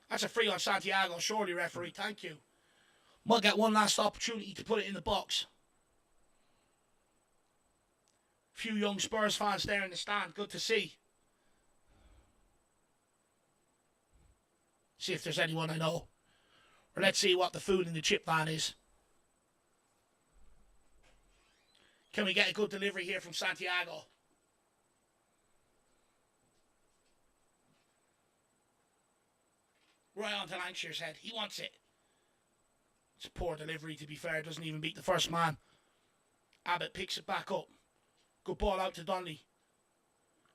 That's a free on Santiago. Surely, referee. Thank you. Might get one last opportunity to put it in the box. Few young Spurs fans there in the stand. Good to see. See if there's anyone I know. Or let's see what the food in the chip van is. Can we get a good delivery here from Santiago? Right on to Lankshire's head. He wants it. It's a poor delivery, to be fair. Doesn't even beat the first man. Abbott picks it back up. Good ball out to Donnelly.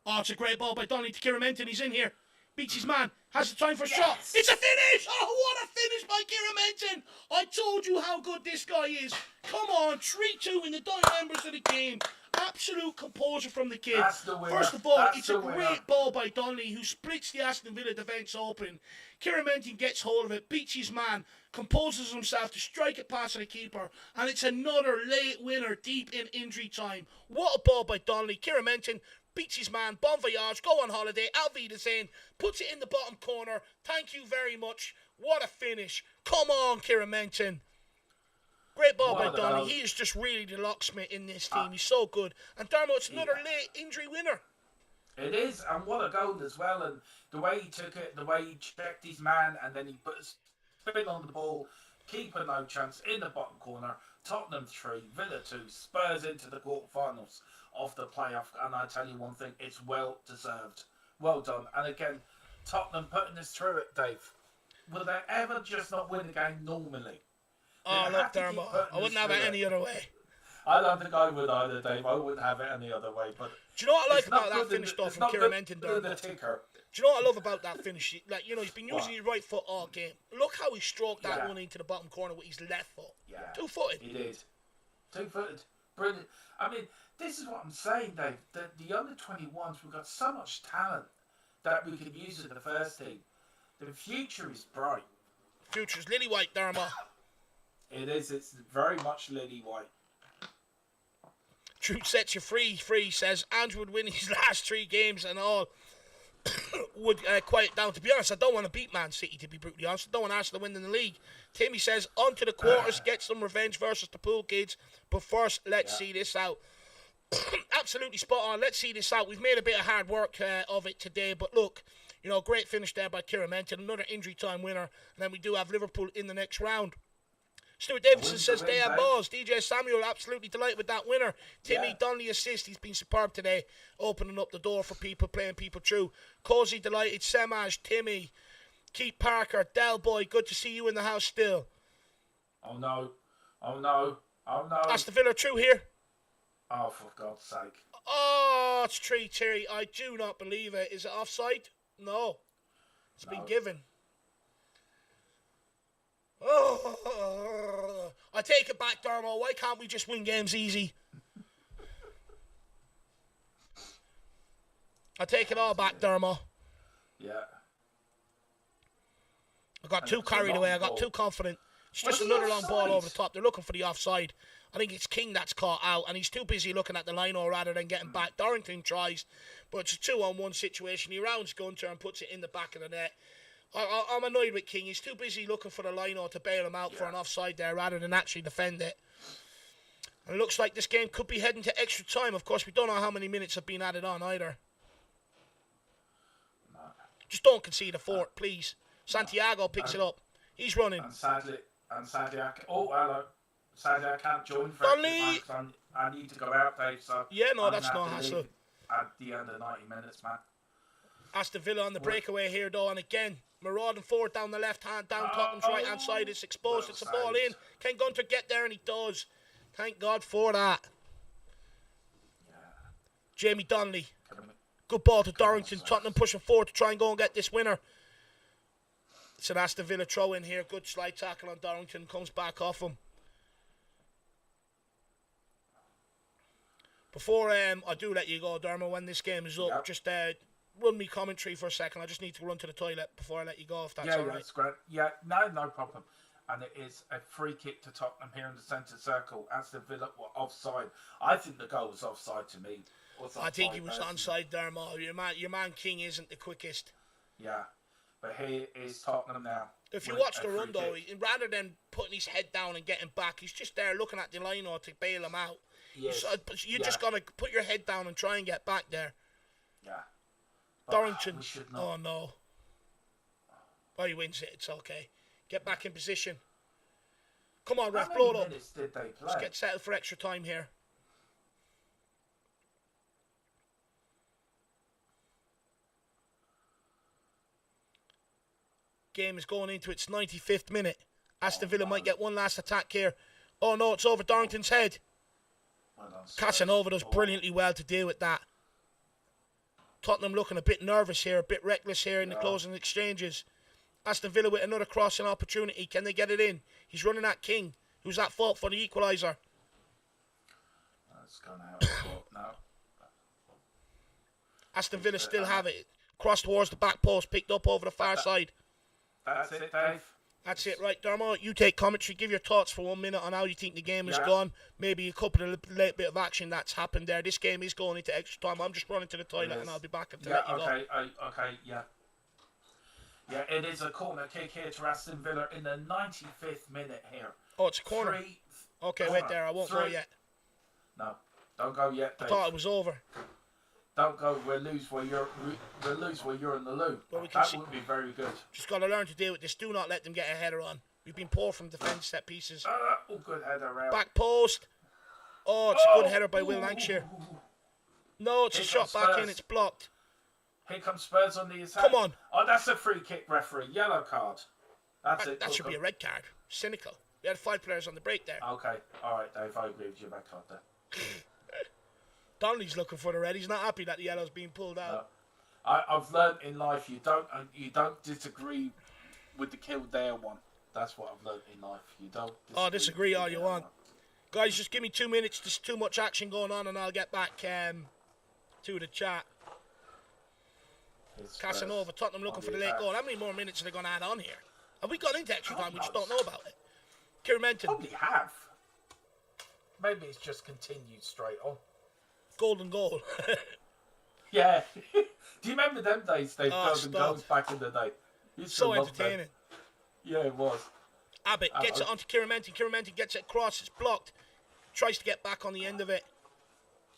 Oh, it's a great ball by Donnelly to Kieran Menton. He's in here. Beats his man. Has the time for a shot. It's a finish! Oh, what a finish by Kieran Menton! I told you how good this guy is. Come on, 3-2 in the dying embers of the game. Absolute composure from the kid. First of all, it's a great ball by Donnelly, who splits the Aston Villa defence open. Kieran Menton gets hold of it, beats his man, composes himself to strike it past the keeper, and it's another late winner deep in injury time. What a ball by Donnelly. Kieran Menton beats his man, bon voyage, go on holiday, Auf Wiedersehen, puts it in the bottom corner. Thank you very much. What a finish. Come on, Kieran Menton. Great ball by Donnelly. He is just really the locksmith in this team. He's so good. And Darmo, it's another late injury winner. It is, and what a goal as well. And the way he took it, the way he checked his man, and then he put a spin on the ball, Keeper no chance in the bottom corner. Tottenham 3, Villa 2, Spurs into the quarterfinals of the playoff. And I tell you one thing, it's well deserved. Well done. And again, Tottenham putting us through it, Dave. Will they ever just not win a game normally? Oh, look, Darmo, I wouldn't have it any other way. I don't think I would either, Dave. I wouldn't have it any other way. But do you know what I like about that finish though from Kieran Darmo? Do you know what I love about that finish? Like, you know, he's been using his right foot all game. Look how he stroked that one into the bottom corner with his left foot. Yeah. 2-footed. He did. 2-footed. Brilliant. I mean, this is what I'm saying, Dave. The under 21s, we've got so much talent that we could use in the first team. The future is bright. Future's lily white, Darmo. It is. It's very much lily white. Truth sets you free. Free says Andrew would win his last 3 games and all. Would quiet down. To be honest, I don't want to beat Man City, to be brutally honest. I don't want Arsenal to win in the league. Timmy says, on to the quarters, get some revenge versus the pool kids. But first, let's see this out. Absolutely spot on. Let's see this out. We've made a bit of hard work of it today. But look, you know, great finish there by Kieran Menton. Another injury time winner. And then we do have Liverpool in the next round. Stuart Davidson says they have balls. DJ Samuel absolutely delighted with that winner. Timmy Donnelly assist. He's been superb today, opening up the door for people, playing people through. Cozy delighted. Semaj, Timmy, Keith Parker, Del Boy. Good to see you in the house still. Oh no! Oh no! Oh no! That's the Villa true here. Oh, for God's sake! Oh, it's 3-3. I do not believe it. Is it offside? No, it's been given. Oh, I take it back, Darmo. Why can't we just win games easy? I take it all back, Darmo. Yeah. I got too carried away. I got too confident. It's just another long ball over the top. They're looking for the offside. I think it's King that's caught out, and he's too busy looking at the line or rather than getting back. Dorrington tries, but it's a 2-on-1 situation. He rounds Gunter and puts it in the back of the net. I'm annoyed with King. He's too busy looking for the line or to bail him out for an offside there rather than actually defend it. And it looks like this game could be heading to extra time. Of course, we don't know how many minutes have been added on either. No. Just don't concede a fort, please. Santiago picks it up. He's running. And sadly, hello. Sadly, I can't join for I need to go out, Dave. So yeah, no, that's no hassle. At the end of 90 minutes, man. Aston Villa on the breakaway here, though, and again, marauding forward down the left hand, down Tottenham's right hand side. It's exposed. It's a ball in. Can Gunter get there? And he does. Thank God for that. Yeah. Jamie Donnelly. Good ball to Dorrington. Tottenham pushing forward to try and go and get this winner. It's an Aston Villa throw in here. Good slide tackle on Dorrington. Comes back off him. Before I do let you go, Darmo, when this game is up, just run me commentary for a second. I just need to run to the toilet before I let you go, if that's all right. That's great. Yeah, no problem. And it is a free kick to Tottenham here in the centre circle. Aston Villa were offside. I think the goal was offside to me. I think he was onside, Darmo. Your man King isn't the quickest. Yeah, but here is Tottenham now. If you watch the run, though, rather than putting his head down and getting back, he's just there looking at the line or to bail him out. Yes. You just got to put your head down and try and get back there. Yeah. Dorrington. Oh, no. Oh, he wins it. It's okay. Get back in position. Come on, ref. Blow it up. Did they play? Let's get settled for extra time here. Game is going into its 95th minute. Aston Villa might get one last attack here. Oh, no, it's over Dorrington's head. Casanova does brilliantly well to deal with that. Tottenham looking a bit nervous here, a bit reckless here in the closing exchanges. Aston Villa with another crossing opportunity. Can they get it in? He's running at King, who's at fault for the equaliser. That's going to help now. Aston Villa still have it. Cross towards the back post, picked up over the far side. That's it, Dave. That's it, right, Darmo. You take commentary. Give your thoughts for 1 minute on how you think the game has gone. Maybe a couple of late bit of action that's happened there. This game is going into extra time. I'm just running to the toilet and I'll be back to let you go. Yeah, it is a corner kick here to Aston Villa in the 95th minute here. Oh, it's a corner. Okay, wait there. I won't go yet. No, don't go yet, Dave. I thought it was over. Don't go. We'll lose where you're in the loop. Well, that wouldn't be very good. Just got to learn to deal with this. Do not let them get a header on. We've been poor from defence set pieces. Oh, good header out. Back post. Oh, it's a good header by Will Lancashire. No, it's a shot back in. It's blocked. Here comes Spurs on the attack. Come on. Oh, that's a free kick, referee. Yellow card. That's it. That should be a red card. Cynical. We had 5 players on the break there. Okay. All right, Dave. I agree with you. Red card there. Donnelly's looking for the red. He's not happy that the yellow's being pulled out. No. I've learned in life you don't disagree with the Kildare one. That's what I've learned in life. You don't disagree all you want. Guys, just give me 2 minutes. There's too much action going on, and I'll get back to the chat. Casanova, Tottenham looking for the late goal. How many more minutes are they going to add on here? Have we got into extra time? We just don't know about it. Kieran Menton. Probably have. Maybe it's just continued straight on. Golden goal. Yeah. Do you remember them days, Dave? Golden goals back in the day. So entertaining. Yeah, it was. Abbott gets it onto Kieran Menton. Kieran Menton gets it across. It's blocked. Tries to get back on the end of it.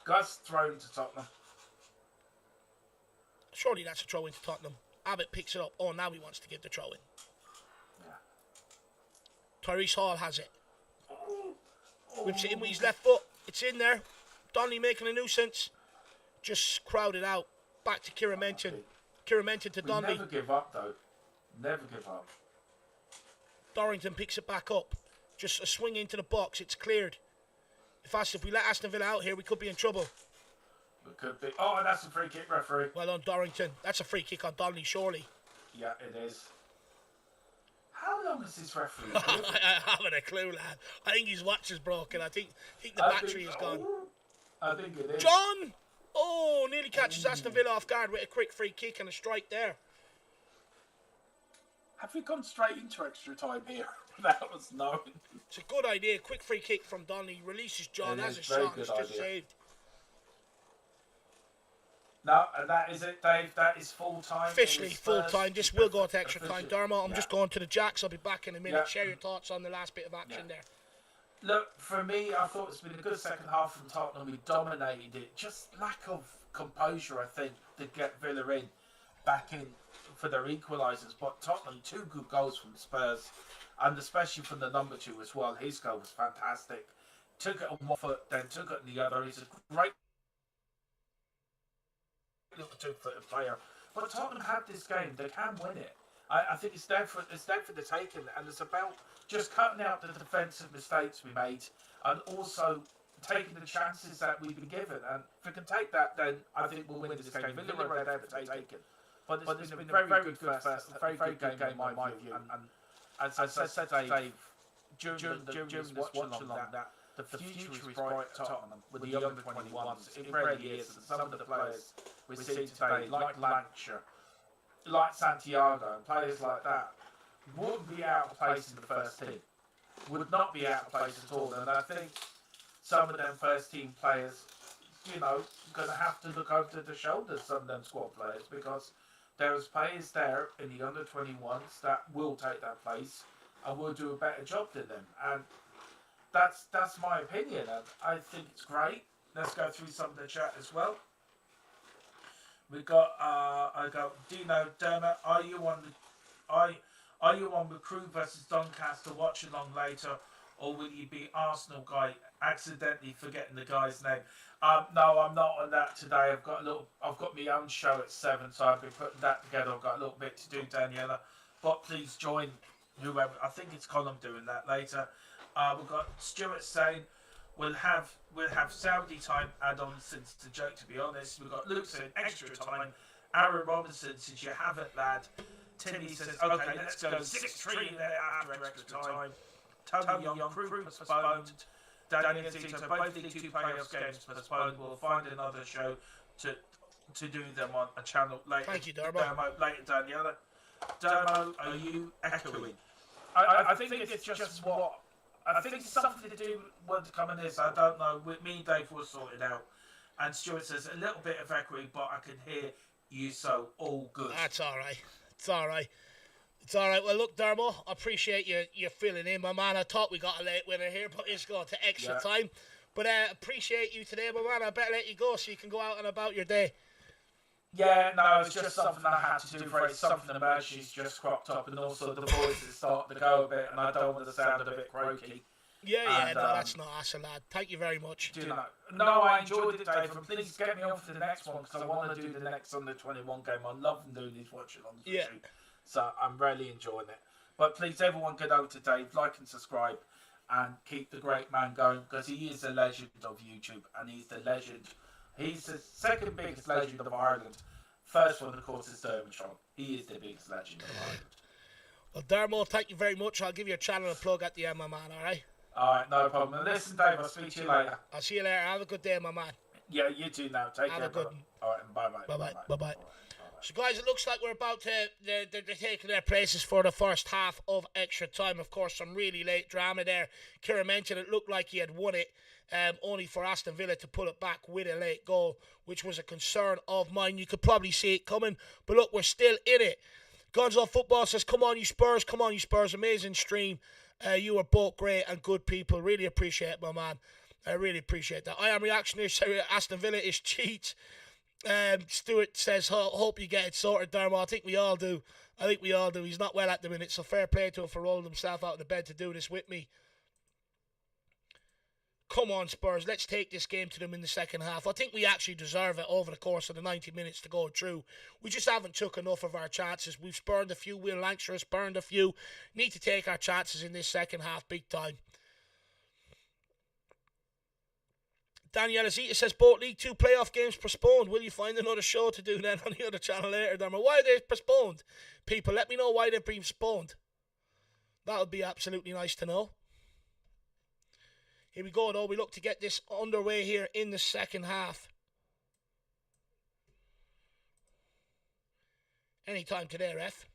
Gus thrown to Tottenham. Surely that's a throw into Tottenham. Abbott picks it up. Oh, now he wants to give the throw in. Yeah. Tyrese Hall has it. Whips it in with his left foot. It's in there. Donnelly making a nuisance. Just crowded out. Back to Kieran Menton. Kieran Menton to Donnelly. Never give up, though. Never give up. Dorrington picks it back up. Just a swing into the box. It's cleared. If we let Aston Villa out here, we could be in trouble. We could be. Oh, that's a free kick, referee. Well done, Dorrington. That's a free kick on Donnelly, surely. Yeah, it is. How long is this referee? I haven't a clue, lad. I think his watch is broken. I think the battery is gone. I think it is. John! Oh, nearly catches Aston Villa off guard with a quick free kick and a strike there. Have we gone straight into extra time here? That was known. It's a good idea. Quick free kick from Donnelly. Releases John, has a shot, and it's just saved. No, and that is it, Dave. That is full time. Officially full time. This will go to extra time. Darmo, I'm just going to the Jacks. I'll be back in a minute. Share your thoughts on the last bit of action there. Look, for me, I thought it's been a good second half from Tottenham. We dominated it. Just lack of composure, I think, to get Villa back in for their equalizers. But Tottenham, 2 good goals from Spurs, and especially from the number 2 as well. His goal was fantastic. Took it on one foot, then took it on the other. He's a great little 2-footed player. But Tottenham had this game. They can win it. I think it's there for the taking, and it's about just cutting out the defensive mistakes we made, and also taking the chances that we've been given. And if we can take that, then I think we'll win this game. Villa are there for taking, but it's been a very good first, very good game in my view. And as I said, Dave, during this watch-along, that the future is bright at Tottenham with the U21s. It really is, and some of the players we see today, like Lancashire, like Santiago, and players like that, would be out of place in the first team. Would not be out of place at all. And I think some of them first team players, going to have to look over the shoulders, some of them squad players, because there's players there in the under-21s that will take that place and will do a better job than them. And that's my opinion, and I think it's great. Let's go through some of the chat as well. We got I got Dino Dermot. Are you on the Crew versus Doncaster watch along later, or will you be Arsenal guy accidentally forgetting the guy's name? No, I'm not on that today. I've got my own show at 7, so I've been putting that together. I've got a little bit to do, Daniela. But please join whoever. I think it's Colin doing that later. We've got Stuart saying we'll have Saudi time add-on since it's a joke, to be honest. We've got Luke saying extra time. Aaron Robinson says you haven't, lad. Timmy says, okay, let's go 6-3 there after extra time. Tony Young, Crew postponed. Daniel Tito, both League 2 playoffs games postponed. We'll find another show to do them on a channel later. Thank you, Darmo. Later, Daniela. Darmo, are you echoing? I think it's just what... I think it's something to do with coming this. I don't know. With me and Dave will sort it out. And Stuart says a little bit of echoing, but I can hear you, so all good. That's all right. It's all right. It's all right. Well, look, Darmo, I appreciate you filling in, my man. I thought we got a late winner here, but it's going to extra time. But appreciate you today, my man. I better let you go so you can go out and about your day. Yeah, no, it's just something I had to do for it. Something emergency's just cropped up, and also the voice is starting to go a bit, and I don't want to sound a bit croaky. Yeah, And no, that's not us, lad. Thank you very much. do you know? No, I enjoyed it, Dave, and please get me on for the next one because I want to do the next under 21 game. I love doing these watch-alongs with you, so I'm really enjoying it. But please, everyone, get over to Dave, like and subscribe, and keep the great man going because he is a legend of YouTube, and he's the legend. He's the second biggest legend of Ireland. First one, of course, is Domination. He is the biggest legend of Ireland. Well, Darmo, thank you very much. I'll give your channel a plug at the end, my man, alright? Alright, no problem. And listen, Dave, I'll speak to you later. I'll see you later. Have a good day, my man. Yeah, you too now. Take care. Have a good one. Alright, bye-bye. Bye-bye. Bye-bye. So, guys, it looks like we're about to... They're taking their places for the first half of extra time. Of course, some really late drama there. Kieran mentioned it looked like he had won it, only for Aston Villa to pull it back with a late goal, which was a concern of mine. You could probably see it coming, but look, we're still in it. Guns on Football says, come on, you Spurs. Come on, you Spurs. Amazing stream. You are both great and good people. Really appreciate it, my man. I really appreciate that. I am reactionary. Aston Villa is cheats. Stuart says, hope you get it sorted, Darmo. I think we all do. He's not well at the minute, so fair play to him for rolling himself out of the bed to do this with me. Come on, Spurs. Let's take this game to them in the second half. I think we actually deserve it over the course of the 90 minutes to go through. We just haven't took enough of our chances. We've spurned a few. Will Lancashire has spurned a few. Need to take our chances in this second half big time. Daniel Azita says, both League 2 playoff games postponed. Will you find another show to do then on the other channel later, Darmo? Why are they postponed? People, let me know why they've been postponed. That would be absolutely nice to know. Here we go, though. We look to get this underway here in the second half. Anytime today, ref.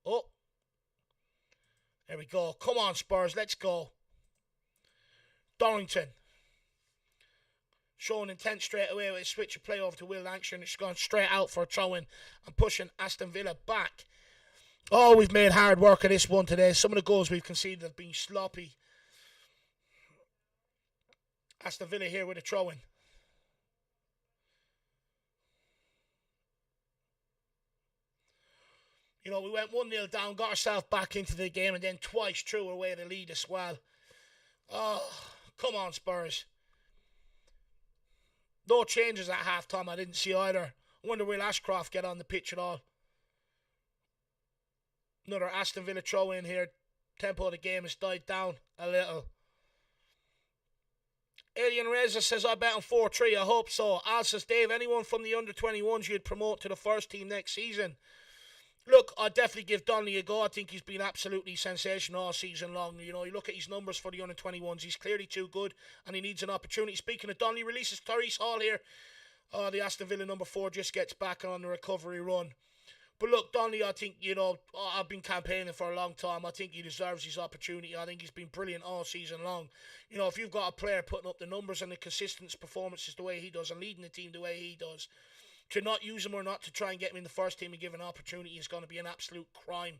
Oh. There we go. Come on, Spurs. Let's go. Dorrington. Showing intent straight away with a switch of play over to Will Lancashire, and it's gone straight out for a throw-in and pushing Aston Villa back. Oh, we've made hard work of this one today. Some of the goals we've conceded have been sloppy. Aston Villa here with a throw-in. You know, we went 1-0 down, got ourselves back into the game, and then twice threw away the lead as well. Oh, come on, Spurs. No changes at half-time, I didn't see either. I wonder will Ashcroft get on the pitch at all. Another Aston Villa throw-in here. Tempo of the game has died down a little. Alien Reza says, I bet on 4-3. I hope so. Al says, Dave, anyone from the under-21s you'd promote to the first team next season? Look, I'd definitely give Donnelly a go. I think he's been absolutely sensational all season long. You know, you look at his numbers for the under-21s. He's clearly too good, and he needs an opportunity. Speaking of Donnelly, releases Tyrese Hall here. The Aston Villa number 4 just gets back on the recovery run. But look, Donnelly, I think, you know, I've been campaigning for a long time. I think he deserves his opportunity. I think he's been brilliant all season long. You know, if you've got a player putting up the numbers and the consistent performances the way he does and leading the team the way he does, to not use him or not to try and get him in the first team and give an opportunity is going to be an absolute crime.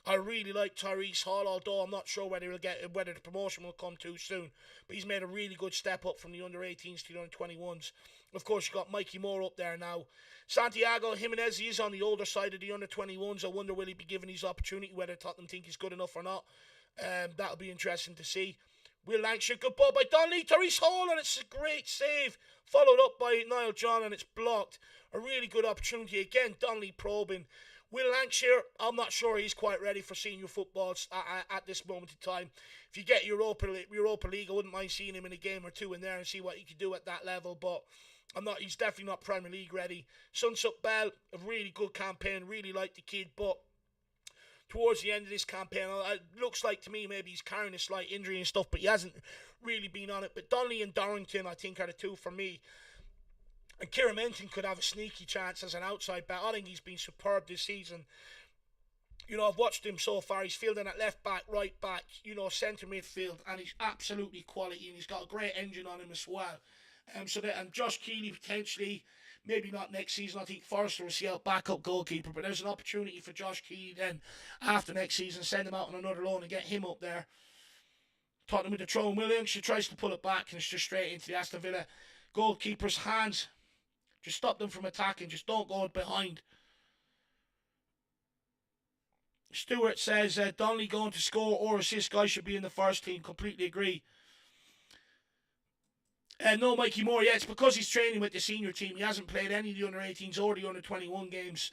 I really like Tyrese Hall, although I'm not sure whether the promotion will come too soon. But he's made a really good step up from the under-18s to the under-21s. Of course, you've got Mikey Moore up there now. Santiago Jimenez, he is on the older side of the under-21s. I wonder will he be given his opportunity, whether Tottenham think he's good enough or not. That'll be interesting to see. Will Lancashire, good ball by Donnelly. Tyrese Hall, and it's a great save. Followed up by Niall John, and it's blocked. A really good opportunity. Again, Donnelly probing. Will Lancashire, I'm not sure he's quite ready for senior football at this moment in time. If you get Europa League, I wouldn't mind seeing him in a game or two in there and see what he could do at that level, but he's definitely not Premier League ready. Sunsup Bell, a really good campaign, really like the kid, but towards the end of this campaign, it looks like to me maybe he's carrying a slight injury and stuff, but he hasn't really been on it. But Donnelly and Dorrington, I think, are the two for me. And Kieran Menton could have a sneaky chance as an outside back. I think he's been superb this season. You know, I've watched him so far. He's fielding at left back, right back, you know, centre midfield, and he's absolutely quality, and he's got a great engine on him as well. And Josh Keeley potentially, maybe not next season. I think Forrester will see out backup goalkeeper, but there's an opportunity for Josh Keeley then after next season, send him out on another loan and get him up there. Tottenham with the throw. Williams, she tries to pull it back, and it's just straight into the Aston Villa goalkeeper's hands. Just stop them from attacking. Just don't go behind. Stuart says Donnelly going to score or assist. Guy should be in the first team. Completely agree. No, Mikey Moore. Yeah, it's because he's training with the senior team. He hasn't played any of the under-18s or the under-21 games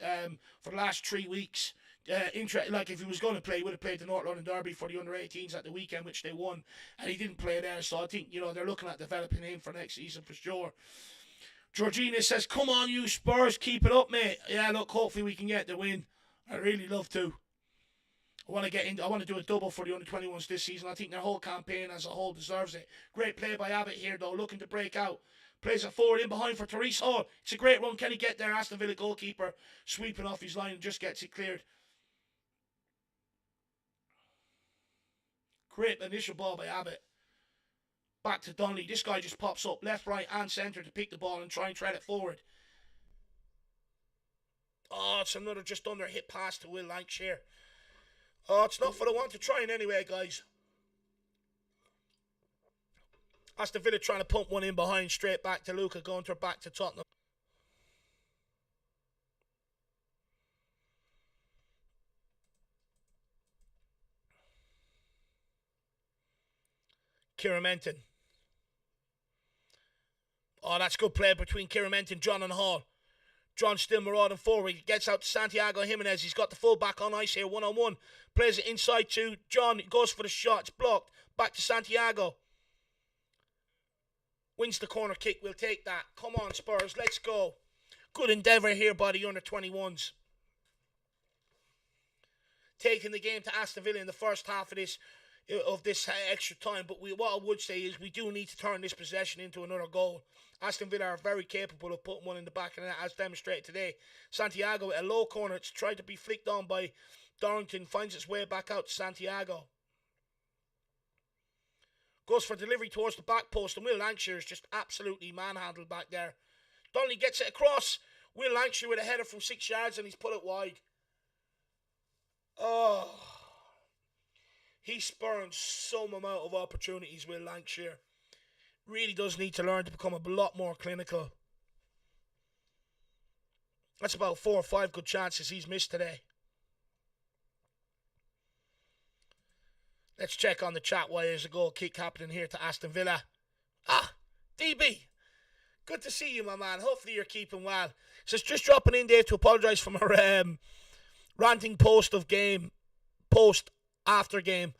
for the last 3 weeks. Like if he was going to play, he would have played the North London Derby for the under-18s at the weekend, which they won, and he didn't play there. So I think they're looking at developing him for next season for sure. Georgina says, "Come on, you Spurs, keep it up, mate." Yeah, look, hopefully we can get the win. I really love to. I want to do a double for the under-21s this season. I think their whole campaign as a whole deserves it. Great play by Abbott here, though, looking to break out. Plays it forward in behind for Therese Hall. It's a great run. Can he get there? Aston Villa goalkeeper sweeping off his line and just gets it cleared. Great initial ball by Abbott. Back to Donnelly. This guy just pops up left, right, and centre to pick the ball and try and tread it forward. Oh, it's another just under hit pass to Will Lancashire. Oh, it's not for the one to try in anyway, guys. Aston Villa trying to pump one in behind, straight back to Luca, going to her back to Tottenham. Kieran Menton. Oh, that's good play between Kieran Menton, John and Hall. John still marauding forward. He gets out to Santiago Jimenez. He's got the full back on ice here, one-on-one. Plays it inside to John. He goes for the shot. It's blocked. Back to Santiago. Wins the corner kick. We'll take that. Come on, Spurs. Let's go. Good endeavour here by the under-21s. Taking the game to Aston Villa in the first half of this extra time, but what I would say is we do need to turn this possession into another goal. Aston Villa are very capable of putting one in the back of the net, as demonstrated today. Santiago with a low corner. It's tried to be flicked on by Dorrington. Finds its way back out to Santiago. Goes for delivery towards the back post, and Will Lancashire is just absolutely manhandled back there. Donnelly gets it across. Will Lancashire with a header from 6 yards, and he's put it wide. Oh, he spurns some amount of opportunities, Will Lancashire. Really does need to learn to become a lot more clinical. That's about 4 or 5 good chances he's missed today. Let's check on the chat why there's a goal kick happening here to Aston Villa. DB. Good to see you, my man. Hopefully you're keeping well. Says, just dropping in, Dave, to apologise for my ranting post after game.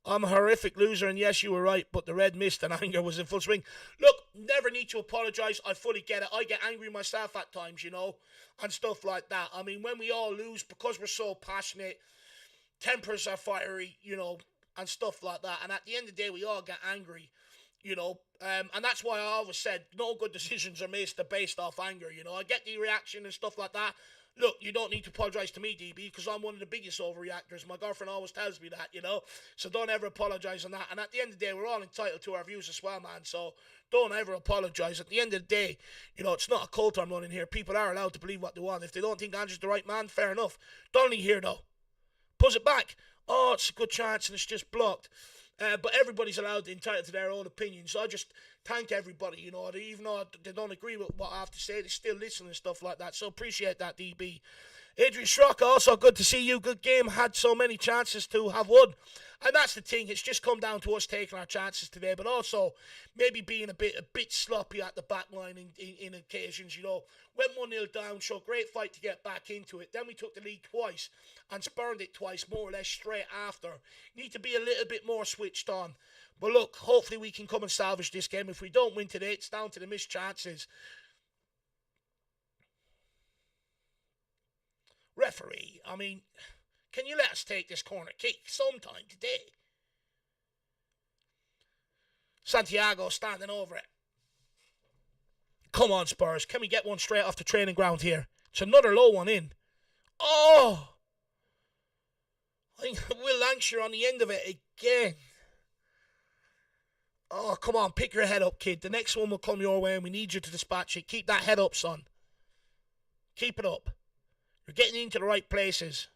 I'm a horrific loser, and yes, you were right, but the red mist and anger was in full swing. Look, never need to apologise. I fully get it. I get angry myself at times, and stuff like that. I mean, when we all lose, because we're so passionate, tempers are fiery, and stuff like that. And at the end of the day, we all get angry, and that's why I always said no good decisions are made based off anger. I get the reaction and stuff like that. Look, you don't need to apologise to me, DB, because I'm one of the biggest overreactors. My girlfriend always tells me that, so don't ever apologise on that. And at the end of the day, we're all entitled to our views as well, man, so don't ever apologise. At the end of the day, it's not a cult I'm running here. People are allowed to believe what they want. If they don't think Andrew's the right man, fair enough. Donnelly here, though. Pulls it back. Oh, it's a good chance, and it's just blocked. But everybody's entitled to their own opinion. So I just thank everybody, even though they don't agree with what I have to say, they still listen and stuff like that. So appreciate that, DB. Adrian Schrock, also good to see you. Good game. Had so many chances to have won. And that's the thing. It's just come down to us taking our chances today, but also maybe being a bit sloppy at the back line in occasions, Went 1-0 down, showed great fight to get back into it. Then we took the lead twice and spurned it twice, more or less straight after. Need to be a little bit more switched on. But look, hopefully we can come and salvage this game. If we don't win today, it's down to the missed chances. Referee, I mean, can you let us take this corner kick sometime today? Santiago standing over it. Come on, Spurs. Can we get one straight off the training ground here? It's another low one in. Oh! I think Will Lancashire on the end of it again. Oh, come on. Pick your head up, kid. The next one will come your way and we need you to dispatch it. Keep that head up, son. Keep it up. You're getting into the right places.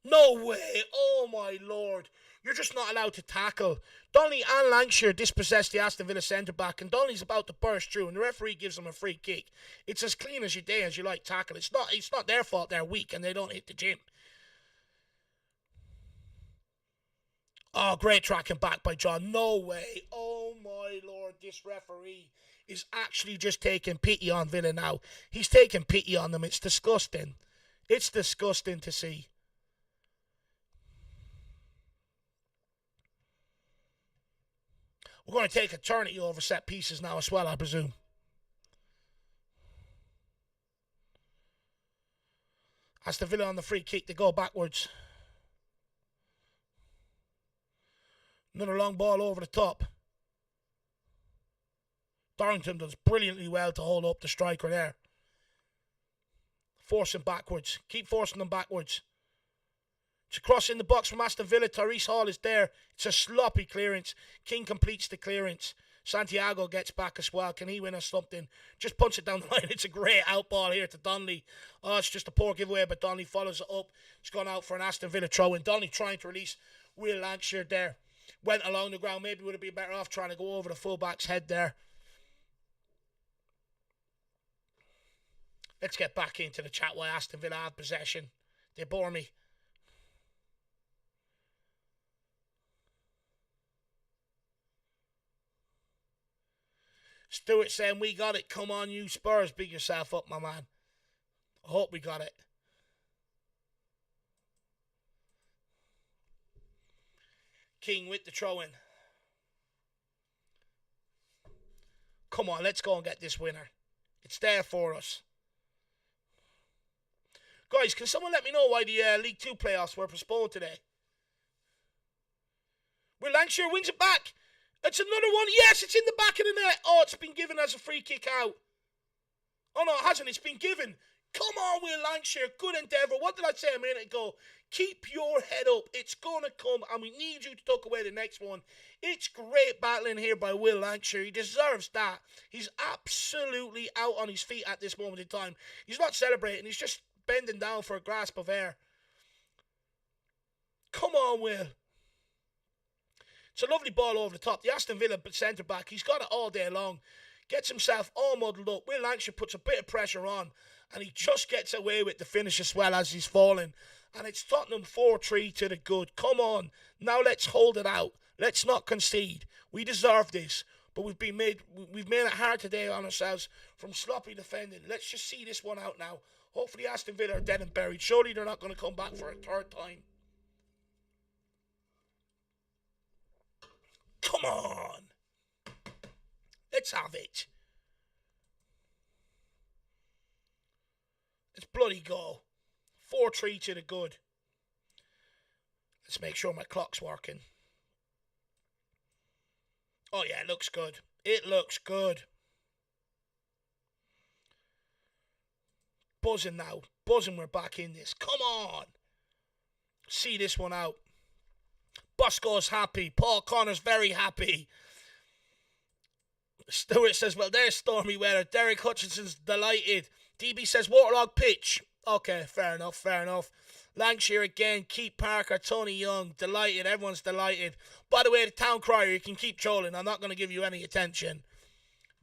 No way. Oh, my Lord. You're just not allowed to tackle. Donnelly and Lancashire dispossessed the Aston Villa centre-back, and Donnelly's about to burst through, and the referee gives him a free kick. It's as clean as your day as you like tackle. It's not their fault they're weak and they don't hit the gym. Oh, great tracking back by John. No way. Oh, my Lord. This referee is actually just taking pity on Villa now. He's taking pity on them. It's disgusting. It's disgusting to see. We're going to take eternity over set pieces now as well, I presume. Aston Villa on the free kick, they go backwards. Another long ball over the top. Darrington does brilliantly well to hold up the striker there. Force him backwards. Keep forcing them backwards. It's a cross in the box from Aston Villa. Tyrese Hall is there. It's a sloppy clearance. King completes the clearance. Santiago gets back as well. Can he win us something? Just punch it down the line. It's a great out ball here to Donnelly. Oh, it's just a poor giveaway, but Donnelly follows it up. It's gone out for an Aston Villa throw-in. Donnelly trying to release Will Lancashire there. Went along the ground. Maybe would have been better off trying to go over the fullback's head there. Let's get back into the chat while Aston Villa have possession. They bore me. Stuart saying, we got it. Come on, you Spurs. Big yourself up, my man. I hope we got it. King with the throw-in. Come on, let's go and get this winner. It's there for us. Guys, can someone let me know why the League 2 playoffs were postponed today? Will Lancashire wins it back? It's another one. Yes, it's in the back of the net. Oh, it's been given as a free kick out. Oh, no, it hasn't. It's been given. Come on, Will Lancashire. Good endeavour. What did I say a minute ago? Keep your head up. It's going to come, and we need you to tuck away the next one. It's great battling here by Will Lancashire. He deserves that. He's absolutely out on his feet at this moment in time. He's not celebrating. He's just bending down for a grasp of air. Come on, Will. It's a lovely ball over the top. The Aston Villa centre-back, he's got it all day long. Gets himself all muddled up. Will Lancashire puts a bit of pressure on, and he just gets away with the finish as well as he's falling. And it's Tottenham 4-3 to the good. Come on. Now let's hold it out. Let's not concede. We deserve this. But we've made it hard today on ourselves from sloppy defending. Let's just see this one out now. Hopefully Aston Villa are dead and buried. Surely they're not going to come back for a third time. Come on. Let's have it. Let's bloody go. 4-3 to the good. Let's make sure my clock's working. Oh yeah, it looks good. It looks good. Buzzing now. Buzzing we're back in this. Come on. See this one out. Bosco's happy. Paul Connor's very happy. Stuart says, well, there's stormy weather. Derek Hutchinson's delighted. DB says, waterlogged pitch. Okay, fair enough, fair enough. Lancashire again. Keith Parker, Tony Young. Delighted. Everyone's delighted. By the way, the town crier, you can keep trolling. I'm not going to give you any attention.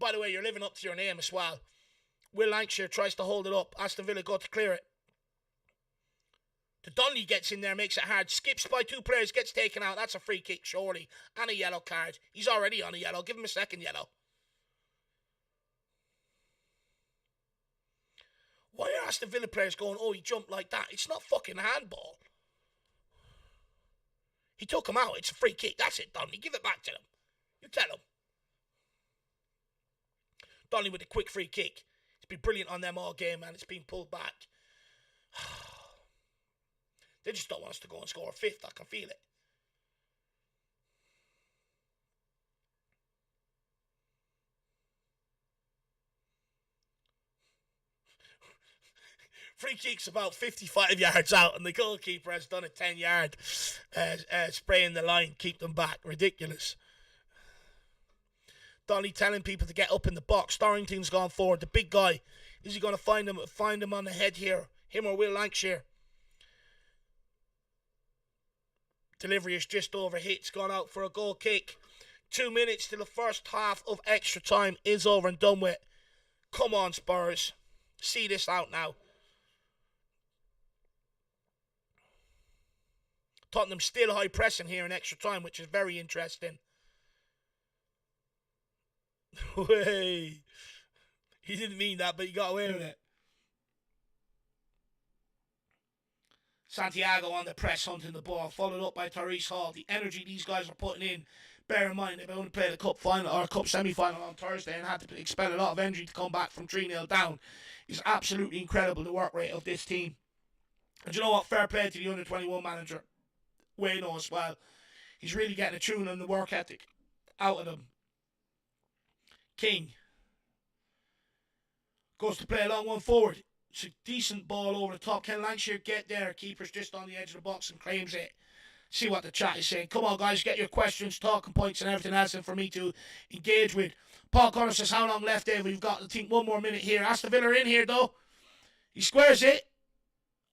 By the way, you're living up to your name as well. Will Lancashire tries to hold it up. Aston Villa go to clear it. The Donnelly gets in there, makes it hard. Skips by two players, gets taken out. That's a free kick, surely. And a yellow card. He's already on a yellow. Give him a second yellow. Why are Aston Villa players going, oh, he jumped like that? It's not fucking handball. He took him out. It's a free kick. That's it, Donnelly. Give it back to them. You tell him. Donnelly with a quick free kick. It's been brilliant on them all game, man. It's been pulled back. They just don't want us to go and score a fifth. I can feel it. Free kick's about 55 yards out, and the goalkeeper has done a 10-yard spray in the line, keep them back. Ridiculous. Donnelly telling people to get up in the box. Starrington's gone forward. The big guy. Is he going to find him on the head here? Him or Will Lancashire? Delivery is just over hit. It's gone out for a goal kick. 2 minutes till the first half of extra time is over and done with. Come on, Spurs. See this out now. Tottenham still high pressing here in extra time, which is very interesting. Hey, he didn't mean that, but he got away with it. Santiago on the press, hunting the ball, followed up by Tyrese Hall. The energy these guys are putting in, bear in mind they've only played a cup final or a cup semi-final on Thursday and had to expel a lot of energy to come back from 3-0 down. It's absolutely incredible, the work rate of this team. And you know what? Fair play to the under-21 manager, Wayno, as well. He's really getting a tune on the work ethic out of them. King goes to play a long one forward. It's a decent ball over the top. Can Lancashire get there? Keeper's just on the edge of the box and claims it. See what the chat is saying. Come on, guys, get your questions, talking points, and everything else in for me to engage with. Paul Connor says, how long left, Dave? We've got, I think, 1 more minute here. Aston Villa in here, though. He squares it.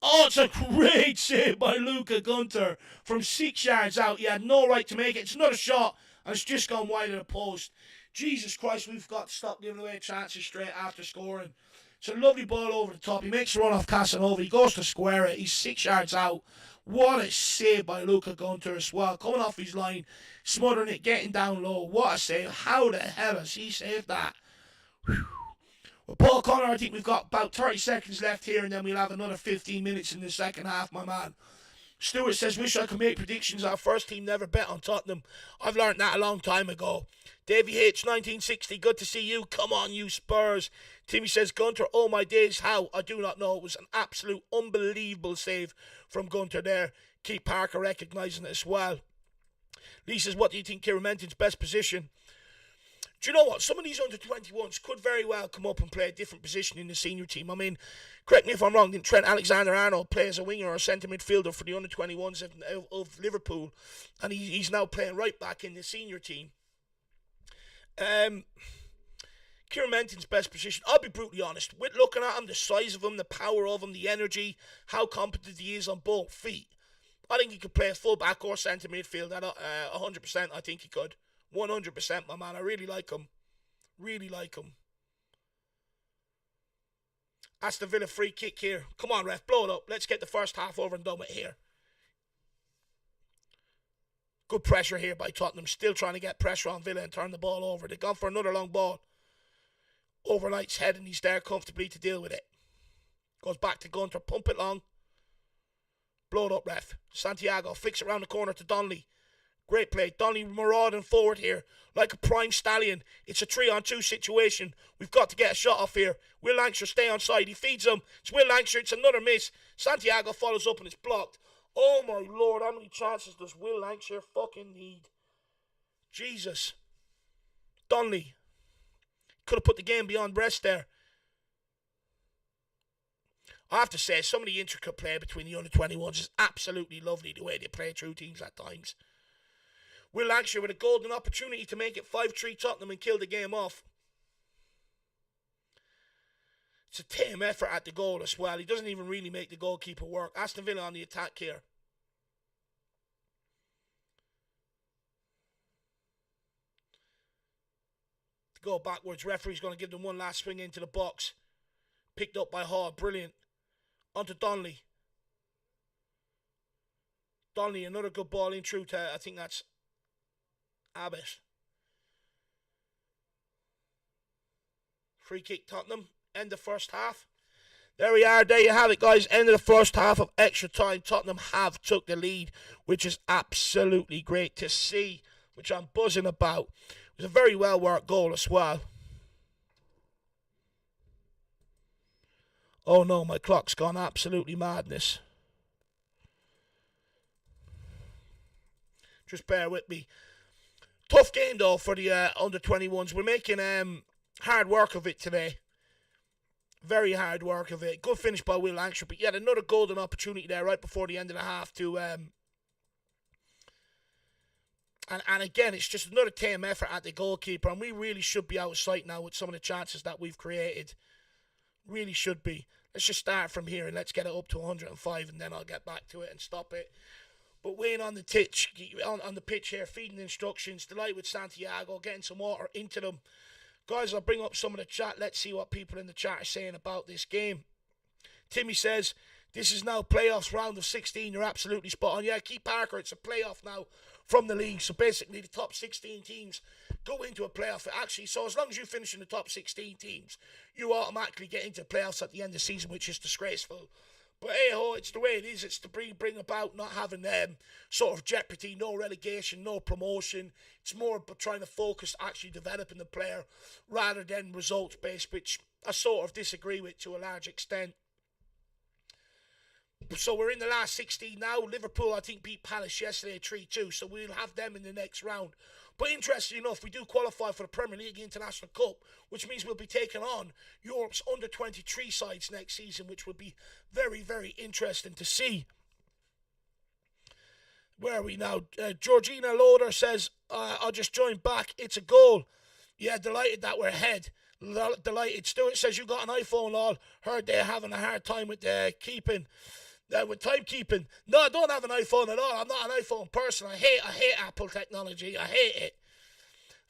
Oh, it's a great save by Luca Gunter from 6 yards out. He had no right to make it. It's another shot, and it's just gone wide of the post. Jesus Christ, we've got to stop giving away chances straight after scoring. It's a lovely ball over the top. He makes a run off Casanova. He goes to square it. He's 6 yards out. What a save by Luca Gunter as well. Coming off his line, smothering it, getting down low. What a save. How the hell has he saved that? Whew. Well, Paul Connor, I think we've got about 30 seconds left here, and then we'll have another 15 minutes in the second half, my man. Stuart says, wish I could make predictions. Our first team never bet on Tottenham. I've learned that a long time ago. Davey H, 1960, good to see you. Come on, you Spurs. Timmy says, Gunter, oh my days, how? I do not know. It was an absolute unbelievable save from Gunter there. Keith Parker recognising it as well. Lee says, what do you think Kieran Menton's best position? Do you know what? Some of these under-21s could very well come up and play a different position in the senior team. I mean, correct me if I'm wrong, didn't Trent Alexander-Arnold play as a winger or a centre midfielder for the under-21s of Liverpool? And he's now playing right back in the senior team. Kieran Menton's best position, I'll be brutally honest, with looking at him, the size of him, the power of him, the energy, how competent he is on both feet, I think he could play a full-back or centre midfield at 100%. I think he could. 100%, my man. I really like him. Really like him. Aston Villa free kick here. Come on, ref. Blow it up. Let's get the first half over and done with here. Good pressure here by Tottenham. Still trying to get pressure on Villa and turn the ball over. They've gone for another long ball. Over Knight's head, and he's there comfortably to deal with it. Goes back to Gunter. Pump it long. Blow it up, ref. Santiago flicks it around the corner to Donnelly. Great play. Donnelly marauding forward here like a prime stallion. It's a 3-on-2 situation. We've got to get a shot off here. Will Lancashire stay on side. He feeds him. It's Will Lancashire. It's another miss. Santiago follows up and it's blocked. Oh my lord, how many chances does Will Lancashire fucking need? Jesus. Donnelly. Could have put the game beyond rest there. I have to say, some of the intricate play between the under-21s is absolutely lovely, the way they play through teams at times. Will Lancashire with a golden opportunity to make it 5-3 Tottenham and kill the game off. It's a tame effort at the goal as well. He doesn't even really make the goalkeeper work. Aston Villa on the attack here. To go backwards, referee's going to give them one last swing into the box. Picked up by Hall, brilliant. Onto Donnelly. Donnelly, another good ball in through to, I think that's Abbott. Free kick Tottenham. End the first half. There we are. There you have it, guys. End of the first half of extra time. Tottenham have took the lead, which is absolutely great to see, which I'm buzzing about. It was a very well worked goal as well. Oh no, my clock's gone absolutely madness. Just bear with me. Tough game though for the under-21s. We're making hard work of it today. Very hard work of it. Good finish by Will Lancashire, but yet another golden opportunity there right before the end of the half to and again, it's just another tame effort at the goalkeeper, and we really should be out of sight now with some of the chances that we've created. Really should be. Let's just start from here and let's get it up to 105, and then I'll get back to it and stop it. But Wayne on the pitch, on the pitch here, feeding instructions, delight with Santiago, getting some water into them. Guys, I'll bring up some of the chat. Let's see what people in the chat are saying about this game. Timmy says, this is now playoffs, round of 16. You're absolutely spot on. Yeah, Keith Parker, it's a playoff now from the league. So basically the top 16 teams go into a playoff. Actually, so as long as you finish in the top 16 teams, you automatically get into playoffs at the end of the season, which is disgraceful. But hey ho, it's the way it is. It's to bring about not having sort of jeopardy, no relegation, no promotion. It's more about trying to focus actually developing the player rather than results based, which I sort of disagree with to a large extent. So we're in the last 16 now. Liverpool, I think, beat Palace yesterday 3-2, so we'll have them in the next round. But interestingly enough, we do qualify for the Premier League International Cup, which means we'll be taking on Europe's under-23 sides next season, which will be very, very interesting to see. Where are we now? Georgina Loader says, I'll just join back. It's a goal. Yeah, delighted that we're ahead. Delighted. Stuart says, you got an iPhone, all. Heard they're having a hard time with keeping. With timekeeping. No, I don't have an iPhone at all. I'm not an iPhone person. I hate Apple technology. I hate it.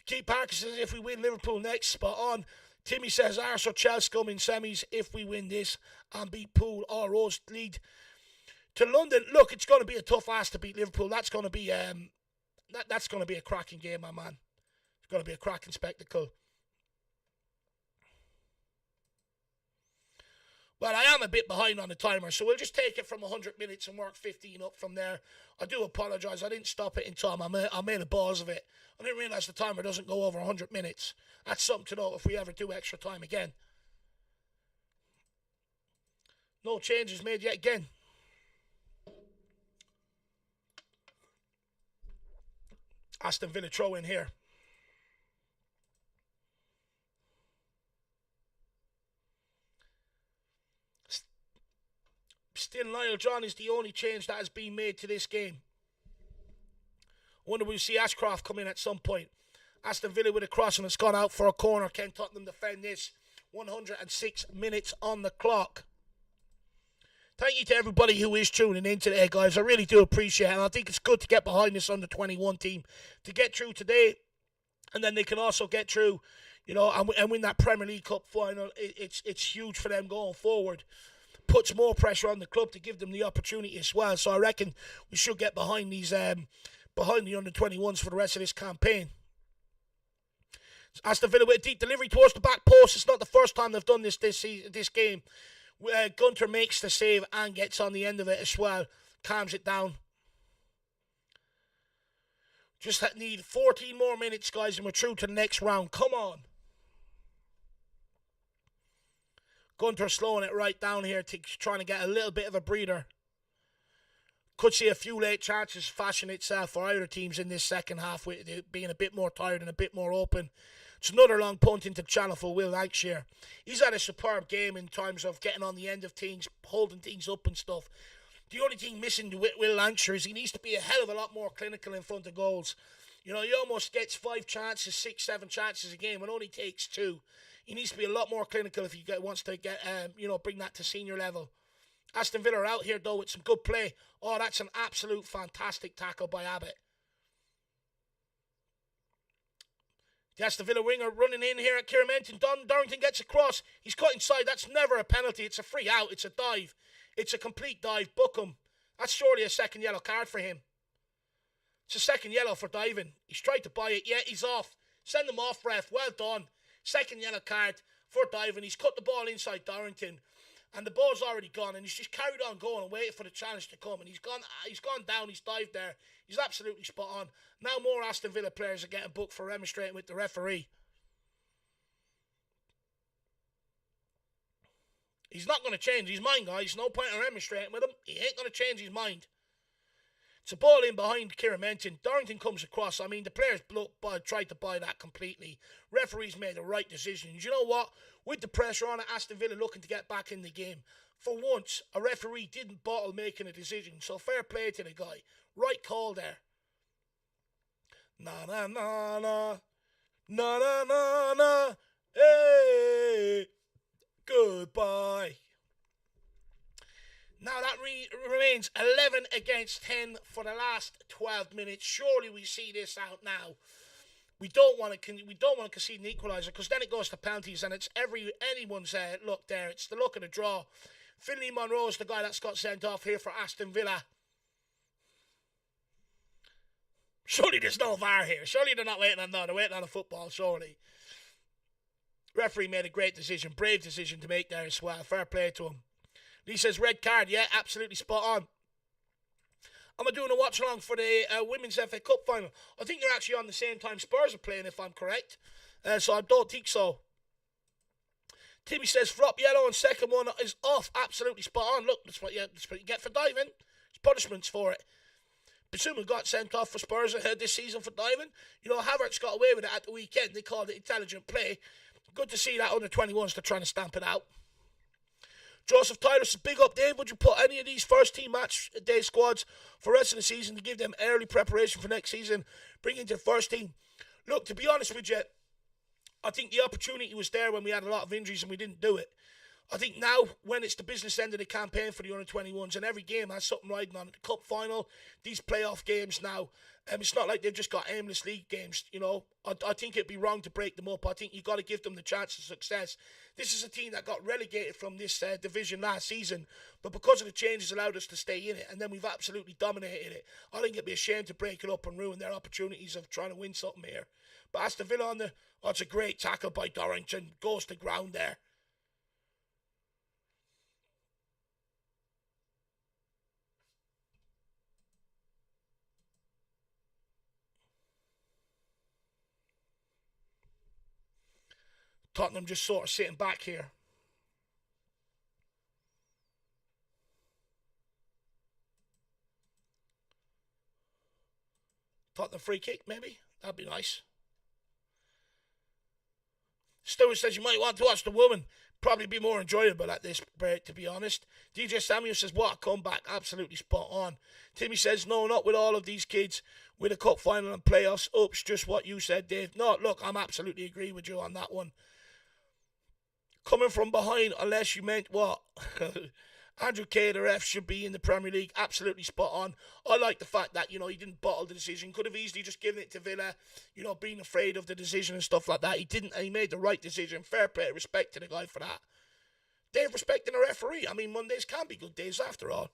Keith Parker says, if we win Liverpool next, spot on. Timmy says, Arsenal Chelsea come in semis if we win this and beat Pool or Rose lead to London. Look, it's going to be a tough ask to beat Liverpool. That's going to be that's going to be a cracking game, my man. It's going to be a cracking spectacle. Well, I am a bit behind on the timer, so we'll just take it from 100 minutes and work 15 up from there. I do apologise. I didn't stop it in time. I made a balls of it. I didn't realise the timer doesn't go over 100 minutes. That's something to know if we ever do extra time again. No changes made yet again. Aston Villa throw in here. Still, Niall John is the only change that has been made to this game. I wonder we'll see Ashcroft come in at some point. Aston Villa with a cross and it's gone out for a corner. Can Tottenham defend this? 106 minutes on the clock. Thank you to everybody who is tuning in today, guys. I really do appreciate it. And I think it's good to get behind this under-21 team to get through today. And then they can also get through, and win that Premier League Cup final. It's huge for them going forward. Puts more pressure on the club to give them the opportunity as well. So I reckon we should get behind these, behind the under-21s for the rest of this campaign. Aston Villa with a deep delivery towards the back post. It's not the first time they've done this game. Gunter makes the save and gets on the end of it as well. Calms it down. Just need 14 more minutes, guys, and we're through to the next round. Come on. Gunter slowing it right down here, trying to get a little bit of a breather. Could see a few late chances fashion itself for either teams in this second half, with it being a bit more tired and a bit more open. It's another long punt into the channel for Will Lancashire. He's had a superb game in terms of getting on the end of things, holding things up and stuff. The only thing missing to Will Lancashire is he needs to be a hell of a lot more clinical in front of goals. He almost gets 5 chances, 6, 7 chances a game and only takes 2. He needs to be a lot more clinical if he wants to get, bring that to senior level. Aston Villa are out here, though, with some good play. Oh, that's an absolute fantastic tackle by Abbott. The Aston Villa winger running in here at Kiermenton. Dorrington gets across. He's cut inside. That's never a penalty. It's a free out. It's a dive. It's a complete dive. Book him. That's surely a second yellow card for him. It's a second yellow for diving. He's tried to buy it. Yeah, he's off. Send him off, ref. Well done. Second yellow card for diving. He's cut the ball inside Dorrington. And the ball's already gone. And he's just carried on going and waited for the challenge to come. And he's gone down. He's dived there. He's absolutely spot on. Now more Aston Villa players are getting booked for remonstrating with the referee. He's not going to change his mind, guys. No point in remonstrating with him. He ain't going to change his mind. It's a ball in behind Kiermenton. Dorrington comes across. I mean, the players tried to buy that completely. Referees made the right decision. You know what? With the pressure on it, Aston Villa looking to get back in the game. For once, a referee didn't bottle making a decision. So fair play to the guy. Right call there. Na na na na. Na na na na. Hey. Goodbye. Now that remains 11 against 10 for the last 12 minutes. Surely we see this out now. We don't want to concede an equaliser, because then it goes to penalties, and it's anyone's luck there. It's the luck of the draw. Finley Monroe is the guy that's got sent off here for Aston Villa. Surely there's no VAR here. Surely they're not waiting on that. They're waiting on the football, surely. Referee made a great decision, brave decision to make there as well. Fair play to him. Lee says red card. Yeah, absolutely spot on. Am I doing a watch along for the Women's FA Cup final? I think they're actually on the same time Spurs are playing, if I'm correct. So I don't think so. Timmy says flop yellow and second one is off. Absolutely spot on. Look, that's what you get for diving. There's punishments for it. Basuma got sent off for Spurs this season for diving. You know, Havertz got away with it at the weekend. They called it intelligent play. Good to see that under 21s. They're trying to stamp it out. Joseph Tyler says, big up, Dave. Would you put any of these first team match day squads for the rest of the season to give them early preparation for next season? Bring into the first team. Look, to be honest with you, I think the opportunity was there when we had a lot of injuries and we didn't do it. I think now, when it's the business end of the campaign for the under-21s, and every game has something riding on it, the cup final, these playoff games now, it's not like they've just got aimless league games, you know. I think it'd be wrong to break them up. I think you've got to give them the chance of success. This is a team that got relegated from this division last season, but because of the changes allowed us to stay in it, and then we've absolutely dominated it. I think it'd be a shame to break it up and ruin their opportunities of trying to win something here. But Aston Villa on the... Oh, it's a great tackle by Dorrington. Goes to ground there. Tottenham just sort of sitting back here. Tottenham free kick, maybe? That'd be nice. Stewart says you might want to watch the woman. Probably be more enjoyable at this break, to be honest. DJ Samuel says, what a comeback. Absolutely spot on. Timmy says, no, not with all of these kids. With a cup final and playoffs. Oops, just what you said, Dave. No, look, I'm absolutely agree with you on that one. Coming from behind, unless you meant what? Andrew K, the ref, should be in the Premier League. Absolutely spot on. I like the fact that, you know, he didn't bottle the decision. Could have easily just given it to Villa, you know, being afraid of the decision and stuff like that. He didn't, and he made the right decision. Fair play, respect to the guy for that. Dave respecting the referee. I mean, Mondays can be good days after all.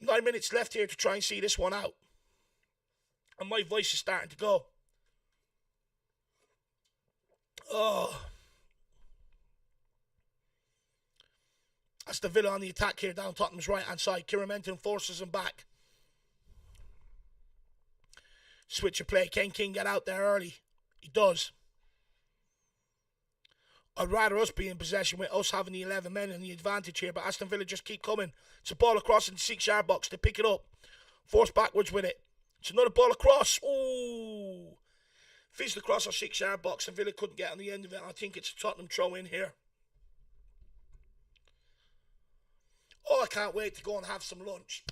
9 minutes left here to try and see this one out. And my voice is starting to go. Oh... That's the Villa on the attack here down Tottenham's right-hand side. Kieran Menton forces him back. Switch of play. Ken King get out there early. He does. I'd rather us be in possession with us having the 11 men and the advantage here, but Aston Villa just keep coming. It's a ball across in the 6-yard box. They pick it up. Force backwards with it. It's another ball across. Ooh. Fizzed across our 6-yard box and Villa couldn't get on the end of it. I think it's a Tottenham throw in here. Oh, I can't wait to go and have some lunch.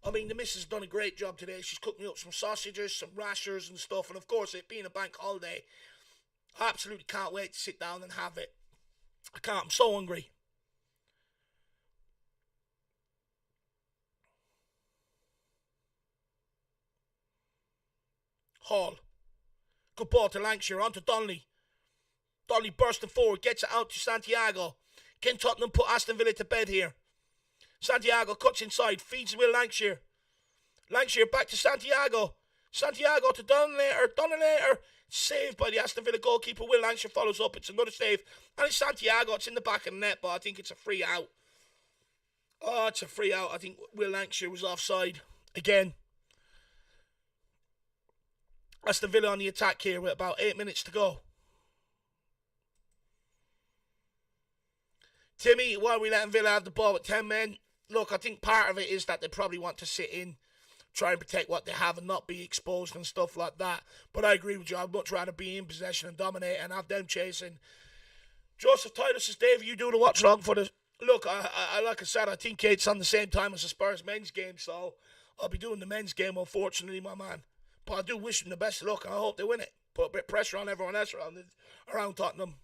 I mean, the missus has done a great job today. She's cooked me up some sausages, some rashers and stuff. And of course, it being a bank holiday, I absolutely can't wait to sit down and have it. I can't. I'm so hungry. Hall. Good ball to Lancashire. On to Donnelly. Donnelly bursting forward. Gets it out to Santiago. Can Tottenham put Aston Villa to bed here? Santiago cuts inside, feeds Will Lancashire. Lancashire back to Santiago. Santiago to Donnelly. Saved by the Aston Villa goalkeeper. Will Lancashire follows up. It's another save. And it's Santiago. It's in the back of the net, but I think it's a free out. Oh, it's a free out. I think Will Lancashire was offside again. Aston Villa on the attack here with about 8 minutes to go. Timmy, why are we letting Villa have the ball with 10 men? Look, I think part of it is that they probably want to sit in, try and protect what they have and not be exposed and stuff like that. But I agree with you. I'd much rather be in possession and dominate and have them chasing. Joseph Titus says, Dave, you do the watch along for the... Look, I like I said, I think it's on the same time as the Spurs men's game, so I'll be doing the men's game, unfortunately, my man. But I do wish them the best of luck and I hope they win it. Put a bit of pressure on everyone else around Tottenham.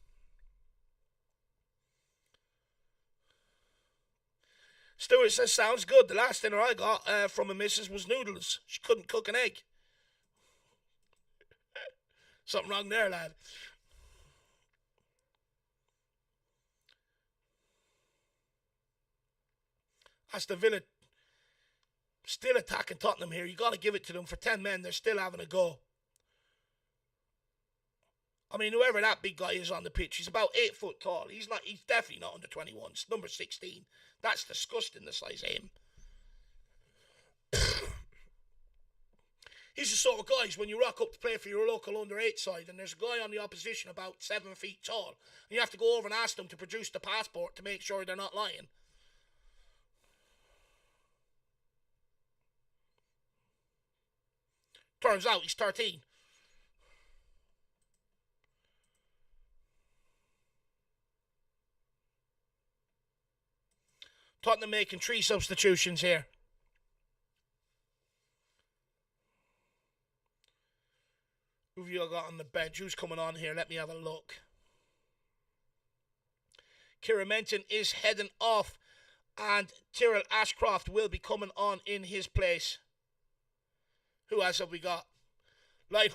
Stuart says, sounds good. The last dinner I got from a missus was noodles. She couldn't cook an egg. Something wrong there, lad. Aston Villa still attacking Tottenham here. You got to give it to them. For 10 men, they're still having a go. I mean, whoever that big guy is on the pitch, he's about 8 foot tall. He's definitely not under 21s. Number 16. That's disgusting, the size of him. He's the sort of guys, when you rock up to play for your local under-8 side and there's a guy on the opposition about 7 feet tall, and you have to go over and ask them to produce the passport to make sure they're not lying. Turns out he's 13. Tottenham making 3 substitutions here. Who have you got on the bench? Who's coming on here? Let me have a look. Kieran Menton is heading off, and Tyrrell Ashcroft will be coming on in his place. Who else have we got? Like,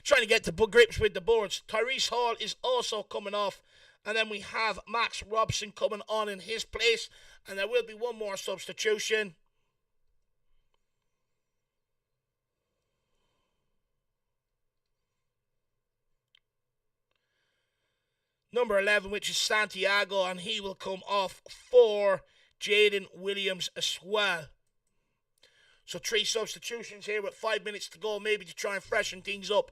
trying to get to grips with the boards. Tyrese Hall is also coming off. And then we have Max Robson coming on in his place. And there will be one more substitution. Number 11, which is Santiago. And he will come off for Jaden Williams as well. So 3 substitutions here with 5 minutes to go, maybe to try and freshen things up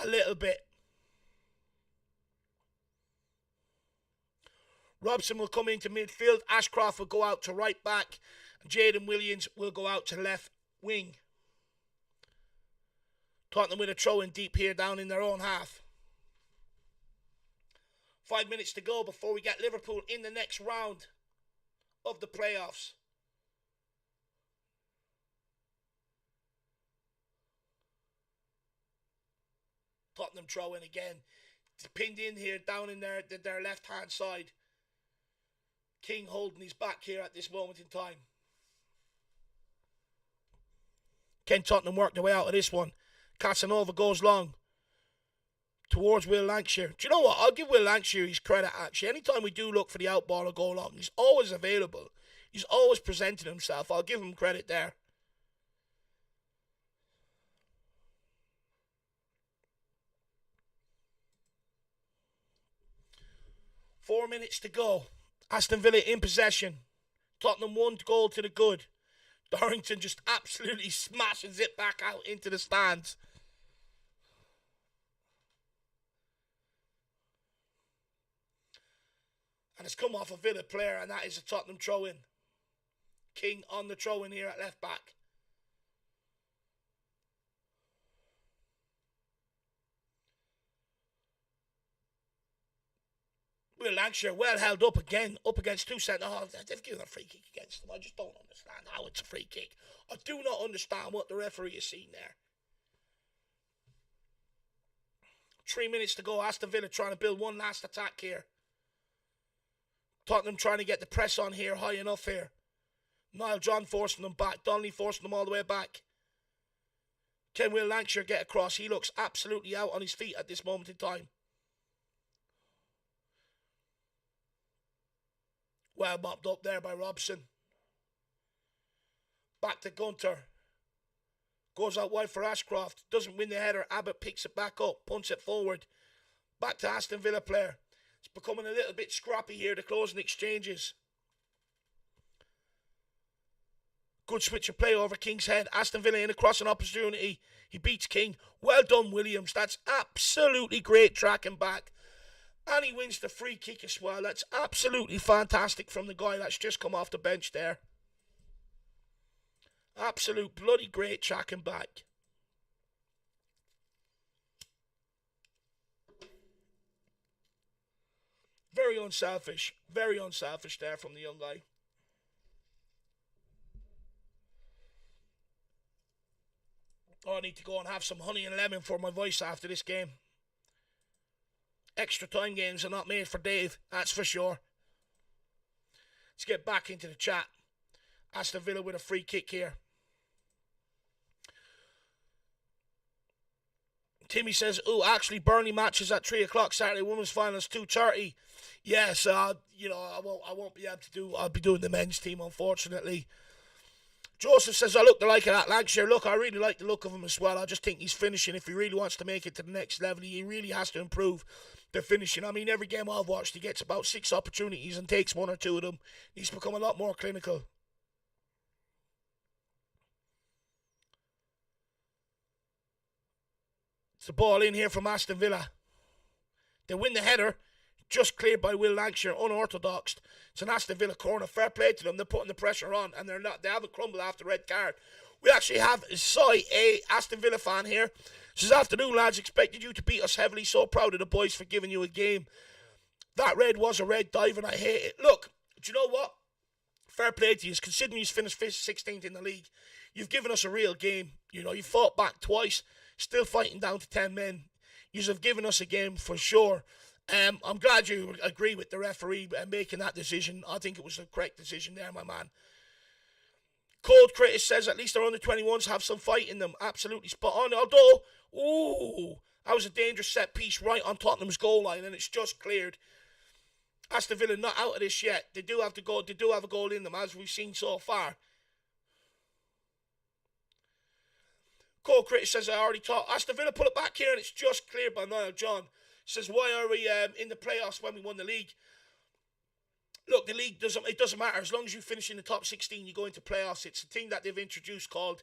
a little bit. Robson will come into midfield. Ashcroft will go out to right back. And Jaden Williams will go out to left wing. Tottenham with a throw in deep here down in their own half. 5 minutes to go before we get Liverpool in the next round of the playoffs. Tottenham throw in again. It's pinned in here down in their left hand side. King holding his back here at this moment in time. Can Tottenham work their way out of this one? Casanova goes long towards Will Lancashire. Do you know what? I'll give Will Lancashire his credit, actually. Anytime we do look for the out ball or go long, he's always available. He's always presenting himself. I'll give him credit there. Four minutes to go. Aston Villa in possession. Tottenham 1 goal to the good. Dorrington just absolutely smashes it back out into the stands. And it's come off a Villa player, and that is a Tottenham throw-in. King on the throw-in here at left back. Will Lancashire well held up again, up against 2 centre halves. They've given a free kick against them. I just don't understand how it's a free kick. I do not understand what the referee is seeing there. 3 minutes to go. Aston Villa trying to build one last attack here. Tottenham trying to get the press on here high enough here. Niall John forcing them back. Donnelly forcing them all the way back. Can Will Lancashire get across? He looks absolutely out on his feet at this moment in time. Well mopped up there by Robson. Back to Gunter. Goes out wide for Ashcroft. Doesn't win the header. Abbott picks it back up. Punts it forward. Back to Aston Villa player. It's becoming a little bit scrappy here, the closing exchanges. Good switch of play over King's head. Aston Villa in a crossing opportunity. He beats King. Well done, Williams. That's absolutely great tracking back. And he wins the free kick as well. That's absolutely fantastic from the guy that's just come off the bench there. Absolute bloody great tracking back. Very unselfish there from the young guy. Oh, I need to go and have some honey and lemon for my voice after this game. Extra time games are not made for Dave, that's for sure. Let's get back into the chat. Aston Villa with a free kick here. Timmy says, "Oh, actually, Burnley matches at 3 o'clock Saturday. Women's finals 2:30. Yes, I won't be able to do. I'll be doing the men's team, unfortunately." Joseph says, "I look the like of that Lancashire. Look, I really like the look of him as well. I just think he's finishing. If he really wants to make it to the next level, he really has to improve the finishing. I mean, every game I've watched, he gets about 6 opportunities and takes 1 or 2 of them. He's become a lot more clinical." It's the ball in here from Aston Villa. They win the header, just cleared by Will Lancashire, unorthodox. It's an Aston Villa corner. Fair play to them. They're putting the pressure on, and they haven't crumbled after the red card. We actually have Sai, a Aston Villa fan here. Says, "Afternoon, lads. Expected you to beat us heavily. So proud of the boys for giving you a game. That red was a red dive, and I hate it. Look, do you know what? Fair play to you. Considering you've finished 16th in the league, you've given us a real game. You know, you fought back twice, still fighting down to 10 men. You have given us a game for sure. I'm glad you agree with the referee making that decision. I think it was the correct decision there, my man. Cold Critic says, "At least our under-21s have some fight in them." Absolutely spot on. Although, that was a dangerous set piece right on Tottenham's goal line, and it's just cleared. Aston Villa not out of this yet. They do have to go. They do have a goal in them, as we've seen so far. Cold Critic says, "I already talked." Aston Villa put it back here, and it's just cleared by Niall John. Says, "Why are we in the playoffs when we won the league?" Look, the league doesn't matter. As long as you finish in the top 16, you go into playoffs. It's a thing that they've introduced called,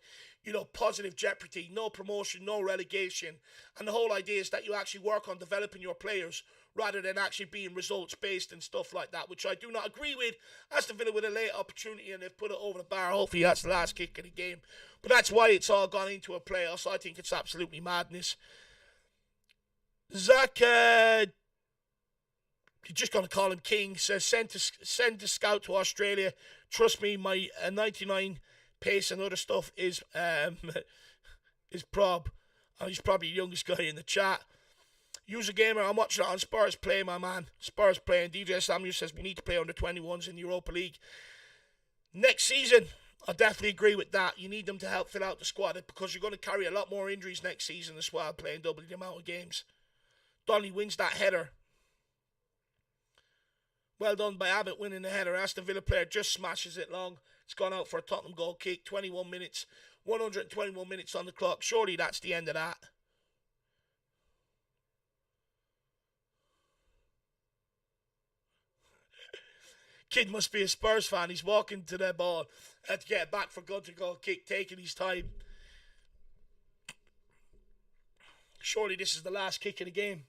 positive jeopardy. No promotion, no relegation. And the whole idea is that you actually work on developing your players rather than actually being results-based and stuff like that, which I do not agree with. Aston Villa with a late opportunity, and they've put it over the bar. Hopefully that's the last kick of the game. But that's why it's all gone into a playoff. I think it's absolutely madness. Zach, you're just going to call him King, says, send a scout to Australia. Trust me, my 99 pace and other stuff is prob. He's probably the youngest guy in the chat. User Gamer, I'm watching it on Spurs play, my man. Spurs playing. DJ Samuel says we need to play under 21s in the Europa League. Next season, I definitely agree with that. You need them to help fill out the squad because you're going to carry a lot more injuries next season as well, playing double the amount of games. Donnelly wins that header. Well done by Abbott winning the header. Aston Villa player just smashes it long. It's gone out for a Tottenham goal kick. 21 minutes. 121 minutes on the clock. Surely that's the end of that. Kid must be a Spurs fan. He's walking to the ball. Had to get it back for good to goal kick. Taking his time. Surely this is the last kick of the game.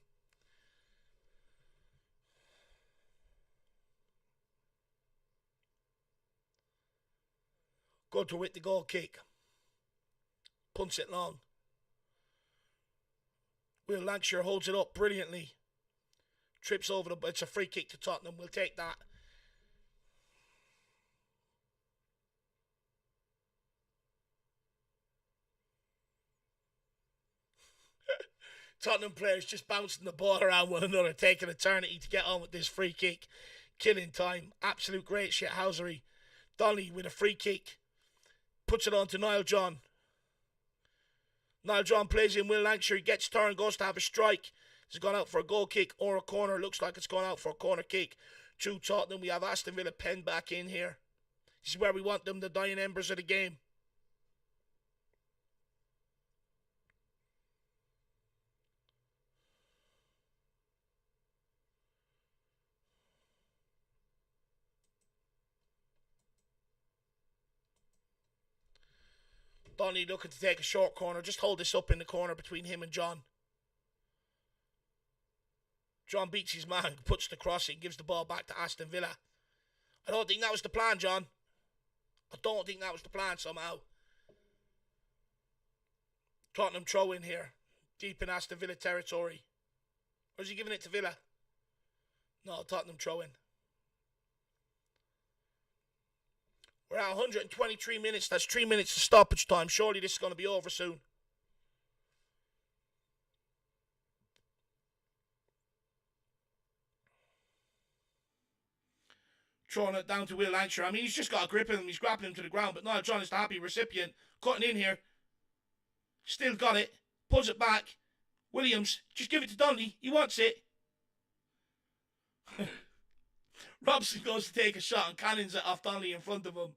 Gunter with the goal kick. Punts it long. Will Lancashire holds it up brilliantly. Trips over the... It's a free kick to Tottenham. We'll take that. Tottenham players just bouncing the ball around one another, taking eternity to get on with this free kick. Killing time. Absolute great shithousery. Donnelly with a free kick. Puts it on to Niall John. Niall John plays in Will Lancashire. He gets turned, goes to have a strike. It's gone out for a goal kick or a corner. Looks like it's gone out for a corner kick. True Tottenham. We have Aston Villa penned back in here. This is where we want them, the dying embers of the game. Donny looking to take a short corner. Just hold this up in the corner between him and John. John beats his man, puts the crossing, gives the ball back to Aston Villa. I don't think that was the plan, John. I don't think that was the plan somehow. Tottenham throw in here. Deep in Aston Villa territory. Or is he giving it to Villa? No, Tottenham throw in. We're at 123 minutes. That's 3 minutes of stoppage time. Surely this is going to be over soon. throwing it down to Will Lancashire. I mean, he's just got a grip on him. He's grappling him to the ground, but Niall John is the happy recipient. Cutting in here. Still got it. Pulls it back. Williams, just give it to Donnelly. He wants it. Robson goes to take a shot and cannons it off Donnelly in front of him.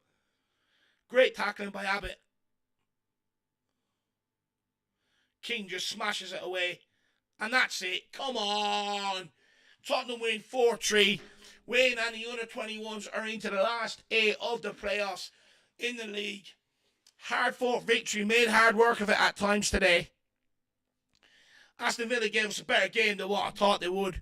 Great tackling by Abbott. King just smashes it away. And that's it. Come on. Tottenham win 4-3. Wayne and the under 21s are into the last 8 of the playoffs in the league. Hard fought victory. Made hard work of it at times today. Aston Villa gave us a better game than what I thought they would.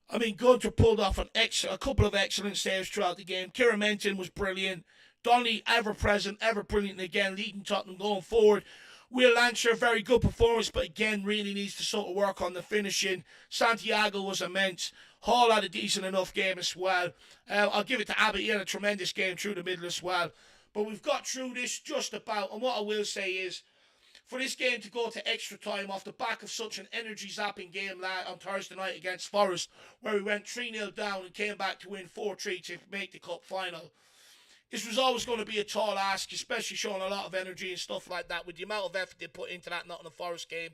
I mean, Gunter pulled off a couple of excellent saves throughout the game. Kieran Menton was brilliant. Donnelly, ever present, ever brilliant again, leading Tottenham going forward. Will Lancashire, very good performance, but again, really needs to sort of work on the finishing. Santiago was immense. Hall had a decent enough game as well. I'll give it to Abbott. He had a tremendous game through the middle as well. But we've got through this just about. And what I will say is, for this game to go to extra time off the back of such an energy-zapping game on Thursday night against Forest, where we went 3-0 down and came back to win 4-3 to make the cup final. This was always going to be a tall ask, especially showing a lot of energy and stuff like that with the amount of effort they put into that Nottingham Forest game.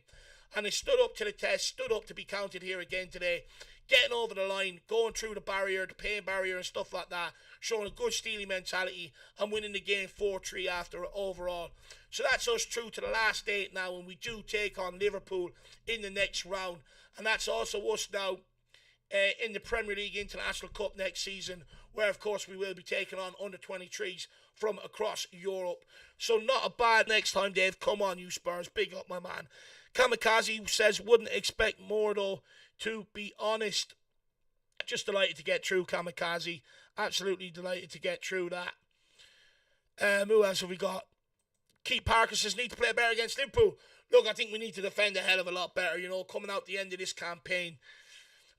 And they stood up to the test, stood up to be counted here again today. Getting over the line, going through the barrier, the pain barrier and stuff like that. Showing a good steely mentality and winning the game 4-3 after overall. So that's us through to the last 8 now, and we do take on Liverpool in the next round. And that's also us now in the Premier League International Cup next season, where of course we will be taking on under 23s from across Europe. So not a bad next time, Dave. Come on, you Spurs. Big up, my man. Kamikaze says, wouldn't expect more though, to be honest. Just delighted to get through, Kamikaze. Absolutely delighted to get through that. Who else have we got? Keith Parker says, need to play better against Liverpool. Look, I think we need to defend a hell of a lot better, you know, coming out the end of this campaign.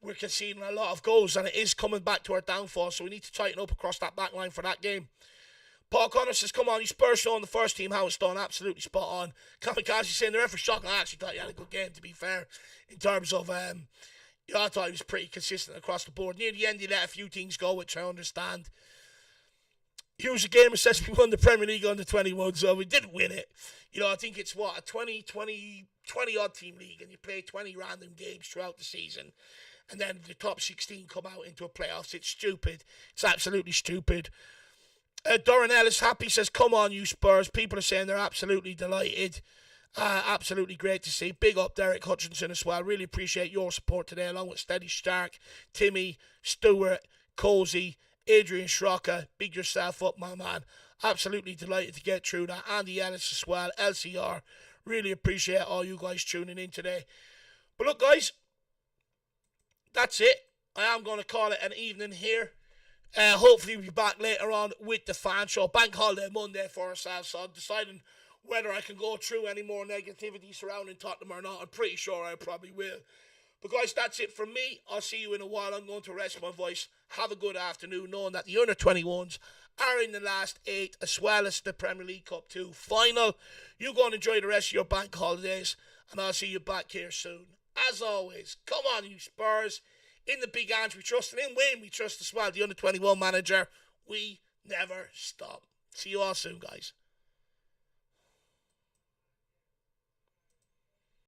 We're conceding a lot of goals, and it is coming back to our downfall, so we need to tighten up across that back line for that game. Paul Connor says, come on, you Spurs showing the first team how it's done. Absolutely spot on. Kamikaze saying the ref was shocking. I actually thought you had a good game, to be fair, in terms of, I thought he was pretty consistent across the board. Near the end, he let a few things go, which I understand. Hughes a gamer says we won the Premier League under 21, so we didn't win it. You know, I think it's a 20 odd team league, and you play 20 random games throughout the season, and then the top 16 come out into a playoffs. It's stupid. It's absolutely stupid. Doran Ellis happy says, come on, you Spurs. People are saying they're absolutely delighted. Absolutely great to see. Big up Derek Hutchinson as well. Really appreciate your support today, along with Steady Stark, Timmy, Stewart, Cozy, Adrian Schrocker. Big yourself up, my man. Absolutely delighted to get through that. Andy Ellis as well, LCR. Really appreciate all you guys tuning in today. But look, guys, that's it. I am going to call it an evening here. Hopefully we'll be back later on with the fan show. Bank holiday Monday for ourselves, so I'm deciding whether I can go through any more negativity surrounding Tottenham or not. I'm pretty sure I probably will. But guys, that's it from me. I'll see you in a while. I'm going to rest my voice. Have a good afternoon, knowing that the under 21s are in the last 8, as well as the Premier League Cup 2 final. You go and enjoy the rest of your bank holidays, and I'll see you back here soon. As always, come on, you Spurs. In the big hands we trust, and in Wayne we trust as well. The under 21 manager, we never stop. See you all soon, guys.